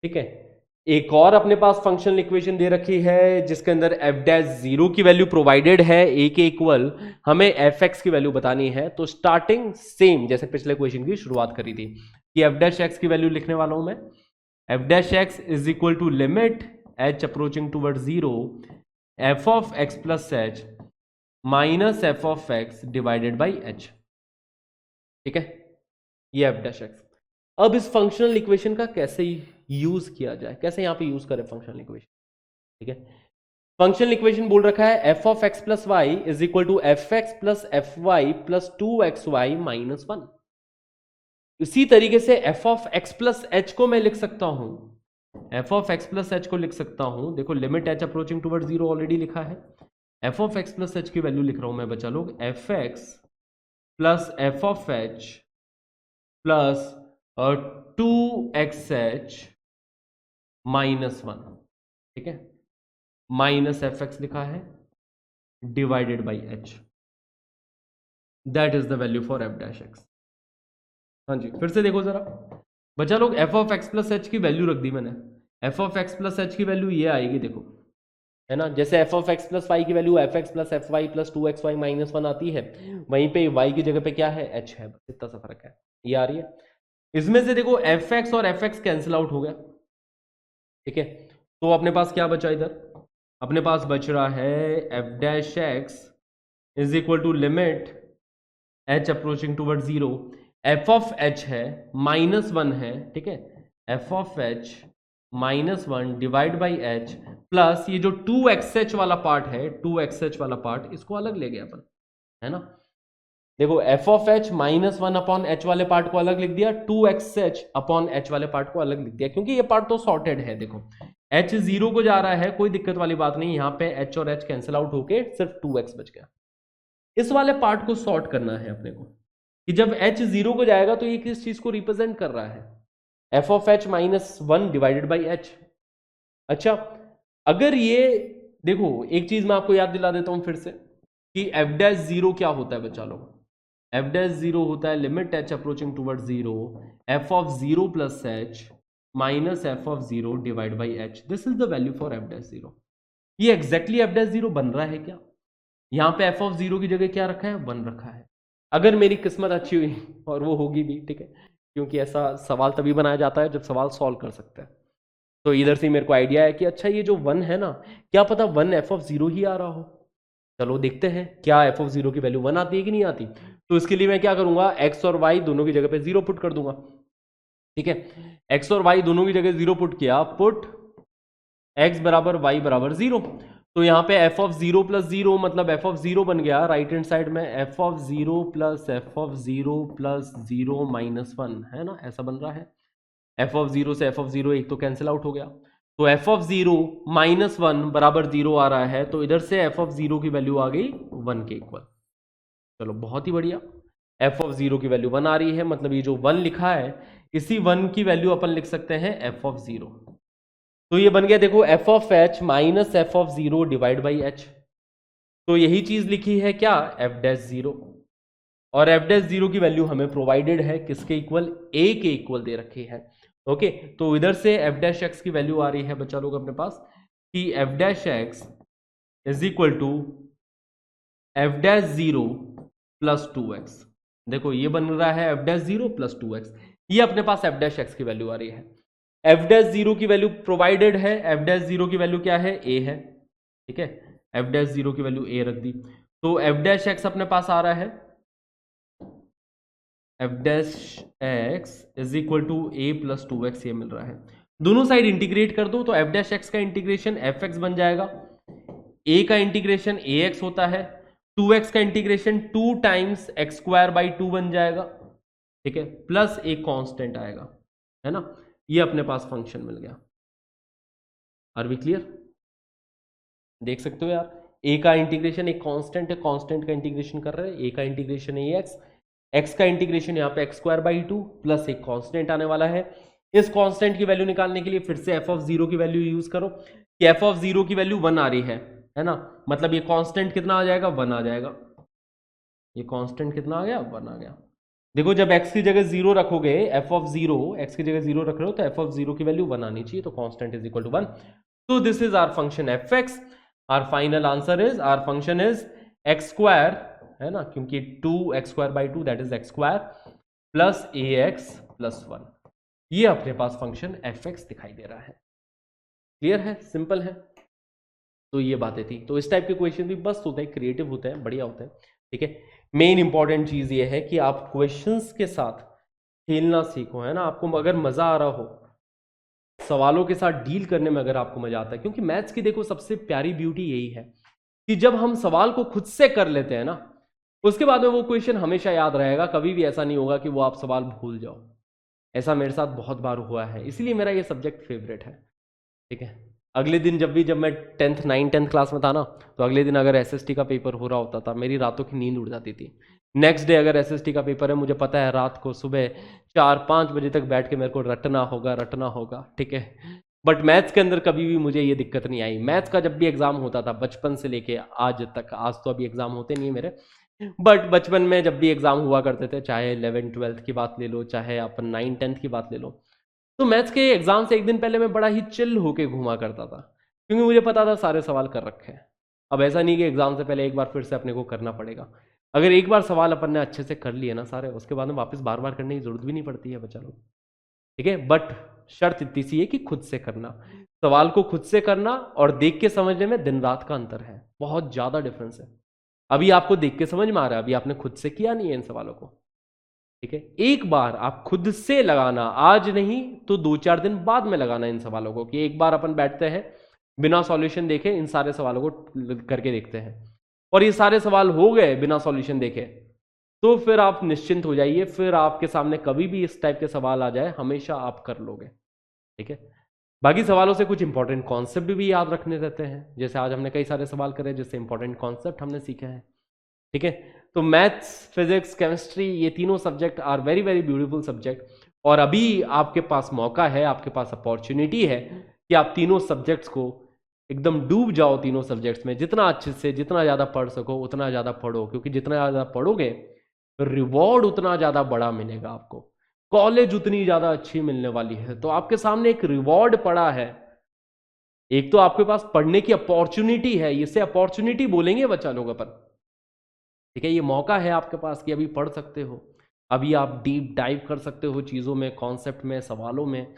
ठीक है। एक और अपने पास फंक्शनल इक्वेशन दे रखी है जिसके अंदर एफ डैश जीरो की वैल्यू प्रोवाइडेड है, ए के इक्वल हमें एफ एक्स की वैल्यू बतानी है, तो स्टार्टिंग सेम जैसे पिछले क्वेश्चन की शुरुआत करी थी, कि एफ डैश एक्स की वैल्यू लिखने वाला हूं मैं, f dash x is equal to limit h approaching toward zero f of x plus h minus f of x divided by h, ठीक है, ये एफ डैश एक्स। अब इस फंक्शनल इक्वेशन का कैसे यूज किया जाए, कैसे यहां पे यूज करें फंक्शनल इक्वेशन, ठीक है। फंक्शनल इक्वेशन बोल रखा है f of x plus y is equal to f x plus f y plus two x y minus one. इसी तरीके से f of x plus h को मैं लिख सकता हूं f of x plus h को लिख सकता हूं, देखो limit h approaching toward zero already लिखा है, f of x plus h की वैल्यू लिख रहा हूं मैं बच्चा लोग, f x plus F of h plus 2xh minus 1, ठीक है, माइनस एफ एक्स लिखा है divided by h, that is the value for f dash x. हाँ जी, फिर से देखो जरा बच्चा लोग, f of x plus h की वैल्यू रख दी मैंने, f of x plus h की वैल्यू ये आएगी, देखो है ना, जैसे f of x plus y की value f x plus f y plus 2xy minus 1 आती है, वहीं पे वाई की जगह पे क्या है, एच है, बस इतना सा फर्क है, ये आ रही है। इसमें से देखो एफ एक्स और एफ एक्स कैंसिल आउट हो गया, ठीक है, तो अपने पास क्या बचा इधर, अपने पास बच रहा है f dash x is equal to limit h approaching toward zero, f of h है माइनस 1 है, ठीक है, f of h minus 1 divide by h plus ये जो 2xh वाला पार्ट है, 2xh वाला पार्ट इसको अलग ले गया अपन, है ना, देखो F of h minus 1 upon H वाले पार्ट को अलग लिख दिया, 2xh अपॉन एच वाले पार्ट को अलग लिख दिया, क्योंकि ये पार्ट तो सॉर्टेड है, देखो h जीरो को जा रहा है, कोई दिक्कत वाली बात नहीं, यहाँ पे h और h कैंसिल आउट होके सिर्फ 2x बच गया। इस वाले पार्ट को सॉर्ट करना है अपने को कि जब h जीरो को जाएगा तो ये किस चीज को रिप्रेजेंट कर रहा है, f of h minus 1 divided by H. अच्छा, अगर ये देखो एक चीज मैं आपको याद दिला देता हूं फिर से कि एफ डैश जीरो क्या होता है बच्चा लोग, एफ डैश जीरो होता है limit h approaching toward zero, f of zero plus h minus f of zero divide by H, this is the value for f dash zero. ये exactly F dash zero बन रहा है क्या, यहाँ पे F of zero की जगह क्या रखा है, 1 रखा है, अगर मेरी किस्मत अच्छी हुई और वो होगी भी, ठीक है, क्योंकि ऐसा सवाल तभी बनाया जाता है जब सवाल सॉल्व कर सकते हैं। तो इधर से मेरे को आइडिया है कि अच्छा ये जो 1 है ना, क्या पता 1 एफ ऑफ जीरो ही आ रहा हो, चलो देखते हैं क्या एफ ऑफ जीरो की वैल्यू 1 आती है कि नहीं आती। तो इसके लिए मैं क्या करूंगा, एक्स और वाई दोनों की जगह पे 0 पुट कर दूंगा, ठीक है, एक्स और वाई दोनों की जगह 0 पुट किया, पुट एक्स बराबर वाई बराबर 0, तो यहाँ पे F of zero plus zero मतलब एफ ऑफ जीरो बन गया, राइट हैंड साइड में F of zero plus F of zero plus zero minus 1, है ना, ऐसा बन रहा है, एफ ऑफ जीरो से एफ ऑफ जीरो एक तो कैंसिल आउट हो गया, तो एफ ऑफ जीरो माइनस 1 बराबर 0 आ रहा है, तो इधर से एफ ऑफ जीरो की वैल्यू आ गई 1 के इक्वल। चलो बहुत ही बढ़िया, एफ ऑफ जीरो की वैल्यू 1 आ रही है, मतलब ये जो 1 लिखा है इसी 1 की वैल्यू अपन लिख सकते हैं एफ ऑफ जीरो, तो ये बन गया देखो F of h minus f of zero divide by H, तो यही चीज लिखी है क्या, एफ डैश जीरो, और एफ डैश जीरो की वैल्यू हमें प्रोवाइडेड है किसके इक्वल, ए के इक्वल दे रखी है, ओके, तो इधर से एफ डैश एक्स की वैल्यू आ रही है बच्चा लोग अपने पास कि f dash x is equal to f dash zero plus 2x, देखो ये बन रहा है f dash zero plus 2x, ये अपने पास एफ डैश एक्स की वैल्यू आ रही है, एफ डैश जीरो की वैल्यू प्रोवाइडेड है, एफ डैश जीरो की वैल्यू क्या है, ए है, ठीक है, एफ डैश जीरो की वैल्यू ए रख दी, तो एफ डैश एक्स अपने पास आ रहा है f dash x is equal to a plus 2x, ये मिल रहा है, दोनों साइड इंटीग्रेट कर दो तो एफ डैश एक्स का इंटीग्रेशन एफ एक्स बन जाएगा, ए का इंटीग्रेशन ए एक्स होता है, 2x का integration 2 times x square by 2 बन जाएगा, ठीक है, प्लस एक कांस्टेंट आएगा, है ना, ये अपने पास फंक्शन मिल गया। आर वी क्लियर, देख सकते हो यार, ए का इंटीग्रेशन एक कांस्टेंट है, कांस्टेंट का इंटीग्रेशन कर रहे हैं, ए का इंटीग्रेशन है एक्स, एक्स का इंटीग्रेशन यहाँ पे एक्स स्क्वायर बाई 2 प्लस एक कांस्टेंट आने वाला है, इस कांस्टेंट की वैल्यू निकालने के लिए फिर से एफ ऑफ जीरो की वैल्यू यूज करो कि एफ ऑफ जीरो की वैल्यू 1 आ रही है ना, मतलब ये कांस्टेंट कितना आ जाएगा, 1 आ जाएगा, ये कांस्टेंट कितना आ गया, 1 आ गया, देखो जब x की जगह 0 रखोगे, एफ ऑफ जीरो x की जगह 0 रख रहे हो तो एफ ऑफ जीरो की वैल्यू 1 आनी चाहिए, तो कांस्टेंट इज इक्वल टू 1, तो this is our function F x, our final answer is, our function is x square, है ना, क्योंकि 2x square by 2 that is x square plus a x plus 1, ये अपने पास function F x दिखाई दे रहा है, clear है, सिंपल है, तो ये बातें थी। तो इस टाइप के क्वेश्चन भी बस होते हैं, क्रिएटिव होते हैं, बढ़िया होते हैं, ठीक है, मेन इंपॉर्टेंट चीज ये है कि आप क्वेश्चंस के साथ खेलना सीखो, है ना, आपको अगर मजा आ रहा हो, सवालों के साथ डील करने में अगर आपको मजा आता है, क्योंकि मैथ्स की देखो सबसे प्यारी ब्यूटी यही है कि जब हम सवाल को खुद से कर लेते हैं ना, उसके बाद में वो क्वेश्चन हमेशा याद रहेगा, कभी भी ऐसा नहीं होगा कि वो आप सवाल भूल जाओ, ऐसा मेरे साथ बहुत बार हुआ है, इसलिए मेरा ये सब्जेक्ट फेवरेट है। ठीक है, अगले दिन जब मैं 10th क्लास में था ना, तो अगले दिन अगर एसएसटी का पेपर हो रहा होता था, मेरी रातों की नींद उड़ जाती थी। नेक्स्ट डे अगर एसएसटी का पेपर है, मुझे पता है रात को सुबह 4-5 बजे तक बैठ के मेरे को रटना होगा। ठीक है, बट मैथ्स के अंदर कभी भी मुझे ये दिक्कत नहीं आई। मैथ्स का जब भी एग्जाम होता था बचपन से लेके आज तक, आज तो अभी एग्जाम होते नहीं है मेरे, बट बचपन में जब भी एग्जाम हुआ करते थे, चाहे 11th-12th की बात ले लो, चाहे अपन 9th-10th की बात ले लो, तो मैथ्स के एग्जाम से एक दिन पहले मैं बड़ा ही चिल होके घूमा करता था, क्योंकि मुझे पता था सारे सवाल कर रखे हैं। अब ऐसा नहीं कि एग्जाम से पहले एक बार फिर से अपने को करना पड़ेगा। अगर एक बार सवाल अपन ने अच्छे से कर लिए ना सारे, उसके बाद में वापस बार बार करने की जरूरत भी नहीं पड़ती है बच्चा लोग। ठीक है, बट शर्त इतनी सी है कि खुद से करना, सवाल को खुद से करना और देख के समझने में दिन रात का अंतर है, बहुत ज्यादा डिफरेंस है। अभी आपको देख के समझ में आ रहा है, अभी आपने खुद से किया नहीं है इन सवालों को। ठीक है, एक बार आप खुद से लगाना, आज नहीं तो 2-4 दिन बाद में लगाना इन सवालों को, कि एक बार अपन बैठते हैं बिना सॉल्यूशन देखे इन सारे सवालों को करके देखते हैं, और ये सारे सवाल हो गए बिना सॉल्यूशन देखे, तो फिर आप निश्चिंत हो जाइए, फिर आपके सामने कभी भी इस टाइप के सवाल आ जाए हमेशा आप कर लोगे। ठीक है, बाकी सवालों से कुछ इंपॉर्टेंट कॉन्सेप्ट भी याद रखने रहते हैं, जैसे आज हमने कई सारे सवाल करे जिससे इंपॉर्टेंट कॉन्सेप्ट हमने सीखे हैं। ठीक है, तो मैथ्स, फिजिक्स, केमिस्ट्री, ये तीनों subject are very very beautiful subject, और अभी आपके पास मौका है, आपके पास अपॉर्चुनिटी है कि आप तीनों सब्जेक्ट्स को एकदम डूब जाओ, तीनों सब्जेक्ट्स में जितना अच्छे से, जितना ज़्यादा पढ़ सको उतना ज़्यादा पढ़ो, क्योंकि जितना ज़्यादा पढ़ोगे रिवॉर्ड उतना ज़्यादा बड़ा मिलेगा आपको, कॉलेज उतनी ज़्यादा अच्छी मिलने वाली है। तो आपके सामने एक रिवॉर्ड पड़ा है, एक तो आपके पास पढ़ने की अपॉर्चुनिटी है, इसे अपॉर्चुनिटी बोलेंगे बच्चा लोग अपन। ठीक है, ये मौका है आपके पास कि अभी पढ़ सकते हो, अभी आप डीप डाइव कर सकते हो चीज़ों में, कॉन्सेप्ट में, सवालों में।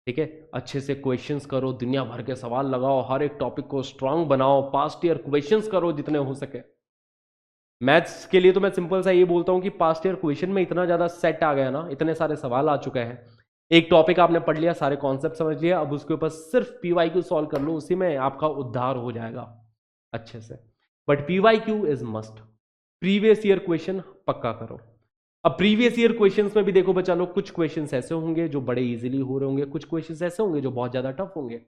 ठीक है, अच्छे से क्वेश्चंस करो, दुनिया भर के सवाल लगाओ, हर एक टॉपिक को स्ट्रांग बनाओ, पास्ट ईयर क्वेश्चंस करो जितने हो सके। मैथ्स के लिए तो मैं सिंपल सा ये बोलता हूँ कि पास्ट ईयर क्वेश्चन में इतना ज़्यादा सेट आ गया ना, इतने सारे सवाल आ चुके हैं, एक टॉपिक आपने पढ़ लिया, सारे कॉन्सेप्ट समझ लिया, अब उसके ऊपर सिर्फ PYQ सॉल्व कर लो, उसी में आपका उद्धार हो जाएगा अच्छे से। But PYQ is must, previous year question पक्का करो। अब प्रीवियस ईयर क्वेश्चंस में भी देखो बच्चा लोग, कुछ क्वेश्चंस ऐसे होंगे जो बड़े इजीली हो रहे होंगे, कुछ क्वेश्चंस ऐसे होंगे जो बहुत ज्यादा टफ होंगे,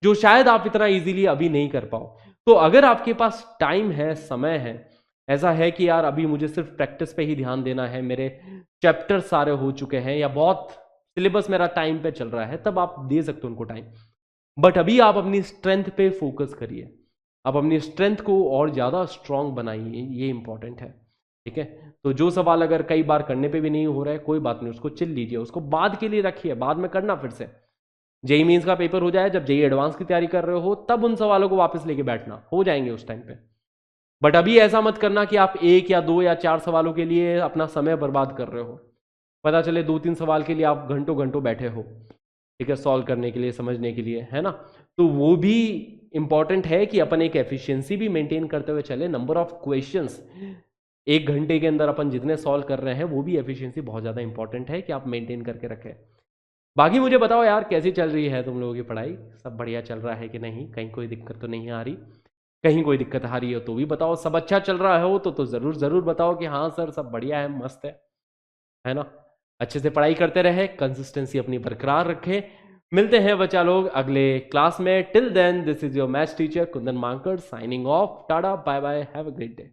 जो शायद आप इतना इजीली अभी नहीं कर पाओ। तो अगर आपके पास टाइम है, समय है, ऐसा है कि यार अभी मुझे सिर्फ प्रैक्टिस पे ही ध्यान देना है, मेरे चैप्टर सारे हो चुके हैं या बहुत सिलेबस मेरा टाइम पे चल रहा है, तब आप दे सकते हो उनको टाइम। बट अभी आप अपनी स्ट्रेंथ पे फोकस करिए, आप अपनी स्ट्रेंथ को और ज़्यादा स्ट्रांग बनाइए, ये इंपॉर्टेंट है। ठीक है, तो जो सवाल अगर कई बार करने पे भी नहीं हो रहा है, कोई बात नहीं, उसको चिल लीजिए, उसको बाद के लिए रखिए, बाद में करना फिर से। जेई मीन्स का पेपर हो जाए, जब जेई एडवांस की तैयारी कर रहे हो, तब उन सवालों को वापस लेके बैठना, हो जाएंगे उस टाइम पे। बट अभी ऐसा मत करना कि आप 1 या 2 या 4 सवालों के लिए अपना समय बर्बाद कर रहे हो, पता चले 2-3 सवाल के लिए आप घंटों घंटों बैठे हो, ठीक है, सॉल्व करने के लिए, समझने के लिए, है ना। तो वो भी इंपॉर्टेंट है कि अपन एक एफिशिएंसी भी मेंटेन करते हुए चले। नंबर ऑफ क्वेश्चंस 1 घंटे के अंदर अपन जितने सॉल्व कर रहे हैं, वो भी एफिशिएंसी बहुत ज़्यादा इंपॉर्टेंट है कि आप मेंटेन करके रखें। बाकी मुझे बताओ यार, कैसी चल रही है तुम लोगों की पढ़ाई, सब बढ़िया चल रहा है कि नहीं, कहीं कोई दिक्कत तो नहीं आ रही? कहीं कोई दिक्कत आ रही हो तो भी बताओ, सब अच्छा चल रहा हो तो ज़रूर ज़रूर बताओ कि हाँ सर सब बढ़िया है, मस्त है ना। अच्छे से पढ़ाई करते रहे, कंसिस्टेंसी अपनी बरकरार रखें। मिलते हैं बच्चा लोग अगले क्लास में। Till then, this is your maths teacher Kundan Mankad signing off. Tata, bye bye, have a great day.